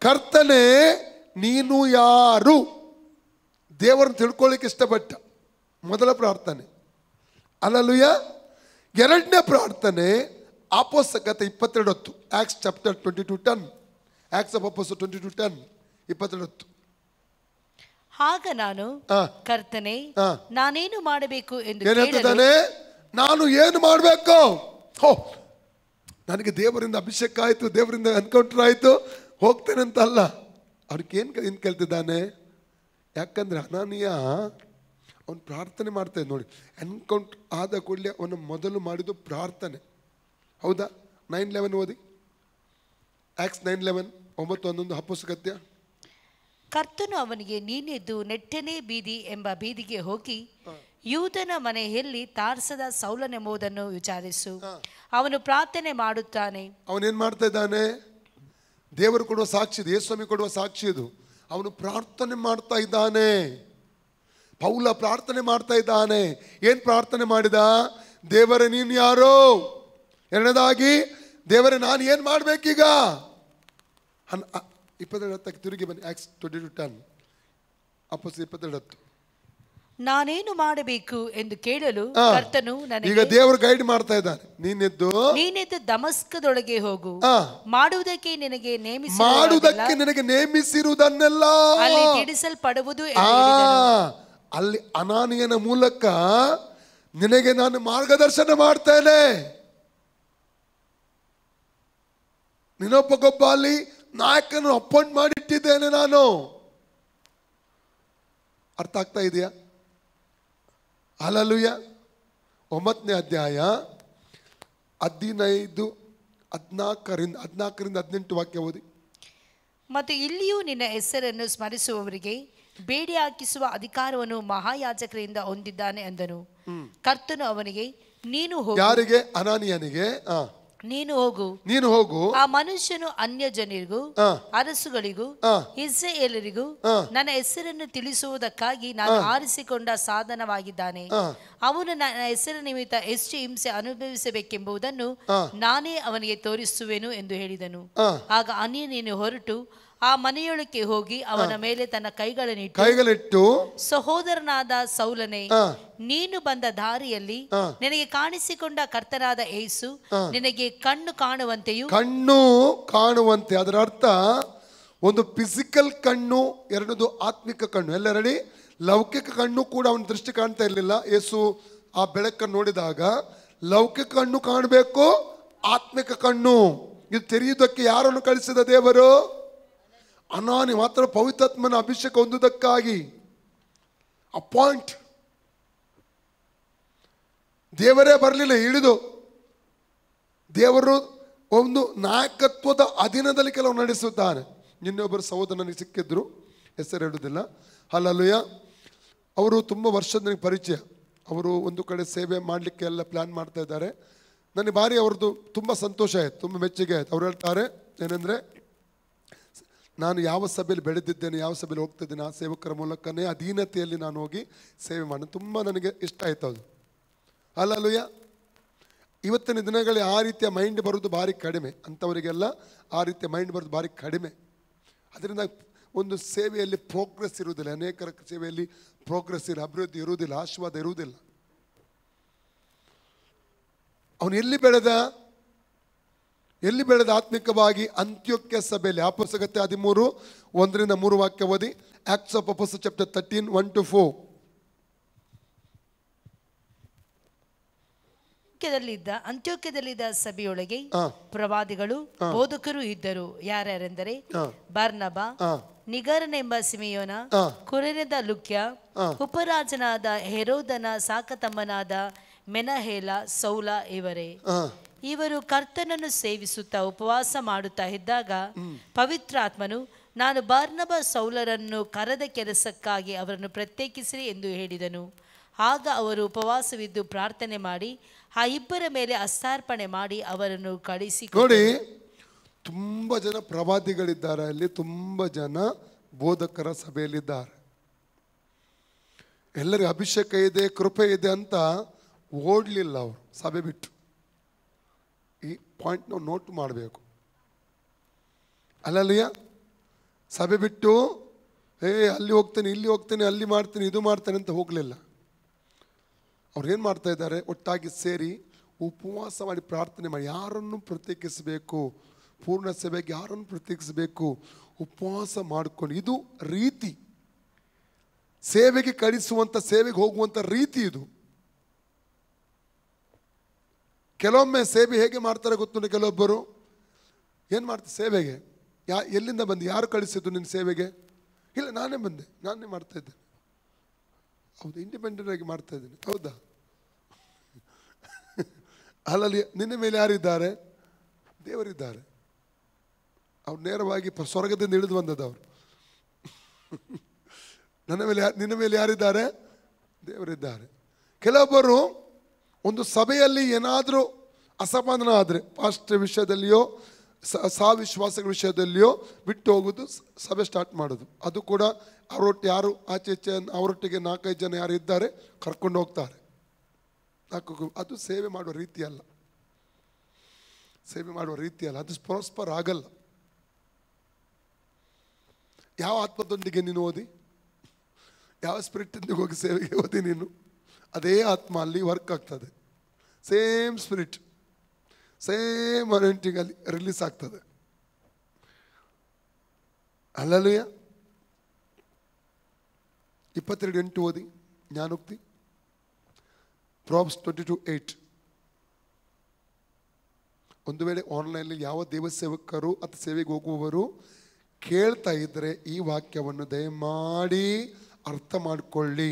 ಕರ್ತನೇ ನೀನು ಯಾರು? ದೇವರನ್ನು ತಿಳ್ಕೊಳ್ಳಿಕ್ಕೆ ಇಷ್ಟಪಟ್ಟ ಮೊದಲ ಪ್ರಾರ್ಥನೆ. ಹಲ್ಲೆಲೂಯಾ. ಎರಡನೇ ಪ್ರಾರ್ಥನೆ ಅಪೊಸ್ತಲರ 22:10, ಆಕ್ಟ್ಸ್ ಚಾಪ್ಟರ್ 22:10, ಆಕ್ಟ್ಸ್ ಆಫ್ ಅಪೊಸ್ಟಲ್ಸ್ 22:10, 22:10. ಆಗ ನಾನು, ಕರ್ತನೇ ನಾನೇನು ಮಾಡಬೇಕು ಎಂದು ಹೇಳ್ತಿದ್ದಾನೆ. ನಾನು ಏನು ಮಾಡಬೇಕು? ನನಗೆ ದೇವರಿಂದ ಅಭಿಷೇಕ ಆಯಿತು, ದೇವರಿಂದ ಎನ್ಕೌಂಟರ್ ಆಯಿತು, ಹೋಗ್ತೇನೆ ಅಂತ ಅಲ್ಲ. ಅವ್ರಿಗೆ ಏನು ಕೇಳ್ತಿದ್ದಾನೆ? ಯಾಕಂದ್ರೆ ಅನಾನಿಯ ಅವನು ಪ್ರಾರ್ಥನೆ ಮಾಡ್ತಾನೆ ನೋಡಿ. ಎನ್ಕೌಂಟರ್ ಆದ ಕೂಡಲೇ ಅವನು ಮೊದಲು ಮಾಡಿದ್ದು ಪ್ರಾರ್ಥನೆ. ಹೌದಾ? 9:11 ಓದಿ. ಆಕ್ಟ್ಸ್ 9:11, 9:11 ಅಪೊಸ್ತಲರ ಕೃತ್ಯ. ಕರ್ತನು ಅವನಿಗೆ, ನೀನೆದ್ದು ನೆಟ್ಟನೇ ಬೀದಿ ಎಂಬ ಬೀದಿಗೆ ಹೋಗಿ ಯೂದನ ಮನೆಯಲ್ಲಿ ತಾರ್ಸದ ಸೌಲನೆಂಬುದನ್ನು ವಿಚಾರಿಸು. ಅವನು ಪ್ರಾರ್ಥನೆ ಮಾಡುತ್ತಾನೆ. ಅವನೇನ್ ಮಾಡ್ತಾ ಇದ್ದಾನೆ? ದೇವರು ಕೊಡುವ ಸಾಕ್ಷಿ ಇದು, ಯೇಸುಸ್ವಾಮಿ ಕೊಡುವ ಸಾಕ್ಷಿ ಇದು. ಅವನು ಪ್ರಾರ್ಥನೆ ಮಾಡ್ತಾ ಇದ್ದಾನೆ. ಪೌಲ ಪ್ರಾರ್ಥನೆ ಮಾಡ್ತಾ ಇದ್ದಾನೆ. ಏನ್ ಪ್ರಾರ್ಥನೆ ಮಾಡಿದ? ದೇವರೇ ನೀನು ಯಾರೋ? ಎರಡನೇದಾಗಿ, ದೇವರೇ ನಾನು ಏನು ಮಾಡ್ಬೇಕೀಗ? 22:10 ತಿರುಗಿ ಬನ್ನಿ. ಆಕ್ಟ್ಸ್ 22:10, ಅಪೊಸ್ತಲರ 22:10. ನಾನೇನು ಮಾಡಬೇಕು ಎಂದು ಕೇಳಲು ಕರ್ತನು ನನಗೆ, ಈಗ ದೇವರು ಗೈಡ್ ಮಾಡ್ತಾ ಇದ್ದಾನೆ. ನೀನೆದ್ದು ದಮಸ್ಕದೊಳಗೆ ಹೋಗು, ಮಾಡುವುದಕ್ಕೆ ನಿನಗೆ ನೇಮಿಸಿರುವುದನ್ನೆಲ್ಲ ಅಲ್ಲಿ ತಿಳಿಸಲ್ಪಡುವುದು. ಅಲ್ಲಿ ಅನಾನಿಯನ ಮೂಲಕ ನಿನಗೆ ನಾನು ಮಾರ್ಗದರ್ಶನ ಮಾಡ್ತೇನೆ. ನಿನ್ನೊಬ್ಬಗೊಬ್ಬ ಅಲ್ಲಿ ನಾಯಕನು ಅಪಾಯಿಂಟ್ ಮಾಡಿಟ್ಟಿದ್ದೇನೆ ನಾನು. ಅರ್ಥ ಆಗ್ತಾ ಇದೆಯಾ? ಹಲ್ಲೆಲೂಯಾ. 9ನೇ ಅಧ್ಯಾಯ 15, 14ರಿಂದ 18 ವಾಕ್ಯ ಓದಿ. ಮತ್ತು ಇಲ್ಲಿಯೂ ನಿನ್ನ ಹೆಸರನ್ನು ಸ್ಮರಿಸುವವರಿಗೆ ಬೇಡಿ ಹಾಕಿಸುವ ಅಧಿಕಾರವನ್ನು ಮಹಾಯಾಜಕರಿಂದ ಹೊಂದಿದ್ದಾನೆ ಅಂದನು. ಕರ್ತನು ಅವನಿಗೆ, ನೀನು ಹೋಗು. ಯಾರಿಗೆ? ಅನಾನಿಯನಿಗೆ. ನೀನು ಹೋಗು. ಆ ಮನುಷ್ಯನು ಅನ್ಯ ಜನರಿಗೂ ಅರಸುಗಳಿಗೂ ಇಸ್ರಾಯೇಲರಿಗೂ ನನ್ನ ಹೆಸರನ್ನು ತಿಳಿಸುವುದಕ್ಕಾಗಿ ನಾನು ಆರಿಸಿಕೊಂಡ ಸಾಧನವಾಗಿದ್ದಾನೆ. ಅವನು ನನ್ನ ಹೆಸರಿನ ನಿಮಿತ್ತ ಎಷ್ಟು ಹಿಂಸೆ ಅನುಭವಿಸಬೇಕೆಂಬುದನ್ನು ನಾನೇ ಅವನಿಗೆ ತೋರಿಸುವೆನು ಎಂದು ಹೇಳಿದನು. ಆಗ ಅನ್ಯನೇನು ಹೊರಟು ಆ ಮನೆಯೊಳಕ್ಕೆ ಹೋಗಿ ಅವನ ಮೇಲೆ ತನ್ನ ಕೈಗಳನ್ನಿಟ್ಟು, ಸಹೋದರನಾದ ಸೌಲನೇ, ನೀನು ಬಂದ ದಾರಿಯಲ್ಲಿ ನಿನಗೆ ಕಾಣಿಸಿಕೊಂಡ ಕರ್ತನಾದ ಯೇಸು ನಿನಗೆ ಕಣ್ಣು ಕಾಣುವಂತೆ. ಅದರ ಅರ್ಥ ಒಂದು ಫಿಸಿಕಲ್ ಕಣ್ಣು, ಎರಡದು ಆತ್ಮಿಕ ಕಣ್ಣು. ಎಲ್ಲರಡಿ ಲೌಕಿಕ ಕಣ್ಣು ಕೂಡ ಅವನ ದೃಷ್ಟಿ ಕಾಣ್ತಾ ಇರಲಿಲ್ಲ. ಯೇಸು ಆ ಬೆಳಕನ್ನು ನೋಡಿದಾಗ ಲೌಕಿಕ ಕಣ್ಣು ಕಾಣಬೇಕು, ಆತ್ಮಿಕ ಕಣ್ಣು. ಇದು ತೆರೆಯುವುದಕ್ಕೆ ಯಾರನ್ನು ಕಳಿಸಿದ ದೇವರು? ಅನಾನಿ ಮಾತ್ರ ಪವಿತ್ರಾತ್ಮನ ಅಭಿಷೇಕ ಹೊಂದುವುದಕ್ಕಾಗಿ ಅಪಾಯಿಂಟ್. ದೇವರೇ ಬರಲಿಲ್ಲ, ಇಳಿದು ದೇವರು ಒಂದು ನಾಯಕತ್ವದ ಅಧೀನದಲ್ಲಿ ಕೆಲವು ನಡೆಸುತ್ತಾನೆ. ಇನ್ನೊಬ್ಬರು ಸಹೋದರನಿಗೆ ಸಿಕ್ಕಿದ್ರು, ಹೆಸರು ಹೇಳುವುದಿಲ್ಲ. ಹಲ್ಲೆಲೂಯಾ. ಅವರು ತುಂಬ ವರ್ಷದ ನನಗೆ ಪರಿಚಯ. ಅವರು ಒಂದು ಕಡೆ ಸೇವೆ ಮಾಡಲಿಕ್ಕೆ ಎಲ್ಲ ಪ್ಲ್ಯಾನ್ ಮಾಡ್ತಾ ಇದ್ದಾರೆ. ನನಗೆ ಭಾರಿ ಅವ್ರದ್ದು ತುಂಬ ಸಂತೋಷ ಆಯಿತು, ತುಂಬ ಮೆಚ್ಚುಗೆ ಆಯಿತು. ಅವ್ರು ಹೇಳ್ತಾರೆ ಏನಂದರೆ, ನಾನು ಯಾವ ಸಭೆಯಲ್ಲಿ ಬೆಳೆದಿದ್ದೇನೆ, ಯಾವ ಸಭೆಯಲ್ಲಿ ಹೋಗ್ತಿದ್ದೇನೆ, ಆ ಸೇವಕರ ಮೂಲಕನೇ ಅಧೀನತೆಯಲ್ಲಿ ನಾನು ಹೋಗಿ ಸೇವೆ ಮಾಡಿ ತುಂಬ ನನಗೆ ಇಷ್ಟ ಆಯಿತು ಅದು. ಹಲ್ಲೆಲೂಯಾ. ಇವತ್ತಿನ ದಿನಗಳಲ್ಲಿ ಆ ರೀತಿಯ ಮೈಂಡ್ ಬರೋದು ಭಾರಿ ಕಡಿಮೆ. ಅಂಥವರಿಗೆಲ್ಲ ಆ ರೀತಿಯ ಮೈಂಡ್ ಬರೋದು ಭಾರಿ ಕಡಿಮೆ. ಅದರಿಂದ ಒಂದು ಸೇವೆಯಲ್ಲಿ ಪ್ರೋಗ್ರೆಸ್ ಇರುವುದಿಲ್ಲ. ಅನೇಕರ ಸೇವೆಯಲ್ಲಿ ಪ್ರೋಗ್ರೆಸ್ ಇಲ್ಲ, ಅಭಿವೃದ್ಧಿ ಇರುವುದಿಲ್ಲ, ಆಶೀರ್ವಾದ ಇರುವುದಿಲ್ಲ. ಅವನು ಎಲ್ಲಿ ಬೆಳೆದ ಆತ್ಮಿಕವಾಗಿ? ಅಂತ್ಯೋಕ್ಯ ಸಭೆಯಲ್ಲಿ. ಅಪೊಸ್ತಲಗೀತೆ 13, 1-3 ವಾಕ್ಯ ಓದಿ. Acts of apostles chapter 13, 1-4. ಅಂತ್ಯೋಕ್ಯದಲ್ಲಿದ್ದ ಸಭೆಯೊಳಗೆ ಪ್ರವಾದಿಗಳು, ಬೋಧಕರು ಇದ್ದರು. ಯಾರ್ಯಾರೆಂದರೆ ಬಾರ್ನಬ, ನಿಗರನೆಂಬ ಸಿಮೆಯೋನ, ಕುರೇನದ ಲುಕ್ಯ, ಉಪರಾಜನಾದ ಹೆರೋದನ ಸಾಕತಮ್ಮನಾದ ಮೆನಹೇಲ, ಸೌಲ ಇವರೇ. ಇವರು ಕರ್ತನನ್ನು ಸೇವಿಸುತ್ತಾ ಉಪವಾಸ ಮಾಡುತ್ತಾ ಇದ್ದಾಗ ಪವಿತ್ರಾತ್ಮನು, ನಾನು ಬಾರ್ನಬ ಸೌಲರನ್ನು ಕರೆದ ಕೆಲಸಕ್ಕಾಗಿ ಅವರನ್ನು ಪ್ರತ್ಯೇಕಿಸಿರಿ ಎಂದು ಹೇಳಿದನು. ಆಗ ಅವರು ಉಪವಾಸವಿದ್ದು ಪ್ರಾರ್ಥನೆ ಮಾಡಿ ಆ ಇಬ್ಬರ ಮೇಲೆ ಹಸ್ತಾರ್ಪಣೆ ಮಾಡಿ ಅವರನ್ನು ಕಳಿಸಿ. ನೋಡಿ, ತುಂಬ ಜನ ಪ್ರವಾದಿಗಳಿದ್ದಾರೆ ಅಲ್ಲಿ, ತುಂಬ ಜನ ಬೋಧಕರ ಸಭೆಯಲ್ಲಿದ್ದಾರೆ. ಎಲ್ಲರಿಗೂ ಅಭಿಷೇಕ ಇದೆ, ಕೃಪೆ ಇದೆ ಅಂತ ಓಡಲಿಲ್ಲ ಅವರು ಸಭೆ ಬಿಟ್ಟು. ಈ ಪಾಯಿಂಟ್ ನಾವು ನೋಟ್ ಮಾಡಬೇಕು. ಅಲ್ಲಲ್ಲಿಯ ಸಭೆ ಬಿಟ್ಟು ಅಲ್ಲಿ ಹೋಗ್ತೇನೆ, ಇಲ್ಲಿ ಹೋಗ್ತೇನೆ, ಅಲ್ಲಿ ಮಾಡ್ತೇನೆ, ಇದು ಮಾಡ್ತೇನೆ ಅಂತ ಹೋಗಲಿಲ್ಲ. ಅವ್ರು ಏನು ಮಾಡ್ತಾ ಇದ್ದಾರೆ? ಒಟ್ಟಾಗಿ ಸೇರಿ ಉಪವಾಸ ಮಾಡಿ ಪ್ರಾರ್ಥನೆ ಮಾಡಿ ಯಾರನ್ನು ಪ್ರತ್ಯೇಕಿಸಬೇಕು, ಪೂರ್ಣ ಸೇವೆಗೆ ಯಾರನ್ನು ಪ್ರತ್ಯೇಕಿಸಬೇಕು, ಉಪವಾಸ ಮಾಡಿಕೊಂಡು. ಇದು ರೀತಿ, ಸೇವೆಗೆ ಕಳಿಸುವಂಥ, ಸೇವೆಗೆ ಹೋಗುವಂಥ ರೀತಿ ಇದು. ಕೆಲವೊಮ್ಮೆ ಸೇವೆ ಹೇಗೆ ಮಾಡ್ತಾರೆ ಗೊತ್ತುಂಟು? ಕೆಲವೊಬ್ಬರು ಏನು ಮಾಡ್ತಾರೆ ಸೇವೆಗೆ? ಎಲ್ಲಿಂದ ಬಂದು, ಯಾರು ಕಳಿಸಿದ್ದು ನಿನ್ನ ಸೇವೆಗೆ? ಇಲ್ಲ, ನಾನೇ ಬಂದೆ, ನಾನೇ ಮಾಡ್ತಾ ಇದ್ದೇನೆ. ಹೌದು, ಇಂಡಿಪೆಂಡೆಂಟ್ ಆಗಿ ಮಾಡ್ತಾ ಇದ್ದೀನಿ. ಹೌದಾ? ಅಲ್ಲಲ್ಲಿ ನಿನ್ನ ಮೇಲೆ ಯಾರಿದ್ದಾರೆ? ದೇವರಿದ್ದಾರೆ. ಅವ್ರು ನೇರವಾಗಿ ಸ್ವರ್ಗದಿಂದ ಇಳಿದು ಬಂದದವರು. ನಿನ್ನ ಮೇಲೆ ಯಾರಿದ್ದಾರೆ? ದೇವರಿದ್ದಾರೆ. ಕೆಲವೊಬ್ಬರು ಒಂದು ಸಭೆಯಲ್ಲಿ ಏನಾದರೂ ಅಸಮಾಧಾನ ಆದರೆ, ಪಾಸ್ಟರ್ ವಿಷಯದಲ್ಲಿಯೋ ವಿಶ್ವಾಸಗಳ ವಿಷಯದಲ್ಲಿಯೋ ಬಿಟ್ಟು ಹೋಗೋದು, ಸಭೆ ಸ್ಟಾರ್ಟ್ ಮಾಡೋದು. ಅದು ಕೂಡ ಅವರೊಟ್ಟಿಗೆ ಯಾರು ಆಚೆ ಈಚೆ ಅವರೊಟ್ಟಿಗೆ 4-5 ಜನ ಯಾರು ಇದ್ದಾರೆ ಕರ್ಕೊಂಡು ಹೋಗ್ತಾರೆ. ಅದು ಸೇವೆ ಮಾಡುವ ರೀತಿ ಅಲ್ಲ. ಸೇವೆ ಮಾಡುವ ರೀತಿ ಅಲ್ಲ, ಅದು ಪ್ರಾಸ್ಪರ್ ಆಗಲ್ಲ. ಯಾವ ಆತ್ಮದೊಂದಿಗೆ ನೀನು ಓದಿ, ಯಾವ ಸ್ಪಿರಿಟ್ನೊಂದಿಗೆ ಹೋಗಿ ಸೇವೆಗೆ ಓದಿ ನೀನು, ಅದೇ ಆತ್ಮ ಅಲ್ಲಿ ವರ್ಕ್ ಆಗ್ತದೆ. ಸೇಮ್ ಸ್ಪಿರಿಟ್, ಸೇಮ್ ಅನಾಯಿಂಟಿಂಗ್ ಅಲ್ಲಿ ರಿಲೀಸ್ ಆಗ್ತದೆ. ಹಲ್ಲೆಲೂಯಾ. 22:8 ಓದಿ. ಜ್ಞಾನೋಕ್ತಿ ಪ್ರಾಬ್ಸ್ 22:8. ಒಂದು ವೇಳೆ ಆನ್ಲೈನಲ್ಲಿ ಯಾವ ದೇವ ಸೇವಕರು ಅಥವಾ ಸೇವೆಗೆ ಹೋಗುವವರು ಕೇಳ್ತಾ ಇದ್ದರೆ ಈ ವಾಕ್ಯವನ್ನು ದಯಮಾಡಿ ಅರ್ಥ ಮಾಡಿಕೊಳ್ಳಿ.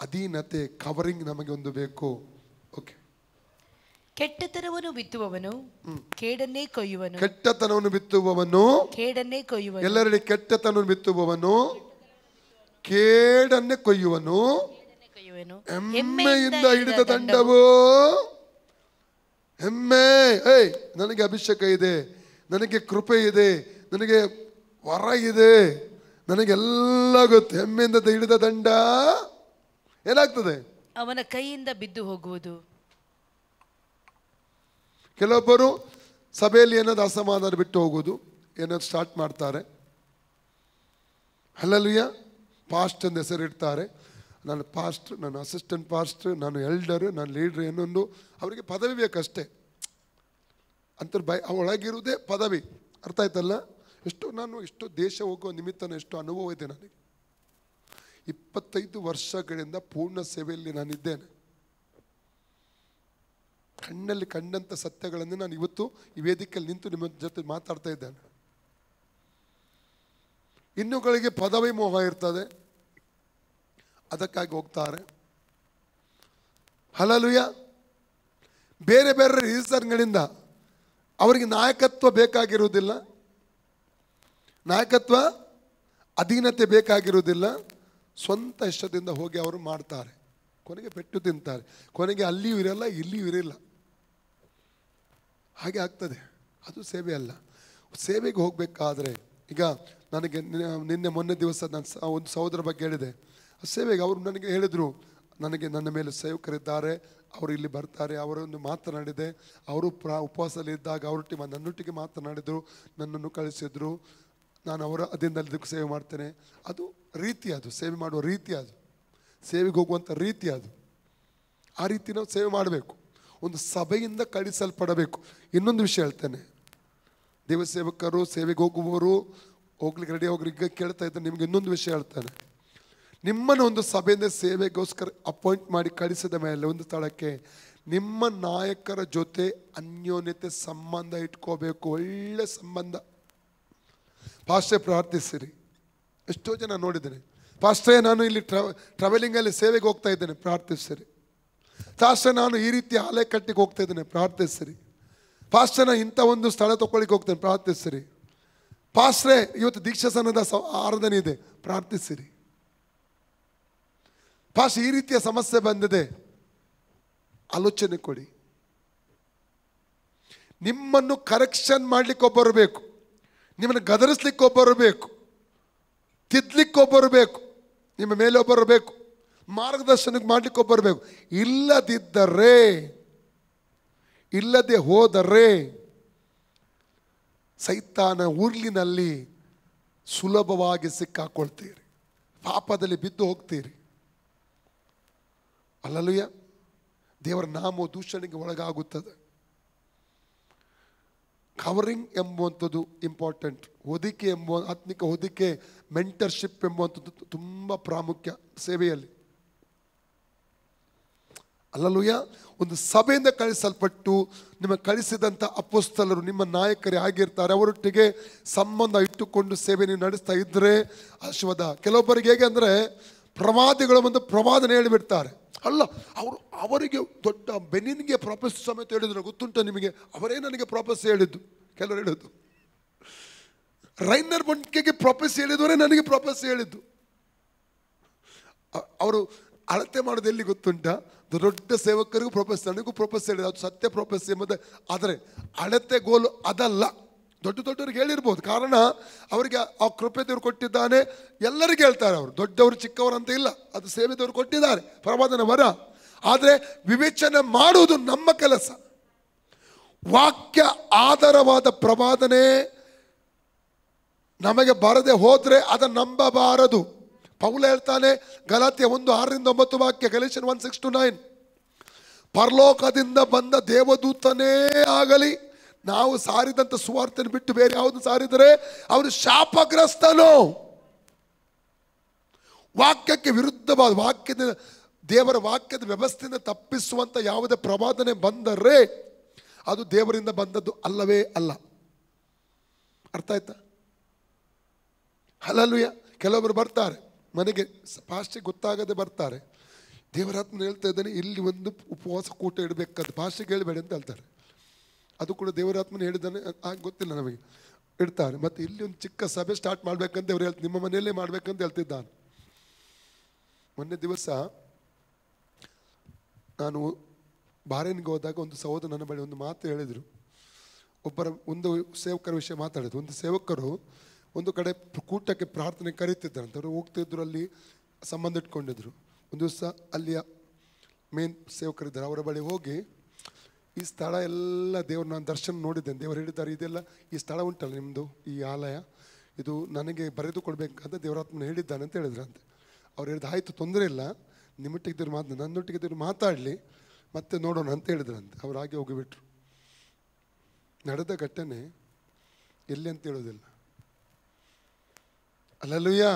ಅಧೀನತೆ, ಕವರಿಂಗ್ ನಮಗೆ ಒಂದು ಬೇಕು. ಓಕೆ. ಕೆಟ್ಟತನವನ್ನು ಬಿತ್ತುವವನು ಕೇಡನ್ನೇ ಕೊಯ್ಯುವನು. ಕೆಟ್ಟತನವನ್ನು ಬಿತ್ತುವವನು ಕೇಡನ್ನೇ ಕೊಯ್ಯುವನು. ಎಲ್ಲರಲ್ಲಿ ಕೆಟ್ಟತನವನ್ನು ಬಿತ್ತುವವನು ಕೇಡನ್ನೇ ಕೊಯ್ಯುವನು. ಹೆಮ್ಮೆಯಿಂದ ಹಿಡಿದ ದಂಡವು ಹೆಮ್ಮೆ. ನನಗೆ ಅಭಿಷೇಕ ಇದೆ, ನನಗೆ ಕೃಪೆ ಇದೆ, ನನಗೆ ವರ ಇದೆ, ನನಗೆಲ್ಲ ಗೊತ್ತು. ಹೆಮ್ಮೆಯಿಂದ ಹಿಡಿದ ದಂಡ ಏನಾಗ್ತದೆ? ಅವನ ಕೈಯಿಂದ ಬಿದ್ದು ಹೋಗುವುದು. ಕೆಲವೊಬ್ಬರು ಸಭೆಯಲ್ಲಿ ಏನಾದ್ರು ಅಸಮಾಧಾನ ಬಿಟ್ಟು ಹೋಗುವುದು, ಏನಾದ್ರು ಸ್ಟಾರ್ಟ್ ಮಾಡ್ತಾರೆ. ಹಲ್ಲೆಲೂಯಾ. ಪಾಸ್ಟ್ ಅಂತ ಹೆಸರಿಡ್ತಾರೆ. ನಾನು ಪಾಸ್ಟ್ರ್, ನಾನು ಅಸಿಸ್ಟೆಂಟ್ ಪಾಸ್ಟ್ರ್, ನಾನು ಎಲ್ಡರ್, ನಾನು ಲೀಡ್ರ್, ಏನೊಂದು ಅವರಿಗೆ ಪದವಿ ಬೇಕಷ್ಟೇ. ಅಂತರ್ ಒಳಗಿರುವುದೇ ಪದವಿ. ಅರ್ಥ ಆಯ್ತಲ್ಲ? ಎಷ್ಟೋ ದೇಶ ಹೋಗೋ ನಿಮಿತ್ತನ ಎಷ್ಟೋ ಅನುಭವ ಇದೆ ನನಗೆ. 25 ವರ್ಷಗಳಿಂದ ಪೂರ್ಣ ಸೇವೆಯಲ್ಲಿ ನಾನಿದ್ದೇನೆ. ಕಣ್ಣಲ್ಲಿ ಕಂಡಂಥ ಸತ್ಯಗಳನ್ನು ನಾನು ಇವತ್ತು ಈ ವೇದಿಕೆಯಲ್ಲಿ ನಿಂತು ನಿಮ್ಮ ಜೊತೆ ಮಾತಾಡ್ತಾ ಇದ್ದೇನೆ. ಇನ್ನುಗಳಿಗೆ ಪದವಿ ಮೋಹ ಇರ್ತದೆ, ಅದಕ್ಕಾಗಿ ಹೋಗ್ತಾರೆ. ಹಲ್ಲೆಲೂಯಾ. ಬೇರೆ ಬೇರೆ ರೀಸನ್ಗಳಿಂದ ಅವರಿಗೆ ನಾಯಕತ್ವ ಬೇಕಾಗಿರುವುದಿಲ್ಲ, ನಾಯಕತ್ವ ಅಧೀನತೆ ಬೇಕಾಗಿರುವುದಿಲ್ಲ. ಸ್ವಂತ ಇಷ್ಟದಿಂದ ಹೋಗಿ ಅವರು ಮಾಡ್ತಾರೆ, ಕೊನೆಗೆ ಪೆಟ್ಟು ತಿಂತಾರೆ. ಕೊನೆಗೆ ಅಲ್ಲಿಯೂ ಇರಲ್ಲ, ಇಲ್ಲಿಯೂ ಇರಲ್ಲ. ಹಾಗೆ ಆಗ್ತದೆ. ಅದು ಸೇವೆ ಅಲ್ಲ. ಸೇವೆಗೆ ಹೋಗಬೇಕಾದ್ರೆ ಈಗ ನನಗೆ ಮೊನ್ನೆ ದಿವಸ ನಾನು ಒಂದು ಸಹೋದರ ಬಗ್ಗೆ ಹೇಳಿದೆ. ಆ ಸೇವೆಗೆ ಅವರು ನನಗೆ ಹೇಳಿದರು, ನನ್ನ ಮೇಲೆ ಸೇವಕರಿದ್ದಾರೆ, ಅವರು ಇಲ್ಲಿ ಬರ್ತಾರೆ, ಅವರೊಂದು ಮಾತನಾಡಿದೆ. ಅವರು ಉಪವಾಸದಲ್ಲಿ ಇದ್ದಾಗ ನನ್ನೊಟ್ಟಿಗೆ ಮಾತನಾಡಿದರು, ನನ್ನನ್ನು ಕಳಿಸಿದ್ರು. ನಾನು ಅವರ ಅದಕ್ಕೆ ಸೇವೆ ಮಾಡ್ತೇನೆ. ಅದು ರೀತಿ, ಅದು ಸೇವೆ ಮಾಡುವ ರೀತಿ, ಅದು ಸೇವೆಗೆ ಹೋಗುವಂಥ ರೀತಿ. ಅದು ಆ ರೀತಿ ನಾವು ಸೇವೆ ಮಾಡಬೇಕು. ಒಂದು ಸಭೆಯಿಂದ ಕಳಿಸಲ್ಪಡಬೇಕು. ಇನ್ನೊಂದು ವಿಷಯ ಹೇಳ್ತೇನೆ, ದೇವಸೇವಕರು ಸೇವೆಗೆ ಹೋಗುವವರು ಹೋಗ್ಲಿಕ್ಕೆ ರೆಡಿ ಹೋಗ್ಲಿಕ್ಕೆ ಕೇಳ್ತಾ ಇದ್ದಾರೆ. ನಿಮ್ಗೆ ಇನ್ನೊಂದು ವಿಷಯ ಹೇಳ್ತಾನೆ. ನಿಮ್ಮನ್ನು ಒಂದು ಸಭೆಯಿಂದ ಸೇವೆಗೋಸ್ಕರ ಅಪಾಯಿಂಟ್ ಮಾಡಿ ಕಳಿಸಿದ ಮೇಲೆ ಒಂದು ಸ್ಥಳಕ್ಕೆ ನಿಮ್ಮ ನಾಯಕರ ಜೊತೆ ಅನ್ಯೋನ್ಯತೆ ಸಂಬಂಧ ಇಟ್ಕೋಬೇಕು. ಒಳ್ಳೆ ಸಂಬಂಧ. ಪಾಸ್ಟ್ರೇ ಪ್ರಾರ್ಥಿಸಿರಿ. ಎಷ್ಟೋ ಜನ ನೋಡಿದ್ದೇನೆ, ಪಾಸ್ಟ್ರೇ ನಾನು ಇಲ್ಲಿ ಟ್ರಾವೆಲಿಂಗಲ್ಲಿ ಸೇವೆಗೆ ಹೋಗ್ತಾ ಇದ್ದೇನೆ, ಪ್ರಾರ್ಥಿಸಿರಿ. ಪಾಸ್ಟ್ರೇ ನಾನು ಈ ರೀತಿ ಆಲಯ ಕಟ್ಟಿಗೆ ಹೋಗ್ತಾ ಇದ್ದೇನೆ, ಪ್ರಾರ್ಥಿಸಿರಿ. ಪಾಸ್ಟ್ರೇ ನಾನು ಇಂಥ ಒಂದು ಸ್ಥಳ ತಗೊಳ್ಳಿಕ್ಕೆ ಹೋಗ್ತೇನೆ, ಪ್ರಾರ್ಥಿಸಿರಿ. ಪಾಸ್ಟ್ರೇ ಇವತ್ತು ದೀಕ್ಷಾಸನದ ಆರಾಧನೆ ಇದೆ, ಪ್ರಾರ್ಥಿಸಿರಿ. ಪಾಸ್ಟ್ ಈ ರೀತಿಯ ಸಮಸ್ಯೆ ಬಂದಿದೆ, ಆಲೋಚನೆ ಕೊಡಿ. ನಿಮ್ಮನ್ನು ಕರೆಕ್ಷನ್ ಮಾಡ್ಲಿಕ್ಕೆ ಒಬ್ಬರು ಬೇಕು, ನಿಮ್ಮನ್ನು ಗದರಿಸ್ಲಿಕ್ಕೆ ಒಬ್ಬರು ಬೇಕು, ತಿದ್ದಲಿಕ್ಕೆ ಒಬ್ಬರು ಬೇಕು, ನಿಮ್ಮ ಮೇಲೆ ಒಬ್ಬರು ಬೇಕು, ಮಾರ್ಗದರ್ಶನಕ್ಕೆ ಮಾಡ್ಲಿಕ್ಕೆ ಒಬ್ಬರು ಬೇಕು. ಇಲ್ಲದೆ ಹೋದರೆ ಸೈತಾನ ಉರ್ಲಿನಲ್ಲಿ ಸುಲಭವಾಗಿ ಸಿಕ್ಕಾಕೊಳ್ತೀರಿ, ಪಾಪದಲ್ಲಿ ಬಿದ್ದು ಹೋಗ್ತೀರಿ. ಹಲ್ಲೆಲೂಯಾ. ದೇವರ ನಾಮ ದೂಷಣೆಗೆ ಒಳಗಾಗುತ್ತದೆ. ಕವರಿಂಗ್ ಎಂಬುವಂಥದ್ದು ಇಂಪಾರ್ಟೆಂಟ್. ಹೊದಿಕೆ ಆತ್ಮಿಕ ಹೊದಿಕೆ, ಮೆಂಟರ್ಶಿಪ್ ಎಂಬುವಂಥದ್ದು ತುಂಬ ಪ್ರಾಮುಖ್ಯ ಸೇವೆಯಲ್ಲಿ. ಹಲ್ಲೆಲೂಯಾ. ಒಂದು ಸಭೆಯಿಂದ ಕಳಿಸಲ್ಪಟ್ಟು ನಿಮ್ಮ ಕಳಿಸಿದಂಥ ಅಪೊಸ್ತಲರು ನಿಮ್ಮ ನಾಯಕರೇ ಆಗಿರ್ತಾರೆ. ಅವರೊಟ್ಟಿಗೆ ಸಂಬಂಧ ಇಟ್ಟುಕೊಂಡು ಸೇವೆ ನೀವು ನಡೆಸ್ತಾ ಇದ್ದರೆ ಆಶೀರ್ವಾದ. ಕೆಲವೊಬ್ಬರಿಗೆ ಹೇಗೆ ಅಂದರೆ ಪ್ರವಾದಿಗಳು ಒಂದು ಪ್ರವಾದನೆ ಹೇಳಿಬಿಡ್ತಾರೆ. ಅಲ್ಲ, ಅವರಿಗೆ ದೊಡ್ಡ ಬೆನ್ನಿನಿಗೆ ಪ್ರಾಪಸಿ ಸಮೇತ ಹೇಳಿದ್ರು. ಗೊತ್ತುಂಟ ನಿಮಗೆ? ಅವರೇ ನನಗೆ ಪ್ರಾಪಸಿ ಹೇಳಿದ್ದು. ಕೆಲವರು ಹೇಳಿದ್ದು ರೈನರ್ ಬಂಕೆಗೆ ಪ್ರಾಪಸಿ ಹೇಳಿದವರೇ ನನಗೆ ಪ್ರಾಪಸಿ ಹೇಳಿದ್ದು. ಅವರು ಅಳತೆ ಮಾಡೋದು ಎಲ್ಲಿ ಗೊತ್ತುಂಟ? ದೊಡ್ಡ ಸೇವಕರಿಗೂ ಪ್ರೊಫೆಸ್, ನನಗೂ ಪ್ರೊಫೆಸ್ ಹೇಳಿದೆ, ಅದು ಸತ್ಯ ಪ್ರೊಫೆಸ್ ಎಂಬುದು. ಆದರೆ ಅಳತೆ ಗೋಲು ಅದಲ್ಲ. ದೊಡ್ಡವ್ರಿಗೆ ಹೇಳಿರ್ಬೋದು, ಕಾರಣ ಅವರಿಗೆ ಆ ಕೃಪೆ ದೇವರು ಕೊಟ್ಟಿದ್ದಾನೆ. ಎಲ್ಲರಿಗೂ ಹೇಳ್ತಾರೆ, ಅವರು ದೊಡ್ಡವರು ಚಿಕ್ಕವರು ಅಂತ ಇಲ್ಲ, ಅದು ಸೇವೆ ದೇವರು ಕೊಟ್ಟಿದ್ದಾರೆ, ಪ್ರವಾದನ ವರ. ಆದರೆ ವಿವೇಚನೆ ಮಾಡುವುದು ನಮ್ಮ ಕೆಲಸ. ವಾಕ್ಯ ಆಧಾರವಾದ ಪ್ರವಾದನೆ ನಮಗೆ ಬರದೆ ಹೋದರೆ ಅದನ್ನು ನಂಬಬಾರದು. ಪೌಲ ಹೇಳ್ತಾನೆ, ಗಲಾತ್ಯ 1:6-9 ವಾಕ್ಯ, ಗಲಾತ್ಯನ್ 1:6-9, ಪರಲೋಕದಿಂದ ಬಂದ ದೇವದೂತನೇ ಆಗಲಿ ನಾವು ಸಾರಿದಂಥ ಸುವಾರ್ತೆಯನ್ನು ಬಿಟ್ಟು ಬೇರೆ ಯಾವುದು ಸಾರಿದರೆ ಅವರು ಶಾಪಗ್ರಸ್ತನು. ವಾಕ್ಯಕ್ಕೆ ವಿರುದ್ಧವಾದ, ದೇವರ ವಾಕ್ಯದ ವ್ಯವಸ್ಥೆಯಿಂದ ತಪ್ಪಿಸುವಂಥ ಯಾವುದೇ ಪ್ರವಾದನೆ ಬಂದರೆ ಅದು ದೇವರಿಂದ ಬಂದದ್ದು ಅಲ್ಲವೇ ಅಲ್ಲ. ಅರ್ಥ ಆಯ್ತಾ? ಹಲ್ಲೆಲೂಯಾ. ಕೆಲವೊಬ್ಬರು ಬರ್ತಾರೆ ಮನೆಗೆ, ಪಾಸ್ಟಿಗೆ ಗೊತ್ತಾಗದೆ ಬರ್ತಾರೆ, ದೇವರಾತ್ಮನ ಹೇಳ್ತಾ ಇದ್ದಾನೆ ಇಲ್ಲಿ ಒಂದು ಉಪವಾಸ ಕೂಟ ಇಡಬೇಕಾದ, ಪಾಸ್ಟಿಗೆ ಹೇಳಬೇಡಿ ಅಂತ ಹೇಳ್ತಾರೆ. ಅದು ಕೂಡ ದೇವರಾತ್ಮನ ಹೇಳಿದ್ದಾನೆ, ಗೊತ್ತಿಲ್ಲ ನಮಗೆ, ಇಡ್ತಾರೆ. ಮತ್ತು ಇಲ್ಲಿ ಒಂದು ಚಿಕ್ಕ ಸಭೆ ಸ್ಟಾರ್ಟ್ ಮಾಡಬೇಕಂತ ಅವ್ರು ನಿಮ್ಮ ಮನೆಯಲ್ಲೇ ಮಾಡಬೇಕಂತ ಹೇಳ್ತಿದ್ದಾನೆ. ಮೊನ್ನೆ ದಿವಸ ನಾನು ಬಾರೇನ್ಗೆ ಹೋದಾಗ ಒಂದು ಸಹೋದರ ನನ್ನ ಬಳಿ ಒಂದು ಮಾತು ಹೇಳಿದರು. ಒಂದು ಸೇವಕರ ವಿಷಯ ಮಾತಾಡಿದ್ರು. ಒಂದು ಸೇವಕರು ಒಂದು ಕಡೆ ಕೂಟಕ್ಕೆ ಪ್ರಾರ್ಥನೆ ಕರೀತಿದ್ದಾರಂತ. ಅವರು ಹೋಗ್ತಿದ್ರು, ಅಲ್ಲಿ ಸಂಬಂಧ ಇಟ್ಕೊಂಡಿದ್ರು. ಒಂದು ದಿವಸ ಅಲ್ಲಿಯ ಮೇನ್ ಸೇವಕರಿದ್ದಾರೆ, ಅವರ ಬಳಿ ಹೋಗಿ ಈ ಸ್ಥಳ ಎಲ್ಲ ದೇವ್ರು ನಾನು ದರ್ಶನ ನೋಡಿದ್ದೇನೆ, ದೇವರು ಹೇಳಿದ್ದಾರೆ ಇದೆಲ್ಲ ಈ ಸ್ಥಳ ಉಂಟಲ್ಲ ನಿಮ್ಮದು ಈ ಆಲಯ, ಇದು ನನಗೆ ಬರೆದು ಕೊಡಬೇಕಂತ ದೇವರಾತ್ಮನ ಹೇಳಿದ್ದಾನೆ ಅಂತ ಹೇಳಿದ್ರಂತೆ. ಅವ್ರು ಹೇಳಿದ ಆಯಿತು, ತೊಂದರೆ ಇಲ್ಲ, ನಿಮ್ಮೊಟ್ಟಿಗಿದ್ರು ನನ್ನೊಟ್ಟಿಗಿದ್ರು ಮಾತಾಡಲಿ, ಮತ್ತೆ ನೋಡೋಣ ಅಂತ ಹೇಳಿದ್ರಂತೆ. ಅವ್ರು ಹಾಗೆ ಹೋಗಿಬಿಟ್ರು. ನಡೆದ ಘಟನೆ ಎಲ್ಲಿ ಅಂತ ಹೇಳೋದಿಲ್ಲ. Hallelujah,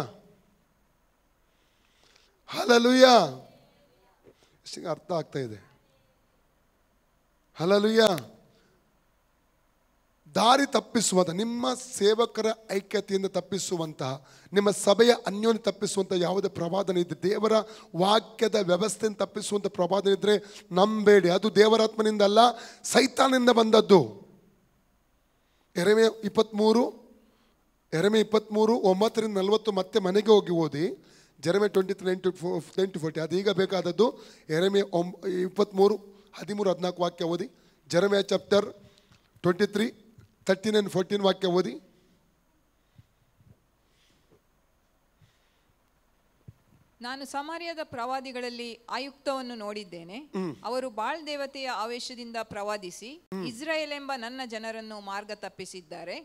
hallelujah. ಎಷ್ಟು ಅರ್ಥ ಆಗ್ತಾ ಇದೆ? ಹಲ್ಲೆಲೂಯಾ. ದಾರಿ ತಪ್ಪಿಸುವಂಥ, ನಿಮ್ಮ ಸೇವಕರ ಐಕ್ಯತೆಯಿಂದ ತಪ್ಪಿಸುವಂತಹ, ನಿಮ್ಮ ಸಭೆಯ ಅನ್ಯೋನ್ಯ ತಪ್ಪಿಸುವಂಥ ಯಾವುದೇ ಪ್ರವಾದನೆ ಇದೆ, ದೇವರ ವಾಕ್ಯದ ವ್ಯವಸ್ಥೆಯನ್ನು ತಪ್ಪಿಸುವಂಥ ಪ್ರವಾದನೆ ಇದ್ದರೆ ನಂಬೇಡಿ, ಅದು ದೇವರಾತ್ಮನಿಂದ ಅಲ್ಲ, ಸೈತಾನಿಂದ ಬಂದದ್ದು. ಯೆರೆಮೀಯ 23:9-40 ಮತ್ತೆ ಮನೆಗೆ ಹೋಗಿ ಓದಿ. ಜೆರೆಮೀಯ 23:9-40 ಅದೀಗ ಬೇಕಾದದ್ದು. ಯೆರೆಮೀಯ 23:13-14 ವಾಕ್ಯ ಓದಿ. ಜೆರೆಮೀಯ ಚಾಪ್ಟರ್ 23:13-14 ವಾಕ್ಯ ಓದಿ. ನಾನು ಸಮಾರ್ಯದ ಪ್ರವಾದಿಗಳಲ್ಲಿ ಆಯುಕ್ತವನ್ನು ನೋಡಿದ್ದೇನೆ. ಅವರು ಬಾಳ್ ದೇವತೆಯ ಆವೇಶದಿಂದ ಪ್ರವಾದಿಸಿ ಇಸ್ರಾಯೇಲ್ ಎಂಬ ನನ್ನ ಜನರನ್ನು ಮಾರ್ಗ ತಪ್ಪಿಸಿದ್ದಾರೆ.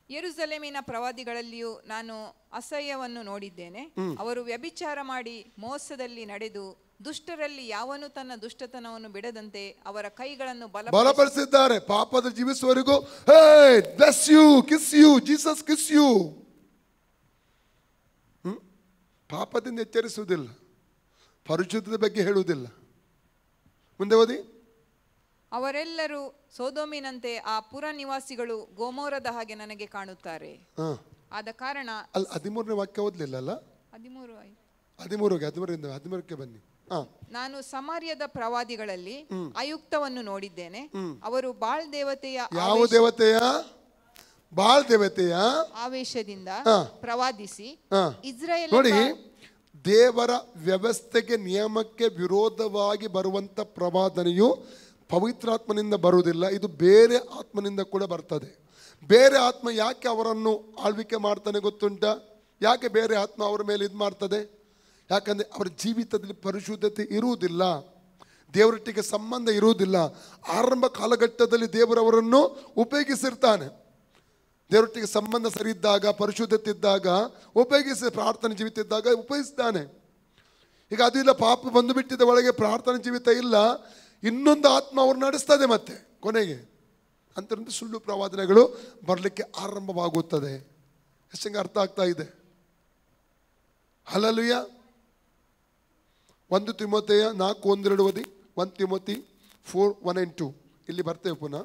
ಯೆರೂಸಲೇಮಿನ ಪ್ರವಾದಿಗಳಲ್ಲಿಯೂ ನಾನು ಅಸಹ್ಯವನ್ನು ನೋಡಿದ್ದೇನೆ. ಅವರು ವ್ಯಭಿಚಾರ ಮಾಡಿ ಮೋಸದಲ್ಲಿ ನಡೆದು ದುಷ್ಟರಲ್ಲಿ ಯಾವನು ತನ್ನ ದುಷ್ಟತನವನ್ನು ಬಿಡದಂತೆ ಅವರ ಕೈಗಳನ್ನು ಬಲಪಡಿಸಿದ್ದಾರೆ. ಪಾಪದ ಜೀವಿಸುವವರೆಗೂ bless you, kiss you, Jesus kiss you. ಪಾಪದಿಂದ ಎಚ್ಚರಿಸುವುದಿಲ್ಲ, ಪರಿಶುದ್ಧದ ಬಗ್ಗೆ ಹೇಳುವುದಿಲ್ಲ. ಮುಂದೆ ಓದಿ. ಅವರೆಲ್ಲರೂ ಸೋದೋಮಿನಂತೆ, ಆ ಪುರ ನಿವಾಸಿಗಳು ಗೋಮೋರದ ಹಾಗೆ ನನಗೆ ಕಾಣುತ್ತಾರೆ. ಆದ ಕಾರಣ 13ನೇ ವಾಕ್ಯ ಓದಲಿಲ್ಲ ಅಲ್ಲ? 13ಕ್ಕೆ ಬನ್ನಿ. ನಾನು ಸಮಾರ್ಯದ ಪ್ರವಾದಿಗಳಲ್ಲಿ ಆಯುಕ್ತವನ್ನು ನೋಡಿದ್ದೇನೆ. ಅವರು ಬಾಳ್ ದೇವತೆಯ ಯಾವ ದೇವತೆಯ? ಬಾಳ್ ದೇವತೆಯ ಆವೇಶದಿಂದ ಪ್ರವಾದಿಸಿ ಇಸ್ರಾಯೇಲ್. ನೋಡಿ, ದೇವರ ವ್ಯವಸ್ಥೆಗೆ ನಿಯಮಕ್ಕೆ ವಿರೋಧವಾಗಿ ಬರುವಂತ ಪ್ರವಾದನೆಯು ಪವಿತ್ರಾತ್ಮನಿಂದ ಬರುವುದಿಲ್ಲ, ಇದು ಬೇರೆ ಆತ್ಮನಿಂದ ಕೂಡ ಬರ್ತದೆ. ಬೇರೆ ಆತ್ಮ ಯಾಕೆ ಅವರನ್ನು ಆಳ್ವಿಕೆ ಮಾಡ್ತಾನೆ ಗೊತ್ತುಂಟ? ಯಾಕೆ ಬೇರೆ ಆತ್ಮ ಅವರ ಮೇಲೆ ಇದು ಮಾಡ್ತದೆ? ಯಾಕಂದರೆ ಅವರ ಜೀವಿತದಲ್ಲಿ ಪರಿಶುದ್ಧತೆ ಇರುವುದಿಲ್ಲ, ದೇವರೊಟ್ಟಿಗೆ ಸಂಬಂಧ ಇರುವುದಿಲ್ಲ. ಆರಂಭ ಕಾಲಘಟ್ಟದಲ್ಲಿ ದೇವರವರನ್ನು ಉಪಯೋಗಿಸಿರ್ತಾನೆ. ದೇವರೊಟ್ಟಿಗೆ ಸಂಬಂಧ ಸರಿ ಇದ್ದಾಗ, ಪರಿಶುದ್ಧತೆ ಇದ್ದಾಗ ಉಪಯೋಗಿಸಿ, ಪ್ರಾರ್ಥನೆ ಜೀವಿತ ಇದ್ದಾಗ ಉಪಯೋಗಿಸ್ತಾನೆ. ಈಗ ಅದು ಇಲ್ಲ, ಪಾಪ ಬಂದು ಬಿಟ್ಟಿದ್ದ ಒಳಗೆ ಪ್ರಾರ್ಥನೆ ಜೀವಿತ ಇಲ್ಲ, ಇನ್ನೊಂದು ಆತ್ಮ ಅವ್ರು ನಡೆಸ್ತದೆ ಮತ್ತೆ ಕೊನೆಗೆ. ಅಂತಂದ್ರೆ ಸುಳ್ಳು ಪ್ರವಾದನೆಗಳು ಬರಲಿಕ್ಕೆ ಆರಂಭವಾಗುತ್ತದೆ. ಎಷ್ಟಂಗೆ ಅರ್ಥ ಆಗ್ತಾ ಇದೆ? ಹಲ್ಲೆಲೂಯಾ. 1 ತಿಮೋಥೆಯ 4:1-2 ಓದಿ. 1 ತಿಮೋಥಿ 4:1-2 ಇಲ್ಲಿ ಬರ್ತೇವೆ ಪುನಃ.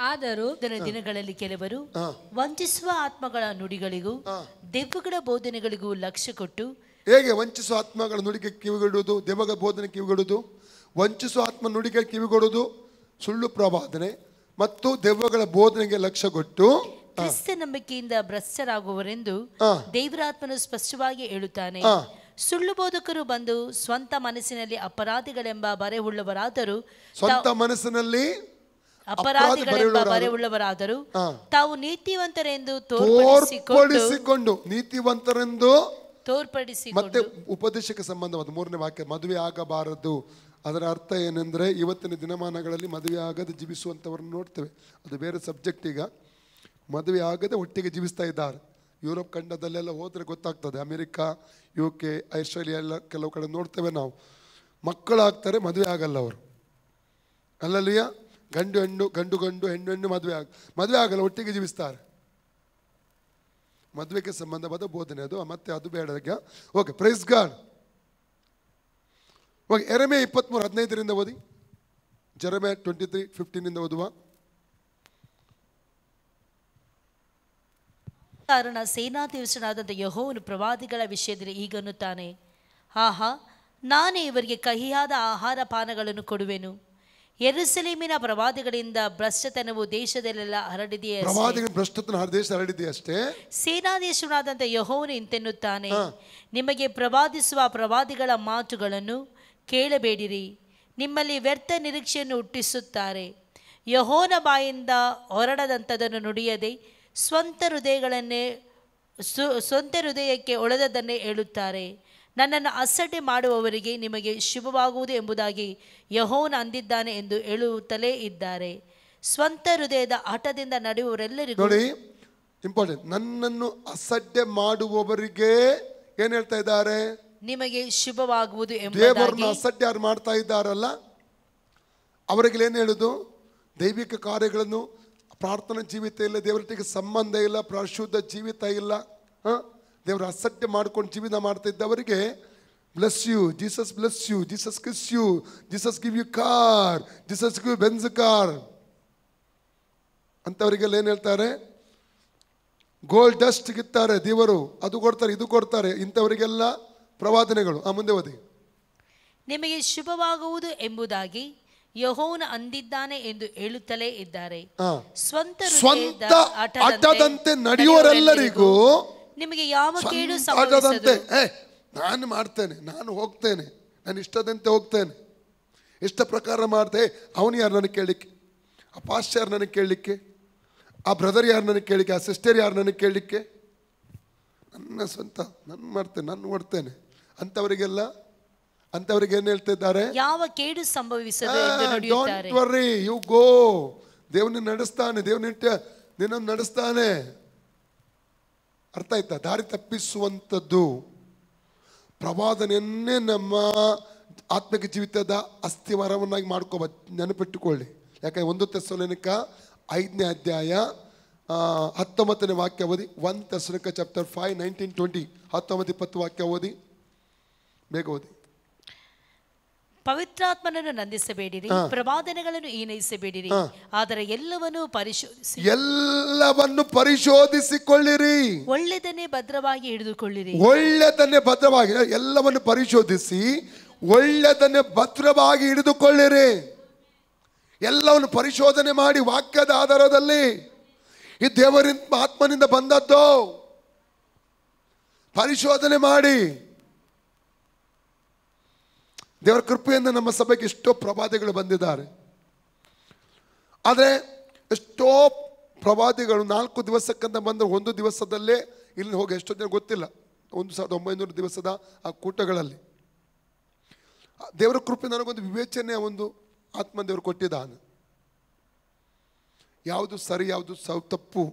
ಆದರೂ ದಿನಗಳಲ್ಲಿ ಕೆಲವರು ವಂಚಿಸುವ ಆತ್ಮಗಳ ನುಡಿಗಳಿಗೂ ದೆವ್ವಗಳ ಬೋಧನೆಗಳಿಗೂ ಲಕ್ಷ್ಯ ಕೊಟ್ಟು. ಹೇಗೆ ವಂಚಿಸುವ ಆತ್ಮಗಳ ನುಡಿಗೆ ಕಿವಿಗೊಡುವುದು, ದೆವ್ವಗಳ ಬೋಧನೆ ಕಿವಿಗೊಡುವುದು? ವಂಚಿಸುವ ಆತ್ಮ ನುಡಿಗೆ ಕಿವಿಗೊಡುವುದು ಸುಳ್ಳು ಪ್ರವಾದನೆ ಮತ್ತು ದೆವ್ವಗಳ ಬೋಧನೆಗೆ ಲಕ್ಷ್ಯ ಕೊಟ್ಟು ಕ್ರಿಸ್ತ ನಂಬಿಕೆಯಿಂದ ಭ್ರಷ್ಟರಾಗುವರೆಂದು ದೇವರಾತ್ಮನು ಸ್ಪಷ್ಟವಾಗಿ ಹೇಳುತ್ತಾನೆ. ಸುಳ್ಳು ಬೋಧಕರು ಬಂದು ಸ್ವಂತ ಮನಸ್ಸಿನಲ್ಲಿ ಅಪರಾಧಿಗಳೆಂಬ ಬರೆಯುಳ್ಳವರಾದರೂ ಬರೆಯುಳ್ಳವರಾದರೂ ತಾವು ನೀತಿವಂತರೆಂದು ತೋರ್ಪಡಿಸಿಕೊಂಡು ಮತ್ತೆ ಉಪದೇಶಕ್ಕೆ ಸಂಬಂಧವಾದ 3ನೇ ವಾಕ್ಯ, ಮದುವೆ ಆಗಬಾರದು. ಅದರ ಅರ್ಥ ಏನೆಂದರೆ, ಇವತ್ತಿನ ದಿನಮಾನಗಳಲ್ಲಿ ಮದುವೆ ಆಗದೆ ಜೀವಿಸುವಂಥವ್ರನ್ನ ನೋಡ್ತೇವೆ. ಅದು ಬೇರೆ ಸಬ್ಜೆಕ್ಟ್. ಈಗ ಮದುವೆ ಆಗದೆ ಒಟ್ಟಿಗೆ ಜೀವಿಸ್ತಾ ಇದ್ದಾರೆ. ಯುರೋಪ್ ಖಂಡದಲ್ಲೆಲ್ಲ ಹೋದರೆ ಗೊತ್ತಾಗ್ತದೆ. ಅಮೆರಿಕಾ, UK, ಆಸ್ಟ್ರೇಲಿಯಾ ಎಲ್ಲ ಕೆಲವು ಕಡೆ ನೋಡ್ತೇವೆ ನಾವು. ಮಕ್ಕಳಾಗ್ತಾರೆ, ಮದುವೆ ಆಗಲ್ಲ ಅವರು. ಅಲ್ಲಲ್ಲಿಯ ಗಂಡು ಹೆಣ್ಣು ಹೆಣ್ಣು ಮದುವೆ ಆಗಲ್ಲ, ಒಟ್ಟಿಗೆ ಜೀವಿಸ್ತಾರೆ. ಮದುವೆಗೆ ಸಂಬಂಧವಾದ ಬೋಧನೆ ಅದು, ಮತ್ತೆ ಅದು ಬೇಡ. Okay, praise God. ಓಕೆ, ಯೆರೆಮೀಯ 23:15 ಓದಿ. ಜೆರೆಮಿಯಾ 23:15 ಓದುವ. ಕಾರಣ ಸೇನಾಧೀಶನಾದಂಥ ಯೆಹೋವನು ಪ್ರವಾದಿಗಳ ವಿಷಯದಲ್ಲಿ ಈಗನ್ನುತ್ತಾನೆ, ಆಹಾ, ನಾನೇ ಇವರಿಗೆ ಕಹಿಯಾದ ಆಹಾರ ಪಾನಗಳನ್ನು ಕೊಡುವೆನು. ಯೆರೂಸಲೇಮಿನ ಪ್ರವಾದಿಗಳಿಂದ ಭ್ರಷ್ಟತನವು ದೇಶದಲ್ಲೆಲ್ಲ ಹರಡಿದೆಯಷ್ಟೇ. ಸೇನಾಧೀಶನಾದಂಥ ಯೆಹೋವನು ಇಂತೆನ್ನುತ್ತಾನೆ, ನಿಮಗೆ ಪ್ರವಾದಿಸುವ ಪ್ರವಾದಿಗಳ ಮಾತುಗಳನ್ನು ಕೇಳಬೇಡಿರಿ. ನಿಮ್ಮಲ್ಲಿ ವ್ಯರ್ಥ ನಿರೀಕ್ಷೆಯನ್ನು ಹುಟ್ಟಿಸುತ್ತಾರೆ. ಯೆಹೋವನ ಬಾಯಿಂದ ಹೊರಡದಂಥದನ್ನು ನುಡಿಯದೆ ಸ್ವಂತ ಹೃದಯಕ್ಕೆ ಒಳೆದದನ್ನೇ ಹೇಳುತ್ತಾರೆ. ನನ್ನನ್ನು ಅಸಡ್ಡೆ ಮಾಡುವವರಿಗೆ ನಿಮಗೆ ಶುಭವಾಗುವುದು ಎಂಬುದಾಗಿ ಯೆಹೋವನು ಅಂದಿದ್ದಾನೆ ಎಂದು ಹೇಳುತ್ತಲೇ ಇದ್ದಾರೆ. ಸ್ವಂತ ಹೃದಯದ ಹಠದಿಂದ ನಡೆಯುವವರೆಲ್ಲರಿಗೂ ನೋಡಿ, ಇಂಪಾರ್ಟೆಂಟ್, ನನ್ನನ್ನು ಅಸಡ್ಡೆ ಮಾಡುವವರಿಗೆ ಏನ್ ಹೇಳ್ತಾ ಇದ್ದಾರೆ? ನಿಮಗೆ ಶುಭವಾಗುವುದು ಎಂಬುದಾಗಿ. ದೇವರನ್ನು ಅಸಡ್ಡೆ ಯಾರು ಮಾಡ್ತಾ ಇದ್ದಾರಲ್ಲ ಅವರಿಗೆ ಏನು ಹೇಳುದು? ದೈವಿಕ ಕಾರ್ಯಗಳನ್ನು, ಪ್ರಾರ್ಥನಾ ಜೀವಿತ ಇಲ್ಲ, ದೇವರೊಟ್ಟಿಗೆ ಸಂಬಂಧ ಇಲ್ಲ, ಪರಿಶುದ್ಧ ಜೀವಿತ ಇಲ್ಲ, ದೇವರ ಅಸಡ್ಡೆ ಮಾಡ್ಕೊಂಡು ಜೀವನ ಮಾಡ್ತಾ ಇದ್ದವರಿಗೆ bless you, Jesus bless you, Jesus kiss you, Jesus give you car, Jesus give Benz car ಅಂತವರಿಗೆಲ್ಲ ಏನು ಹೇಳ್ತಾರೆ? ಗೋಲ್ಡ್ ಡಸ್ಟ್ ಗಿತ್ತಾರೆ ದೇವರು, ಅದು ಕೊಡ್ತಾರೆ, ಇದು ಕೊಡ್ತಾರೆ. ಇಂಥವರಿಗೆಲ್ಲ ಪ್ರವಾದನೆಗಳು. ಮುಂದೆ ಓದಿ. ನಿಮಗೆ ಶುಭವಾಗುವುದು ಎಂಬುದಾಗಿ ಯೆಹೋವನು ಅಂದಿದ್ದಾನೆ ಎಂದು ಹೇಳುತ್ತಲೇ ಇದ್ದಾರೆ. ಸ್ವಂತ ಹಠದಂತೆ ನಡೆಯುವರೆಲ್ಲರಿಗೂ ನಿಮಗೆ ಯಾವ ಕೇಡು ಸಂಭವಿಸದು. ನಾನು ಮಾಡ್ತೇನೆ, ನಾನು ಹೋಗ್ತೇನೆ, ನಾನು ಇಷ್ಟದಂತೆ ಹೋಗ್ತೇನೆ, ಇಷ್ಟ ಪ್ರಕಾರ ಮಾಡ್ತೇನೆ. ಅವನು ಯಾರು ನನಗೆ ಕೇಳಲಿಕ್ಕೆ? ಆ ಪಾಸ್ಟ್ ಯಾರು ನನಗೆ ಕೇಳಲಿಕ್ಕೆ? ಆ ಬ್ರದರ್ ಯಾರು ನನಗೆ ಕೇಳಲಿಕ್ಕೆ? ಆ ಸಿಸ್ಟರ್ ಯಾರು ನನಗೆ ಕೇಳಲಿಕ್ಕೆ? ನನ್ನ ಸ್ವಂತ ನಾನು ಮಾಡ್ತೇನೆ, ನಾನು ಓಡ್ತೇನೆ ಅಂಥವರಿಗೆಲ್ಲ, ಅಂಥವ್ರಿಗೆ ಏನು ಹೇಳ್ತಿದ್ದಾರೆ? ಯಾವ ಕೇಡು ಸಂಭವಿಸದು ಎಂದು ನಡೆಯುತ್ತಾರೆ. Don't ವರ್ರಿ, you go. ದೇವನ ನಡೆಸ್ತಾನೆ, ನಿನ್ನನ್ನು ನಡೆಸ್ತಾನೆ. ಅರ್ಥ ಆಯ್ತಾ? ದಾರಿ ತಪ್ಪಿಸುವಂಥದ್ದು ಪ್ರವಾದನೆಯನ್ನೇ ನಮ್ಮ ಆತ್ಮಿಕ ಜೀವಿತದ ಅಸ್ಥಿವಾರವನ್ನಾಗಿ ಮಾಡ್ಕೋಬ, ನೆನಪಿಟ್ಟುಕೊಳ್ಳಿ. ಯಾಕಂದ್ರೆ 1 ಥೆಸಲೋನಿಕ 5ನೇ ಅಧ್ಯಾಯ 19ನೇ ವಾಕ್ಯ ಓದಿ. 1 ಥೆಸಲೋನಿಕ ಚಾಪ್ಟರ್ 5 19-20 19-20 ವಾಕ್ಯ ಓದಿ, ಬೇಗ ಓದಿ. ಪವಿತ್ರಾತ್ಮನನ್ನು ನಂದಿಸಬೇಡಿರಿ, ಪ್ರವಾದನೆಗಳನ್ನು ಈನೈಸಬೇಡಿರಿ, ಆದರೆ ಎಲ್ಲವನ್ನು ಪರಿಶೋಧಿಸಿಕೊಳ್ಳಿರಿ, ಒಳ್ಳೆದನ್ನೇ ಭದ್ರವಾಗಿ ಹಿಡಿದುಕೊಳ್ಳಿರಿ. ಒಳ್ಳೆದನ್ನೇ ಭದ್ರವಾಗಿ, ಎಲ್ಲವನ್ನು ಪರಿಶೋಧಿಸಿ ಒಳ್ಳೆದನ್ನೇ ಭದ್ರವಾಗಿ ಹಿಡಿದುಕೊಳ್ಳಿರಿ. ಎಲ್ಲವನ್ನು ಪರಿಶೋಧನೆ ಮಾಡಿ ವಾಕ್ಯದ ಆಧಾರದಲ್ಲಿ, ಈ ದೇವರಿಂದ ಆತ್ಮನಿಂದ ಬಂದದ್ದು, ಪರಿಶೋಧನೆ ಮಾಡಿ. ದೇವರ ಕೃಪೆಯಿಂದ ನಮ್ಮ ಸಭೆಗೆ ಎಷ್ಟೋ ಪ್ರವಾದಿಗಳು ಬಂದಿದ್ದಾರೆ. ಆದರೆ ಎಷ್ಟೋ ಪ್ರವಾದಿಗಳು 4 ದಿವಸಕ್ಕಂತ ಬಂದರೆ 1 ದಿವಸದಲ್ಲೇ ಇಲ್ಲಿ ಹೋಗಿ ಎಷ್ಟೋ ಜನ ಗೊತ್ತಿಲ್ಲ. 1900 ದಿವಸದ ಆ ಕೂಟಗಳಲ್ಲಿ ದೇವರ ಕೃಪೆ ನನಗೊಂದು ವಿವೇಚನೆ, ಒಂದು ಆತ್ಮ ದೇವರು ಕೊಟ್ಟಿದ್ದಾನೆ. ಯಾವುದು ಸರಿ, ಯಾವುದು ತಪ್ಪು,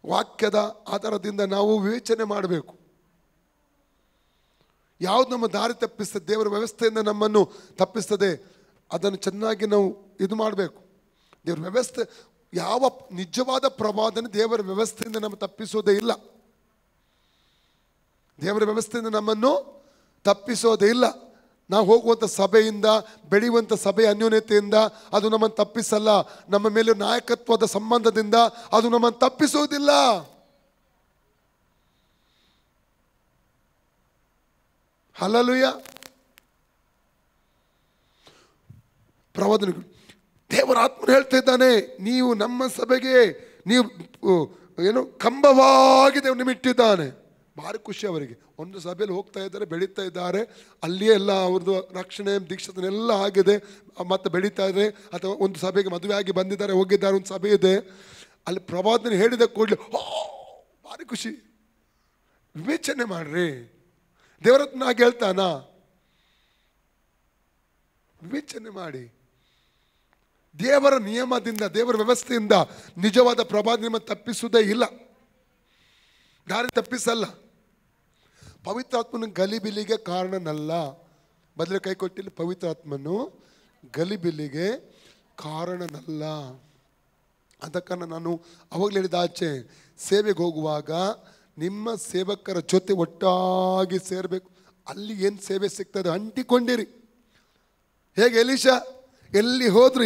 ವಾಕ್ಯದ ಆಧಾರದಿಂದ ನಾವು ವಿವೇಚನೆ ಮಾಡಬೇಕು. ಯಾವುದು ನಮ್ಮ ದಾರಿ ತಪ್ಪಿಸ್ತದೆ, ದೇವರ ವ್ಯವಸ್ಥೆಯಿಂದ ನಮ್ಮನ್ನು ತಪ್ಪಿಸ್ತದೆ, ಅದನ್ನು ಚೆನ್ನಾಗಿ ನಾವು ಇದು ಮಾಡಬೇಕು. ದೇವರ ವ್ಯವಸ್ಥೆ, ಯಾವ ನಿಜವಾದ ಪ್ರವಾದನೆ ದೇವರ ವ್ಯವಸ್ಥೆಯಿಂದ ನಮ್ಮ ತಪ್ಪಿಸೋದೇ ಇಲ್ಲ. ದೇವರ ವ್ಯವಸ್ಥೆಯಿಂದ ನಮ್ಮನ್ನು ತಪ್ಪಿಸೋದೇ ಇಲ್ಲ. ನಾವು ಹೋಗುವಂಥ ಸಭೆಯಿಂದ, ಬೆಳೆಯುವಂಥ ಸಭೆಯ ಅನ್ಯೋನ್ಯತೆಯಿಂದ ಅದು ನಮ್ಮನ್ನು ತಪ್ಪಿಸಲ್ಲ. ನಮ್ಮ ಮೇಲೆ ನಾಯಕತ್ವದ ಸಂಬಂಧದಿಂದ ಅದು ನಮ್ಮನ್ನು ತಪ್ಪಿಸೋದಿಲ್ಲ. ಹಲ್ಲೆಲೂಯಾ. ಪ್ರವಾದನೆಗಳು, ದೇವರ ಆತ್ಮನು ಹೇಳ್ತಾ ಇದ್ದಾನೆ, ನೀವು ನಮ್ಮ ಸಭೆಗೆ ನೀವು ಏನು ಕಂಬವಾಗಿ ದೇವರು ನಿಮ್ಮಿಟ್ಟಿದ್ದಾನೆ. ಭಾರಿ ಖುಷಿ ಅವರಿಗೆ. ಒಂದು ಸಭೆಯಲ್ಲಿ ಹೋಗ್ತಾ ಇದ್ದಾರೆ, ಬೆಳೀತಾ ಇದ್ದಾರೆ, ಅಲ್ಲಿಯೇ ಎಲ್ಲ ಅವ್ರದ್ದು ರಕ್ಷಣೆ ದೀಕ್ಷೆಲ್ಲ ಆಗಿದೆ, ಮತ್ತೆ ಬೆಳೀತಾ ಇದ್ದಾರೆ. ಅಥವಾ ಒಂದು ಸಭೆಗೆ ಮದುವೆ ಆಗಿ ಬಂದಿದ್ದಾರೆ, ಹೋಗಿದ್ದಾರೆ, ಒಂದು ಸಭೆ ಇದೆ, ಅಲ್ಲಿ ಪ್ರವಾದನೆ ಹೇಳಿದ ಕೂಡಲೇ ಭಾರಿ ಖುಷಿ. ವಿವೇಚನೆ ಮಾಡ್ರಿ. ದೇವರತ್ನ ಹಾಗೆ ಹೇಳ್ತಾನ? ವಿವೇಚನೆ ಮಾಡಿ. ದೇವರ ನಿಯಮದಿಂದ, ದೇವರ ವ್ಯವಸ್ಥೆಯಿಂದ ನಿಜವಾದ ಪ್ರವಾದನೆ ನಿಮ್ಮನ್ನು ತಪ್ಪಿಸುವುದೇ ಇಲ್ಲ, ದಾರಿ ತಪ್ಪಿಸಲ್ಲ. ಪವಿತ್ರಾತ್ಮನು ಗಲಿಬಿಲಿಗೆ ಕಾರಣನಲ್ಲ. ಬದಲು ಕೈ ಕೊಟ್ಟಿಲ್ಲ, ಪವಿತ್ರಾತ್ಮನು ಗಲಿಬಿಲಿಗೆ ಕಾರಣನಲ್ಲ. ಅದಕ್ಕೆ ನಾನು ಅವಾಗಲೇ ಹೇಳಿದ ಆಚೆ ಸೇವೆಗೆ ಹೋಗುವಾಗ ನಿಮ್ಮ ಸೇವಕರ ಜೊತೆ ಒಟ್ಟಾಗಿ ಸೇರಬೇಕು. ಅಲ್ಲಿ ಏನು ಸೇವೆ ಸಿಗ್ತದೆ ಅಂಟಿಕೊಂಡಿರಿ. ಹೇಗೆ ಎಲೀಷಾ ಎಲ್ಲಿ ಹೋದ್ರು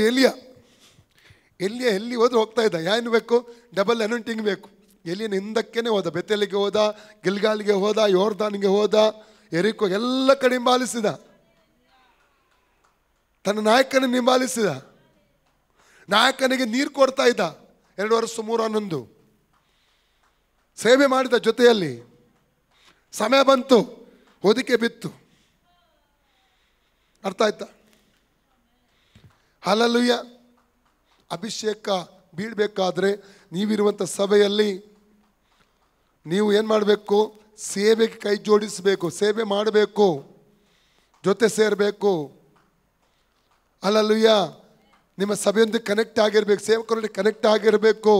ಎಲ್ಲಿ ಹೋದ್ರು ಹೋಗ್ತಾ ಇದ್ದ. ಏನು ಬೇಕು? ಡಬಲ್ ಅನಾಯಿಂಟಿಂಗ್ ಬೇಕು. ಎಲಿಯನ ಹಿಂದಕ್ಕೇನೆ ಹೋದ. ಬೆತೆಲಿಗೆ ಹೋದ, ಗಿಲ್ಗಾಲಿಗೆ ಹೋದ, ಯೋರ್ದಾನಿಗೆ ಹೋದ, ಎರಿಕೋ ಎಲ್ಲ ಕಡೆ ಹಿಂಬಾಲಿಸಿದ. ತನ್ನ ನಾಯಕನ ಹಿಂಬಾಲಿಸಿದ. ನಾಯಕನಿಗೆ ನೀರು ಕೊಡ್ತಾ ಇದ್ದ. 2 ವರ್ಷ 3 ಸೇವೆ ಮಾಡಿದ ಜೊತೆಯಲ್ಲಿ. ಸಮಯ ಬಂತು, ಹೊದಿಕೆ ಬಿತ್ತು. ಅರ್ಥ ಆಯ್ತಾ? ಹಲ್ಲೆಲೂಯಾ. ಅಭಿಷೇಕ ಬೀಳಬೇಕಾದ್ರೆ ನೀವಿರುವಂಥ ಸಭೆಯಲ್ಲಿ ನೀವು ಏನು ಮಾಡಬೇಕು? ಸೇವೆಗೆ ಕೈ ಜೋಡಿಸಬೇಕು, ಸೇವೆ ಮಾಡಬೇಕು, ಜೊತೆ ಸೇರಬೇಕು. ಹಲ್ಲೆಲೂಯಾ. ನಿಮ್ಮ ಸಭೆಯೊಂದಿಗೆ ಕನೆಕ್ಟ್ ಆಗಿರಬೇಕು, ಸೇವಕರೊಂದಿಗೆ ಕನೆಕ್ಟ್ ಆಗಿರಬೇಕು,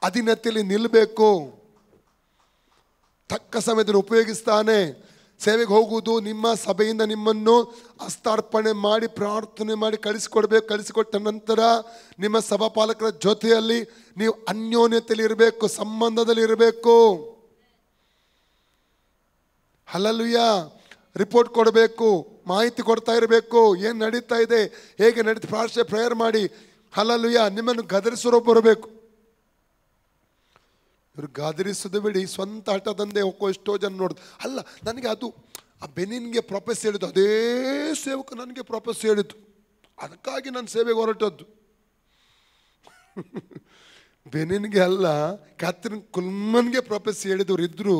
ಅಧೀನತೆಯಲ್ಲಿ ನಿಲ್ಲಬೇಕು. ತಕ್ಕ ಸಮಯದಲ್ಲಿ ಉಪಯೋಗಿಸ್ತಾನೆ. ಸೇವೆಗೆ ಹೋಗುವುದು ನಿಮ್ಮ ಸಭೆಯಿಂದ ನಿಮ್ಮನ್ನು ಹಸ್ತಾರ್ಪಣೆ ಮಾಡಿ ಪ್ರಾರ್ಥನೆ ಮಾಡಿ ಕಳಿಸಿಕೊಟ್ಟ ನಂತರ ನಿಮ್ಮ ಸಭಾಪಾಲಕರ ಜೊತೆಯಲ್ಲಿ ನೀವು ಅನ್ಯೋನ್ಯತೆಯಲ್ಲಿ ಇರಬೇಕು, ಸಂಬಂಧದಲ್ಲಿ ಇರಬೇಕು. ಹಲ್ಲೆಲೂಯಾ. ರಿಪೋರ್ಟ್ ಕೊಡಬೇಕು, ಮಾಹಿತಿ ಕೊಡ್ತಾ ಇರಬೇಕು. ಏನು ನಡೀತಾ ಇದೆ, ಹೇಗೆ ನಡೀತಾ, ಪ್ರಾರ್ಥನೆ ಪ್ರೇಯರ್ ಮಾಡಿ. ಹಲ್ಲೆಲೂಯಾ. ನಿಮ್ಮನ್ನು ಗದರಿಸೋರು ಬರಬೇಕು. ಇವ್ರು ಗಾದರಿಸೋದು ಬಿಡಿ, ಸ್ವಂತ ಹಠದಂದೆ ಹೋಗೋ ಎಷ್ಟೋ ಜನ ನೋಡ್ದು. ಅಲ್ಲ, ನನಗೆ ಅದು ಆ ಬೆನಿನ್ಗೆ ಪ್ರೊಫೆಸ್ ಹೇಳಿದ್ದು, ಅದೇ ಸೇವಕ ನನಗೆ ಪ್ರೊಫೆಸ್ ಹೇಳಿದ್ದು, ಅದಕ್ಕಾಗಿ ನಾನು ಸೇವೆಗೆ ಹೊರಟದ್ದು. ಬೆನಿನ್ಗೆ ಅಲ್ಲ, ಕ್ಯಾಥರಿನ್ ಕುಲ್ಮನ್ಗೆ ಪ್ರೊಫೆಸ್ ಹೇಳಿದವರು ಇದ್ರು.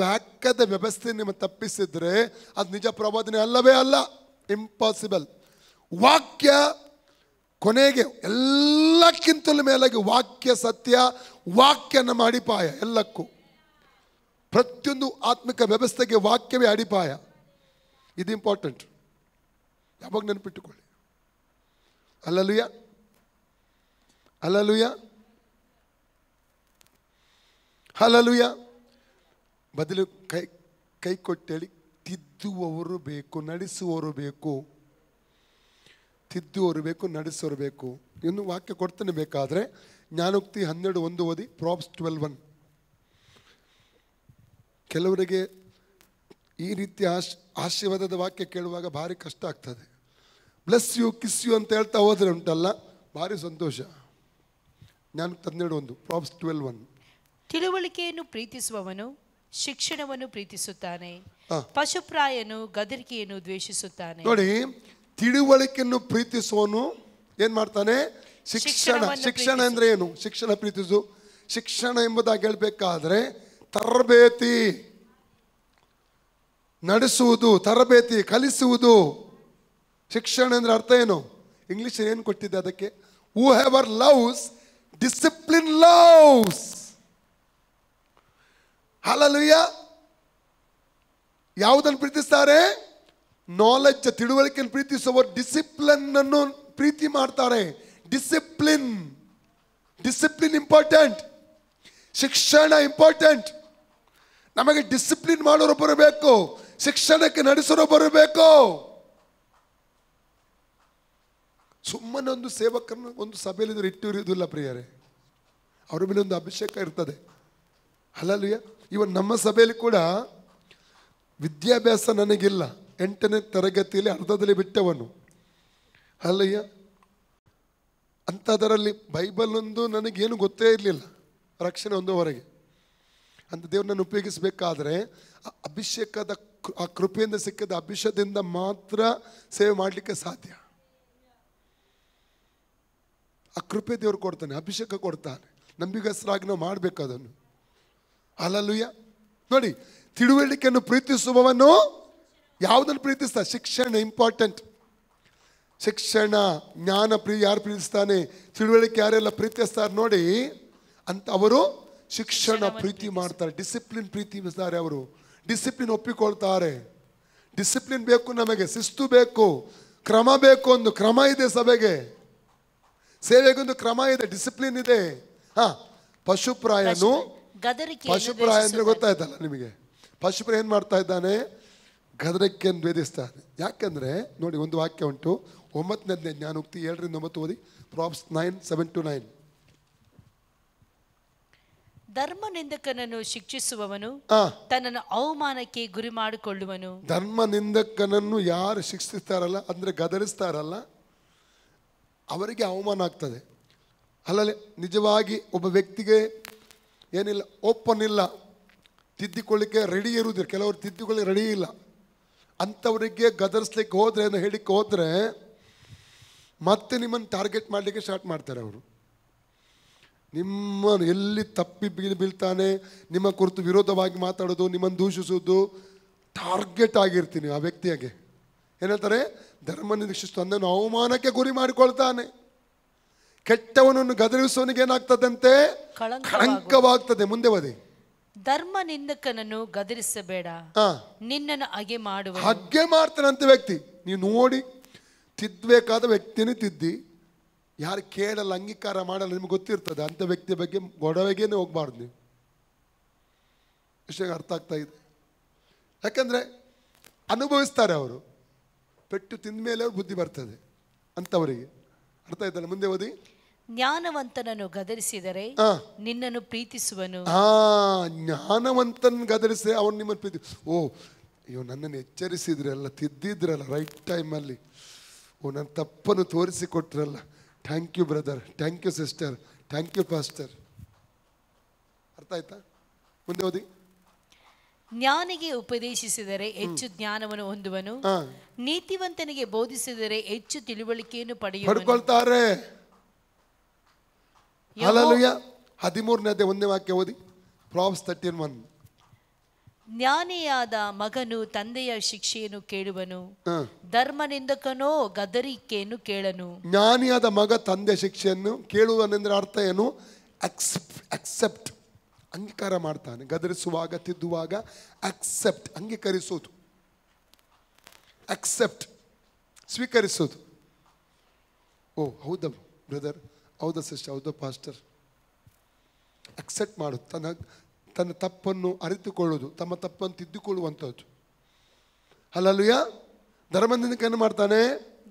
ವಾಕ್ಯದ ವ್ಯವಸ್ಥೆ ನಿಮ್ಮ ತಪ್ಪಿಸಿದ್ರೆ ಅದು ನಿಜ ಪ್ರವಾದನೆ ಅಲ್ಲವೇ ಅಲ್ಲ. ಇಂಪಾಸಿಬಲ್. ವಾಕ್ಯ ಕೊನೆಗೆ ಎಲ್ಲಕ್ಕಿಂತಲೂ ಮೇಲಾಗಿ ವಾಕ್ಯ ಸತ್ಯ, ವಾಕ್ಯ ನಮ್ಮ ಅಡಿಪಾಯ. ಎಲ್ಲಕ್ಕೂ ಪ್ರತಿಯೊಂದು ಆತ್ಮಿಕ ವ್ಯವಸ್ಥೆಗೆ ವಾಕ್ಯವೇ ಅಡಿಪಾಯ. ಇದು ಇಂಪಾರ್ಟೆಂಟ್, ಯಾವಾಗ ನೆನಪಿಟ್ಟುಕೊಳ್ಳಿ. Hallelujah, hallelujah, hallelujah. ಬದಲು ಕೈ ಕೊಟ್ಟೇಳಿ ತಿದ್ದುವವರು ಬೇಕು, ನಡೆಸುವವರು ಬೇಕು. ತಿದ್ದುವವರು ಬೇಕು, ನಡೆಸೋರು ಬೇಕು. ಇನ್ನು ವಾಕ್ಯ ಕೊಡ್ತಾನೆ ಬೇಕಾದರೆ ಜ್ಞಾನೋಕ್ತಿ 12:1 ಓದಿ. ಪ್ರಾಬ್ಸ್ 12:1. ಕೆಲವರಿಗೆ ಈ ರೀತಿಯ ಆಶೀರ್ವಾದದ ವಾಕ್ಯ ಕೇಳುವಾಗ ಭಾರಿ ಕಷ್ಟ ಆಗ್ತದೆ. ಬ್ಲೆಸ್ ಯು, ಕಿಸ್ ಯು ಅಂತ ಹೇಳ್ತಾ ಹೋದ್ರೆ ಉಂಟಲ್ಲ, ಭಾರಿ ಸಂತೋಷ. ಜ್ಞಾನೋಕ್ತಿ 12:1, ಪ್ರಾಬ್ಸ್ 12:1. ತಿಳುವಳಿಕೆಯನ್ನು ಪ್ರೀತಿಸುವವನು ಶಿಕ್ಷಣವನ್ನು ಪ್ರೀತಿಸುತ್ತಾನೆ, ಪಶುಪ್ರಾಯನು ಗದರಿಕೆಯನ್ನು ದ್ವೇಷಿಸುತ್ತಾನೆ. ನೋಡಿ, ತಿಳುವಳಿಕೆಯನ್ನು ಪ್ರೀತಿಸುವವನು ಏನ್ ಮಾಡ್ತಾನೆ? ಶಿಕ್ಷಣ ಅಂದ್ರೆ ಏನು? ಶಿಕ್ಷಣ ಪ್ರೀತಿಸು. ಶಿಕ್ಷಣ ಎಂಬುದಾಗಿ ಹೇಳ್ಬೇಕಾದ್ರೆ ತರಬೇತಿ, ನಡೆಸುವುದು, ತರಬೇತಿ, ಕಲಿಸುವುದು. ಶಿಕ್ಷಣ ಅಂದ್ರೆ ಅರ್ಥ ಏನು? ಇಂಗ್ಲಿಷ್ ಏನು ಕೊಟ್ಟಿದ್ದೆ ಅದಕ್ಕೆ? Whoever loves discipline loves. Hallelujah. ಯಾವುದನ್ನು ಪ್ರೀತಿಸ್ತಾರೆ? ನಾಲೆಡ್ಜ್, ತಿಳುವಳಿಕೆಯನ್ನು ಪ್ರೀತಿಸುವವರು ಡಿಸಿಪ್ಲಿನ್ ಅನ್ನು ಪ್ರೀತಿ ಮಾಡ್ತಾರೆ. Discipline important. ಶಿಕ್ಷಣ ಇಂಪಾರ್ಟೆಂಟ್. ನಮಗೆ ಡಿಸಿಪ್ಲಿನ್ ಮಾಡೋರು ಬರಬೇಕು, ಶಿಕ್ಷಣಕ್ಕೆ ನಡೆಸೋರು ಬರಬೇಕು. ಸುಮ್ಮನೆ ಒಂದು ಸೇವಕರನ್ನು ಒಂದು ಸಭೆಯಲ್ಲಿ ಇಟ್ಟಿರುವುದಿಲ್ಲ ಪ್ರಿಯರೇ. ಅವರ ಮೇಲೆ ಒಂದು ಅಭಿಷೇಕ ಇರ್ತದೆ. ಹಲ್ಲೆಲೂಯಾ. ಇವನ್ ನಮ್ಮ ಸಭೆಯಲ್ಲಿ ಕೂಡ ವಿದ್ಯಾಭ್ಯಾಸ ನನಗಿಲ್ಲ. 8ನೇ ತರಗತಿಯಲ್ಲಿ ಅರ್ಧದಲ್ಲಿ ಬಿಟ್ಟವನು. ಹಲ್ಲೆಲೂಯಾ. ಅಂಥದರಲ್ಲಿ ಬೈಬಲ್ ಒಂದು ನನಗೇನು ಗೊತ್ತೇ ಇರಲಿಲ್ಲ, ರಕ್ಷಣೆ ಒಂದುವರೆಗೆ. ಅಂತ ದೇವ್ರನ್ನ ಉಪಯೋಗಿಸಬೇಕಾದ್ರೆ ಅಭಿಷೇಕದ ಆ ಕೃಪೆಯಿಂದ ಸಿಕ್ಕಿದ ಅಭಿಷೇಕದಿಂದ ಮಾತ್ರ ಸೇವೆ ಮಾಡಲಿಕ್ಕೆ ಸಾಧ್ಯ. ಆ ಕೃಪೆ ದೇವ್ರು ಕೊಡ್ತಾನೆ, ಅಭಿಷೇಕ ಕೊಡ್ತಾನೆ. ನಂಬಿಗಸ್ತರಾಗಿ ನಾವು ಮಾಡಬೇಕು ಅದನ್ನು. ಹಲ್ಲೆಲೂಯಾ. ನೋಡಿ, ತಿಳುವಳಿಕೆಯನ್ನು ಪ್ರೀತಿಸುವವನು ಯಾವುದನ್ನು ಪ್ರೀತಿಸ್ತಾ? ಶಿಕ್ಷಣ ಇಂಪಾರ್ಟೆಂಟ್. ಶಿಕ್ಷಣ, ಜ್ಞಾನ ಯಾರು ಪ್ರೀತಿಸ್ತಾನೆ, ತಿಳುವಳಿಕೆ ಯಾರೆಲ್ಲ ಪ್ರೀತಿಸ್ತಾರೆ ನೋಡಿ ಅಂತ ಅವರು ಶಿಕ್ಷಣ ಪ್ರೀತಿ ಮಾಡ್ತಾರೆ. ಡಿಸಿಪ್ಲಿನ್ ಪ್ರೀತಿಸ್ತಾರೆ. ಅವರು ಡಿಸಿಪ್ಲಿನ್ ಒಪ್ಪಿಕೊಳ್ತಾರೆ. ಡಿಸಿಪ್ಲಿನ್ ಬೇಕು ನಮಗೆ, ಶಿಸ್ತು ಬೇಕು, ಕ್ರಮ ಬೇಕು. ಒಂದು ಕ್ರಮ ಇದೆ ಸಭೆಗೆ, ಸೇವೆಗೊಂದು ಕ್ರಮ ಇದೆ, ಡಿಸಿಪ್ಲಿನ್ ಇದೆ. ಪಶುಪ್ರಾಯ ಅಂದ್ರೆ ಗೊತ್ತಾಯ್ತಲ್ಲ ನಿಮಗೆ? ಪಶುಪ್ರಾಯ ಏನ್ ಮಾಡ್ತಾ ಇದ್ದಾನೆ? ಗದರಿಕೆಯನ್ನು ಭೇದಿಸ್ತಾನೆ. ಯಾಕೆಂದರೆ ನೋಡಿ, ಒಂದು ವಾಕ್ಯ ಉಂಟು, 9ನೇ ಜ್ಞಾನೋಕ್ತಿ 7-9 ಓದಿ. ಪ್ರಾಬ್ಸ್ 9:7-9. ಧರ್ಮ ನಿಂದಕನನ್ನು ಶಿಕ್ಷಿಸುವವನು ತನ್ನನ್ನು ಅವಮಾನಕ್ಕೆ ಗುರಿ ಮಾಡಿಕೊಳ್ಳುವನು. ಧರ್ಮ ನಿಂದಕನನ್ನು ಯಾರು ಶಿಕ್ಷಿಸ್ತಾರಲ್ಲ, ಅಂದರೆ ಗದರಿಸ್ತಾರಲ್ಲ, ಅವರಿಗೆ ಅವಮಾನ ಆಗ್ತದೆ. ಅಲ್ಲಲ್ಲಿ ನಿಜವಾಗಿ ಒಬ್ಬ ವ್ಯಕ್ತಿಗೆ ಏನಿಲ್ಲ, ಓಪನ್ ಇಲ್ಲ, ತಿದ್ದಿಕೊಳ್ಳಿಕ್ಕೆ ರೆಡಿ ಇರುವುದಿಲ್ಲ. ಕೆಲವರು ತಿದ್ದಿಕೊಳ್ಳಿ ರೆಡಿ ಇಲ್ಲ. ಅಂಥವರಿಗೆ ಗದರಿಸ್ಲಿಕ್ಕೆ ಹೋದರೆ, ಹೇಳಿಕ್ಕೆ ಹೋದರೆ ಮತ್ತೆ ನಿಮ್ಮನ್ನು ಟಾರ್ಗೆಟ್ ಮಾಡಲಿಕ್ಕೆ ಸ್ಟಾರ್ಟ್ ಮಾಡ್ತಾರೆ. ಅವರು ನಿಮ್ಮನ್ನು ಎಲ್ಲಿ ತಪ್ಪಿ ಬೀಳ್ತಾನೆ, ನಿಮ್ಮ ಕುರಿತು ವಿರೋಧವಾಗಿ ಮಾತಾಡೋದು, ನಿಮ್ಮನ್ನು ದೂಷಿಸೋದು, ಟಾರ್ಗೆಟ್ ಆಗಿರ್ತೀನಿ ಆ ವ್ಯಕ್ತಿಯಾಗೆ. ಏನಂತಾರೆ, ಧರ್ಮ ನಿರೀಕ್ಷಿಸ್ತು ತನ್ನನ್ನು ಅವಮಾನಕ್ಕೆ ಗುರಿ ಮಾಡಿಕೊಳ್ತಾನೆ. ಕೆಟ್ಟವನನ್ನು ಗದರಿಸುವವನಿಗೆ ಏನಾಗ್ತದಂತೆ, ಕಳಂಕವಾಗ್ತದೆ. ಮುಂದೆ ಓದಿ. ಧರ್ಮ ನಿಂದಕನನ್ನು ಗದರಿಸಬೇಡ, ನಿನ್ನನ್ನು ಹಾಗೆ ಮಾಡುವ. ಹಾಗೆ ಮಾಡ್ತಾನಂತ ವ್ಯಕ್ತಿ. ನೀವು ನೋಡಿ, ತಿದ್ದಬೇಕಾದ ವ್ಯಕ್ತಿನೇ ತಿದ್ದಿ, ಯಾರು ಕೇಳಲ್ಲ, ಅಂಗೀಕಾರ ಮಾಡಲ್ಲ, ನಿಮ್ಗೆ ಗೊತ್ತಿರ್ತದೆ. ಅಂಥ ವ್ಯಕ್ತಿ ಬಗ್ಗೆ ಗೊಡವೆಗೇನೆ ಹೋಗ್ಬಾರ್ದು ನೀವು. ವಿಷಯ ಅರ್ಥ ಆಗ್ತಾ ಇದೆ? ಯಾಕಂದರೆ ಅನುಭವಿಸ್ತಾರೆ ಅವರು. ಪೆಟ್ಟು ತಿಂದ ಮೇಲೆ ಅವ್ರು ಬುದ್ಧಿ ಬರ್ತದೆ ಅಂಥವರಿಗೆ. ಅರ್ಥ ಆಯ್ತಲ್ಲ? ಮುಂದೆ ಓದಿ. ಜ್ಞಾನವಂತನನ್ನು ಗದರಿಸಿದರೆ ನಿನ್ನನ್ನು ಪ್ರೀತಿಸುವನು. ಜ್ಞಾನವಂತನ ಗದರಿಸಿ ಅವನು ನಿಮ್ಮನ್ನು ಪ್ರೀತಿ. ಓ, ಅಯ್ಯೋ, ನನ್ನನ್ನು ಎಚ್ಚರಿಸಿದ್ರಲ್ಲ, ತಿದ್ದಿದ್ರಲ್ಲ ರೈಟ್ ಟೈಮಲ್ಲಿ, ಓ, ನನ್ನ ತಪ್ಪನ್ನು ತೋರಿಸಿಕೊಟ್ರಲ್ಲ, thank you brother, thank you sister, thank you pastor. ಅರ್ಥ ಆಯ್ತಾ? ಮುಂದೆ ಓದಿ. ಜ್ಞಾನಿಗೆ ಉಪದೇಶಿಸಿದರೆ ಹೆಚ್ಚು ಜ್ಞಾನವನ್ನು ಹೊಂದುವನು, ನೀತಿವಂತನಿಗೆ ಬೋಧಿಸಿದರೆ ಹೆಚ್ಚು ತಿಳುವಳಿಕೆಯನ್ನು ಪಡ್ಕೊಳ್ತಾರೆ. ಹಲ್ಲೆಲೂಯ. 13ನೇ 1ನೇ ವಾಕ್ಯ ಓದಿ. ಪ್ರಾಬ್ಸ್ 13:1. ಜ್ಞಾನಿಯಾದ ಮಗನು ತಂದೆಯ ಶಿಕ್ಷೆಯನ್ನು ಕೇಳುವನು, ಧರ್ಮನಿಂದಕನೋ ಗದರಿಕೆಯನ್ನು ಕೇಳನು. ಜ್ಞಾನಿಯಾದ ಮಗ ತಂದೆ ಶಿಕ್ಷೆಯನ್ನು ಕೇಳುವನೆಂದ್ರೆ ಅರ್ಥ ಏನು? ಅಕ್ಸೆಪ್ಟ್, ಅಂಗೀಕಾರ ಮಾಡ್ತಾನೆ. ಗದರಿಸುವಾಗ, ತಿದ್ದುವಾಗ ಅಕ್ಸೆಪ್ಟ್, ಅಂಗೀಕರಿಸೋದು. ಅಕ್ಸೆಪ್ಟ್, ಸ್ವೀಕರಿಸೋದು. ಓ, ಹೌದಾ ಬ್ರದರ್, ಹೌದಾ ಸಿಸ್ಟರ್, ಹೌದಾ ಪಾಸ್ಟರ್. ಅಕ್ಸೆಪ್ಟ್ ಮಾಡೋದು, ತನ್ನ ತಪ್ಪನ್ನು ಅರಿತುಕೊಳ್ಳೋದು, ತಮ್ಮ ತಪ್ಪನ್ನು ತಿದ್ದುಕೊಳ್ಳುವಂಥದ್ದು. ಹಲ್ಲೆಲೂಯಾ. ಧರ್ಮನಿಂದಕ ಏನು ಮಾಡ್ತಾನೆ?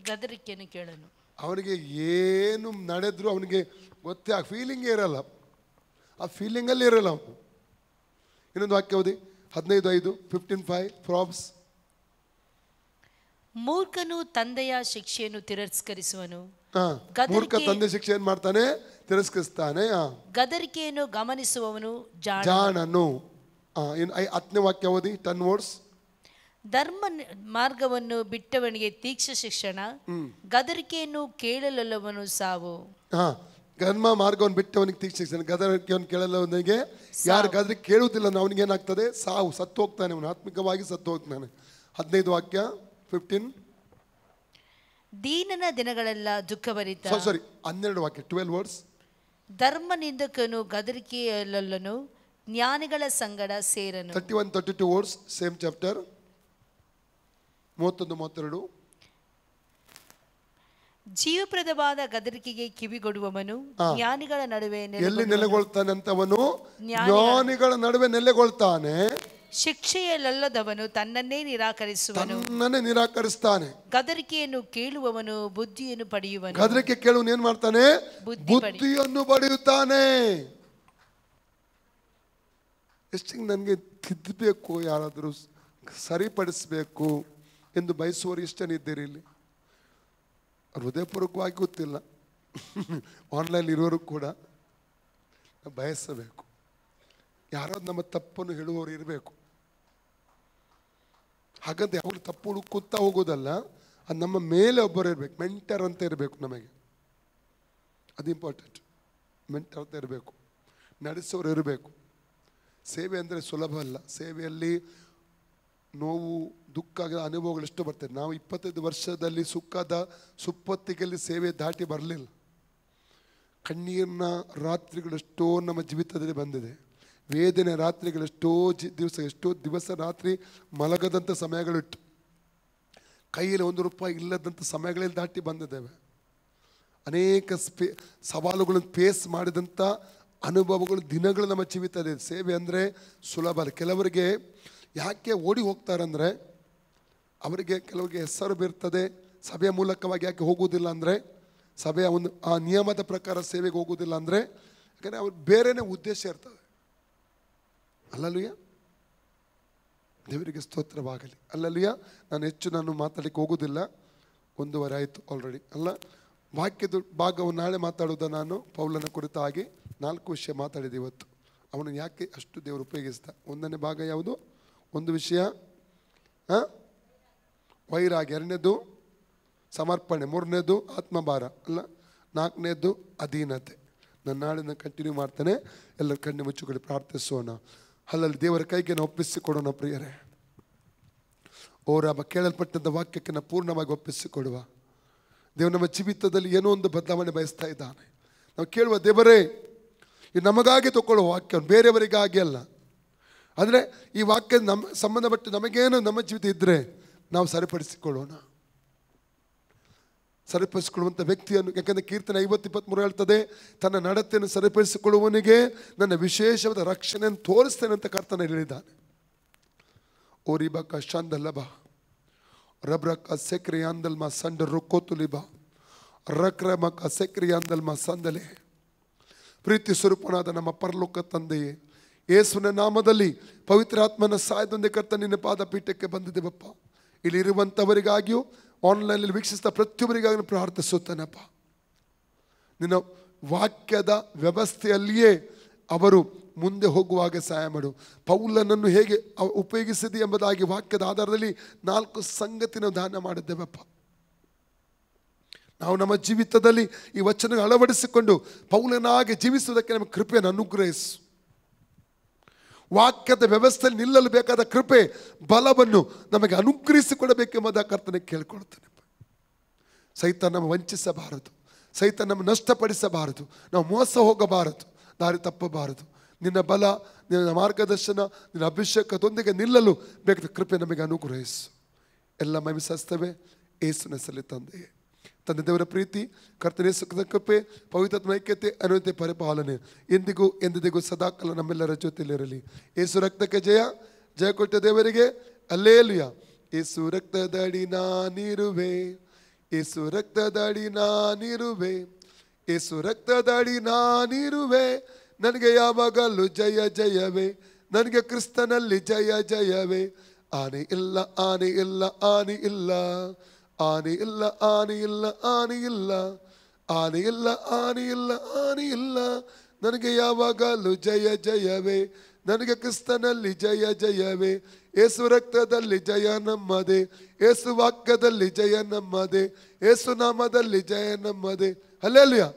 ಗದರಿಕೆಯನ್ನು ಕೇಳನು. ಅವನಿಗೆ ಏನು ನಡೆದ್ರು ಅವನಿಗೆ ಗೊತ್ತೇ, ಆ ಫೀಲಿಂಗೇ ಇರಲ್ಲ, ಆ ಫೀಲಿಂಗಲ್ಲಿ ಇರಲ್ಲ ಅವನು. ಇನ್ನೊಂದು ವಾಕ್ಯ ಓದಿ. 15:5, 15:5. ಪ್ರಾಬ್ಸ್. ಮೂರ್ಖನು ತಂದೆಯ ಶಿಕ್ಷೆಯನ್ನು ತಿರಸ್ಕರಿಸುವನು. ಮೂರ್ಖ ತಂದೆ ಶಿಕ್ಷೆ ಏನ್ ಮಾಡ್ತಾನೆ? ತಿರಸ್ಕರಿಸ್ತಾನೆ. ಗದರಿಕೆಯನ್ನು ಗಮನಿಸುವವನು ಜಾಣನು. 10ನೇ ವಾಕ್ಯ ಓದಿ. 10 words. ಧರ್ಮ ಮಾರ್ಗವನ್ನು ಬಿಟ್ಟವನಿಗೆ ತೀಕ್ಷ್ಣ ಶಿಕ್ಷಣ, ಗದರಿಕೆಯನ್ನು ಕೇಳಲೊಲ್ಲವನು ಸಾವು. ಧರ್ಮ ಮಾರ್ಗವನ್ನು ಬಿಟ್ಟವನಿಗೆ ತೀಕ್ಷ್ಣ ಶಿಕ್ಷಣ, ಗದರಿಕೆಯನ್ನು ಕೇಳಲವನಿಗೆ, ಯಾರು ಗದರಿಕೆ ಕೇಳುವುದಿಲ್ಲ ಅವನಿಗೆ ಏನಾಗ್ತದೆ? ಸಾವು, ಸತ್ತು ಹೋಗ್ತಾನೆ ಅವನು, ಆತ್ಮಿಕವಾಗಿ ಸತ್ತು ಹೋಗ್ತಾನೆ. 15 ವಾಕ್ಯ 15. ದೀನನ ದಿನಗಳೆಲ್ಲ ದುಃಖಭರಿತ. 12 ವಾಕ್ಯ 12 words. ಧರ್ಮ ನಿಂದಕನು ಗದರಿಕೆಯಲ್ಲನು, ಜ್ಞಾನಿಗಳ ಸಂಗಡ ಸೇರನು. 31-32 words, ಸೇಮ್ ಚಾಪ್ಟರ್. 31-32. ಜೀವಪ್ರದವಾದ ಗದರಿಕೆಗೆ ಕಿವಿಗೊಡುವವನು ಜ್ಞಾನಿಗಳ ನಡುವೆ ಎಲ್ಲಿ ನೆಲೆಗೊಳ್ತಾನೆ ಅಂತವನು? ಜ್ಞಾನಿಗಳ ನಡುವೆ ನೆಲೆಗೊಳ್ತಾನೆ. ಶಿಕ್ಷೆಯಲ್ಲದವನು ತನ್ನನ್ನೇ ನಿರಾಕರಿಸ್ತಾನೆ. ಗದರಿಕೆಯನ್ನು ಕೇಳುವವನು ಬುದ್ಧಿಯನ್ನು ಪಡೆಯುವನು. ಗದರಿಕೆ ಕೇಳುವನು ಏನ್ ಮಾಡ್ತಾನೆ? ಬುದ್ಧಿಯನ್ನು ಪಡೆಯುತ್ತಾನೆ. ಎಷ್ಟು ನನಗೆ ತಿದ್ದಬೇಕು, ಯಾರಾದರೂ ಸರಿಪಡಿಸಬೇಕು ಎಂದು ಬಯಸುವವರು ಇಷ್ಟನಿದ್ದೀರಿ ಇಲ್ಲಿ? ಹೃದಯಪೂರ್ವಕವಾಗಿ ಗೊತ್ತಿಲ್ಲ, ಆನ್ಲೈನ್ ಇರೋರು ಕೂಡ ಬಯಸಬೇಕು. ಯಾರಾದ್ರು ನಮ್ಮ ತಪ್ಪನ್ನು ಹೇಳುವವರು ಇರಬೇಕು. ಹಾಗಂತ ಯಾವಾಗ ತಪ್ಪು ಹುಡುಕುತ್ತಾ ಹೋಗೋದಲ್ಲ, ಅದು ನಮ್ಮ ಮೇಲೆ ಒಬ್ಬರು ಇರಬೇಕು. ಮೆಂಟರ್ ಅಂತ ಇರಬೇಕು ನಮಗೆ, ಅದು ಇಂಪಾರ್ಟೆಂಟ್. ಮೆಂಟರ್ ಅಂತ ಇರಬೇಕು, ನಡೆಸೋರು ಇರಬೇಕು. ಸೇವೆ ಅಂದರೆ ಸುಲಭ ಅಲ್ಲ. ಸೇವೆಯಲ್ಲಿ ನೋವು, ದುಃಖ, ಅನುಭವಗಳು ಎಷ್ಟು ಬರ್ತದೆ. ನಾವು 25 ವರ್ಷದಲ್ಲಿ ಸುಖದ ಸುಪ್ಪತ್ತಿಗೆಯಲ್ಲಿ ಸೇವೆ ದಾಟಿ ಬರಲಿಲ್ಲ. ಕಣ್ಣೀರಿನ ರಾತ್ರಿಗಳೆಷ್ಟೋ ನಮ್ಮ ಜೀವಿತದಲ್ಲಿ ಬಂದಿದೆ. ವೇದನೆ ರಾತ್ರಿಗಳೆಷ್ಟೋ ಎಷ್ಟೋ ದಿವಸ ರಾತ್ರಿ ಮಲಗದಂಥ ಸಮಯಗಳಿಟ್ಟು, ಕೈಯಲ್ಲಿ ₹1 ಇಲ್ಲದಂಥ ಸಮಯಗಳಲ್ಲಿ ದಾಟಿ ಬಂದಿದ್ದೇವೆ. ಅನೇಕ ಸವಾಲುಗಳನ್ನು ಫೇಸ್ ಮಾಡಿದಂಥ ಅನುಭವಗಳು, ದಿನಗಳು ನಮ್ಮ ಜೀವಿತದಲ್ಲಿ. ಸೇವೆ ಅಂದರೆ ಸುಲಭ ಅಲ್ಲ. ಕೆಲವರಿಗೆ ಯಾಕೆ ಓಡಿ ಹೋಗ್ತಾರಂದರೆ, ಅವರಿಗೆ ಕೆಲವರಿಗೆ ಹೆಸರು ಬೀರ್ತದೆ. ಸಭೆಯ ಮೂಲಕವಾಗಿ ಯಾಕೆ ಹೋಗುವುದಿಲ್ಲ ಅಂದರೆ, ಸಭೆಯ ಒಂದು ಆ ನಿಯಮದ ಪ್ರಕಾರ ಸೇವೆಗೆ ಹೋಗುವುದಿಲ್ಲ ಅಂದರೆ, ಯಾಕಂದರೆ ಅವ್ರು ಬೇರೆನೇ ಉದ್ದೇಶ ಇರ್ತದೆ. ಅಲ್ಲಲ್ಲೂಯ್ಯ, ದೇವರಿಗೆ ಸ್ತೋತ್ರವಾಗಲಿ. ಅಲ್ಲಲ್ಲೂಯ್ಯ. ನಾನು ಮಾತಾಡಲಿಕ್ಕೆ ಹೋಗೋದಿಲ್ಲ, 1:30 ಆಯಿತು ಆಲ್ರೆಡಿ ಅಲ್ಲ. ವಾಕ್ಯದ ಭಾಗವು ನಾಳೆ ಮಾತಾಡೋದ. ನಾನು ಪೌಲನ ಕುರಿತಾಗಿ 4 ವಿಷಯ ಮಾತಾಡಿದೆ ಇವತ್ತು. ಅವನು ಯಾಕೆ ಅಷ್ಟು ದೇವರು ಉಪಯೋಗಿಸ್ತಾ. 1ನೇ ಭಾಗ ಯಾವುದು? ಒಂದು ವಿಷಯ ವೈರಾಗ್ಯ, 2ನೇದು ಸಮರ್ಪಣೆ, 3ನೇದು ಆತ್ಮಭಾರ ಅಲ್ಲ, 4ನೇದು ಅಧೀನತೆ. ನಾನು ನಾಳೆ ಕಂಟಿನ್ಯೂ ಮಾಡ್ತೇನೆ. ಎಲ್ಲರ ಕಣ್ಣು ಮುಚ್ಚಿಕೊಳ್ಳಿ, ಪ್ರಾರ್ಥಿಸೋಣ. ಅಲ್ಲಲ್ಲಿ ದೇವರ ಕೈಗೆ ನಾವು ಒಪ್ಪಿಸಿಕೊಡೋಣ ಪ್ರಿಯರೇ. ಓರಾಬ ಕೇಳಲ್ಪಟ್ಟಂಥ ವಾಕ್ಯಕ್ಕೆ ನಾವು ಪೂರ್ಣವಾಗಿ ಒಪ್ಪಿಸಿಕೊಡುವ. ದೇವರು ನಮ್ಮ ಜೀವಿತದಲ್ಲಿ ಏನೋ ಒಂದು ಬದಲಾವಣೆ ಬಯಸ್ತಾ ಇದ್ದಾನೆ. ನಾವು ಕೇಳುವ, ದೇವರೇ ಇದು ನಮಗಾಗಿ ತಗೊಳ್ಳುವ ವಾಕ್ಯ, ಬೇರೆಯವರಿಗಾಗಿ ಅಲ್ಲ. ಅಂದರೆ ಈ ವಾಕ್ಯ ಸಂಬಂಧಪಟ್ಟು ನಮಗೇನು ನಮ್ಮ ಜೀವಿತ ಇದ್ದರೆ ನಾವು ಸರಿಪಡಿಸಿಕೊಳ್ಳೋಣ. ಸರಿಪಡಿಸಿಕೊಳ್ಳುವಂಥ ವ್ಯಕ್ತಿಯನ್ನು, ಯಾಕಂದರೆ ಕೀರ್ತನೆ 50:23 ಹೇಳ್ತದೆ, ತನ್ನ ನಡತೆಯನ್ನು ಸರಿಪಡಿಸಿಕೊಳ್ಳುವವನಿಗೆ ನನ್ನ ವಿಶೇಷವಾದ ರಕ್ಷಣೆಯನ್ನು ತೋರಿಸ್ತೇನೆ ಅಂತ ಕರ್ತನ ಹೇಳಿದ್ದಾನೆ. ಓರಿಬಕ ಶಾಂದಲಬ ರಬ್ರಕ ಸೆಕ್ರಿಯಾಂದಲ್ಮ ಸಂಡ ರುಕ್ಕೋತುಲಿಬ ರಕ್ರಮಕ ಸೆಕ್ರಿಯಾಂದಲ್ಮ ಸಂದಲೆ. ಪ್ರೀತಿ ಸ್ವರೂಪನಾದ ನಮ್ಮ ಪರಲೋಕ ತಂದೆಯೇ, ಯೇಸುವಿನ ನಾಮದಲ್ಲಿ ಪವಿತ್ರಾತ್ಮನ ಸಹಾಯದೊಂದಿಗೆ ಕರ್ತನ ನಿನ್ನ ಪಾದಪೀಠಕ್ಕೆ ಬಂದಿದ್ದೇವಪ್ಪ. ಇಲ್ಲಿ ಇರುವಂಥವರಿಗಾಗಿಯೂ ಆನ್ಲೈನಲ್ಲಿ ವೀಕ್ಷಿಸಿದ ಪ್ರತಿಯೊಬ್ಬರಿಗಾಗಿ ಪ್ರಾರ್ಥಿಸುತ್ತೇನಪ್ಪ. ನಿನ್ನ ವಾಕ್ಯದ ವ್ಯವಸ್ಥೆಯಲ್ಲಿಯೇ ಅವರು ಮುಂದೆ ಹೋಗುವಾಗ ಸಹಾಯ ಮಾಡು. ಪೌಲನನ್ನು ಹೇಗೆ ಉಪಯೋಗಿಸಿದೆ ಎಂಬುದಾಗಿ ವಾಕ್ಯದ ಆಧಾರದಲ್ಲಿ 4 ಸಂಗತಿನ ದಾನ ಮಾಡಿದ್ದೇವಪ್ಪ. ನಾವು ನಮ್ಮ ಜೀವಿತದಲ್ಲಿ ಈ ವಚನ ಅಳವಡಿಸಿಕೊಂಡು ಪೌಲನಾಗಿ ಜೀವಿಸುವುದಕ್ಕೆ ನಮಗೆ ಕೃಪೆಯನ್ನು ಅನುಗ್ರಹಿಸು. ವಾಕ್ಯದ ವ್ಯವಸ್ಥೆಯಲ್ಲಿ ನಿಲ್ಲಲು ಬೇಕಾದ ಕೃಪೆ ಬಲವನ್ನು ನಮಗೆ ಅನುಗ್ರಹಿಸಿಕೊಡಬೇಕೆಂಬುದ ಕರ್ತನೆ ಕೇಳಿಕೊಳ್ತೇನೆ. ಸೈತಾನ ನಮ್ಮ ವಂಚಿಸಬಾರದು, ಸೈತಾನ ನಮ್ಮ ನಷ್ಟಪಡಿಸಬಾರದು, ನಾವು ಮೋಸ ಹೋಗಬಾರದು, ದಾರಿ ತಪ್ಪಬಾರದು. ನಿನ್ನ ಬಲ, ನಿನ್ನ ಮಾರ್ಗದರ್ಶನ, ನಿನ್ನ ಅಭಿಷೇಕದೊಂದಿಗೆ ನಿಲ್ಲಲು ಬೇಕಾದ ಕೃಪೆ ನಮಗೆ ಅನುಗ್ರಹಿಸು. ಎಲ್ಲ ಮಹಿಮಿಸ್ತೇವೆ ಯೇಸುವಿನ ಹೆಸರಲ್ಲಿ ತಂದೆಯೇ. ತಂದೆ ದೇವರ ಪ್ರೀತಿ, ಕರ್ತನ ಯೇಸುವಿನ ಕೃಪೆ, ಪವಿತ್ರಾತ್ಮನ ಐಕ್ಯತೆ, ಅನ್ಯೋನ್ಯತೆ, ಪರಿಪಾಲನೆ ಎಂದಿಗೂ ಎಂದಿಗೂ ಸದಾಕಾಲ ನಮ್ಮೆಲ್ಲರ ಜೊತೆಯಲ್ಲಿರಲಿ. ಯೇಸು ರಕ್ತಕ್ಕೆ ಜಯ. ಜಯ ಕೊಟ್ಟ ದೇವರಿಗೆ ಹಲ್ಲೆಲೂಯಾ. ಯೇಸು ರಕ್ತದಡಿ ನಾನಿರುವೆ, ಯೇಸು ರಕ್ತದಡಿ ನಾನಿರುವೆ, ಯೇಸು ರಕ್ತದಡಿ ನಾನಿರುವೆ, ನನಗೆ ಯಾವಾಗಲೂ ಜಯ ಜಯವೇ, ನನಗೆ ಕ್ರಿಸ್ತನಲ್ಲಿ ಜಯ ಜಯವೇ. ಆನೆ ಇಲ್ಲ, ಆನೆ ಇಲ್ಲ, ಆನೆ ಇಲ್ಲ, ಆನೆ ಇಲ್ಲ, ಆನೆ ಇಲ್ಲ, ಆನೆ ಇಲ್ಲ, ಆನೆ ಇಲ್ಲ, ಆನೆ ಇಲ್ಲ, ಆನೆ ಇಲ್ಲ, ನನಗೆ ಯಾವಾಗಲೂ ಜಯ ಜಯವೇ, ನನಗೆ ಕ್ರಿಸ್ತನಲ್ಲಿ ಜಯ ಜಯವೇ. ಯೇಸು ರಕ್ತದಲ್ಲಿ ಜಯ ನಮ್ಮದೇ, ಯೇಸು ವಾಕ್ಯದಲ್ಲಿ ಜಯ ನಮ್ಮದೇ, ಯೇಸು ನಾಮದಲ್ಲಿ ಜಯ ನಮ್ಮದೇ. ಹಲ್ಲೆಲೂಯಾ.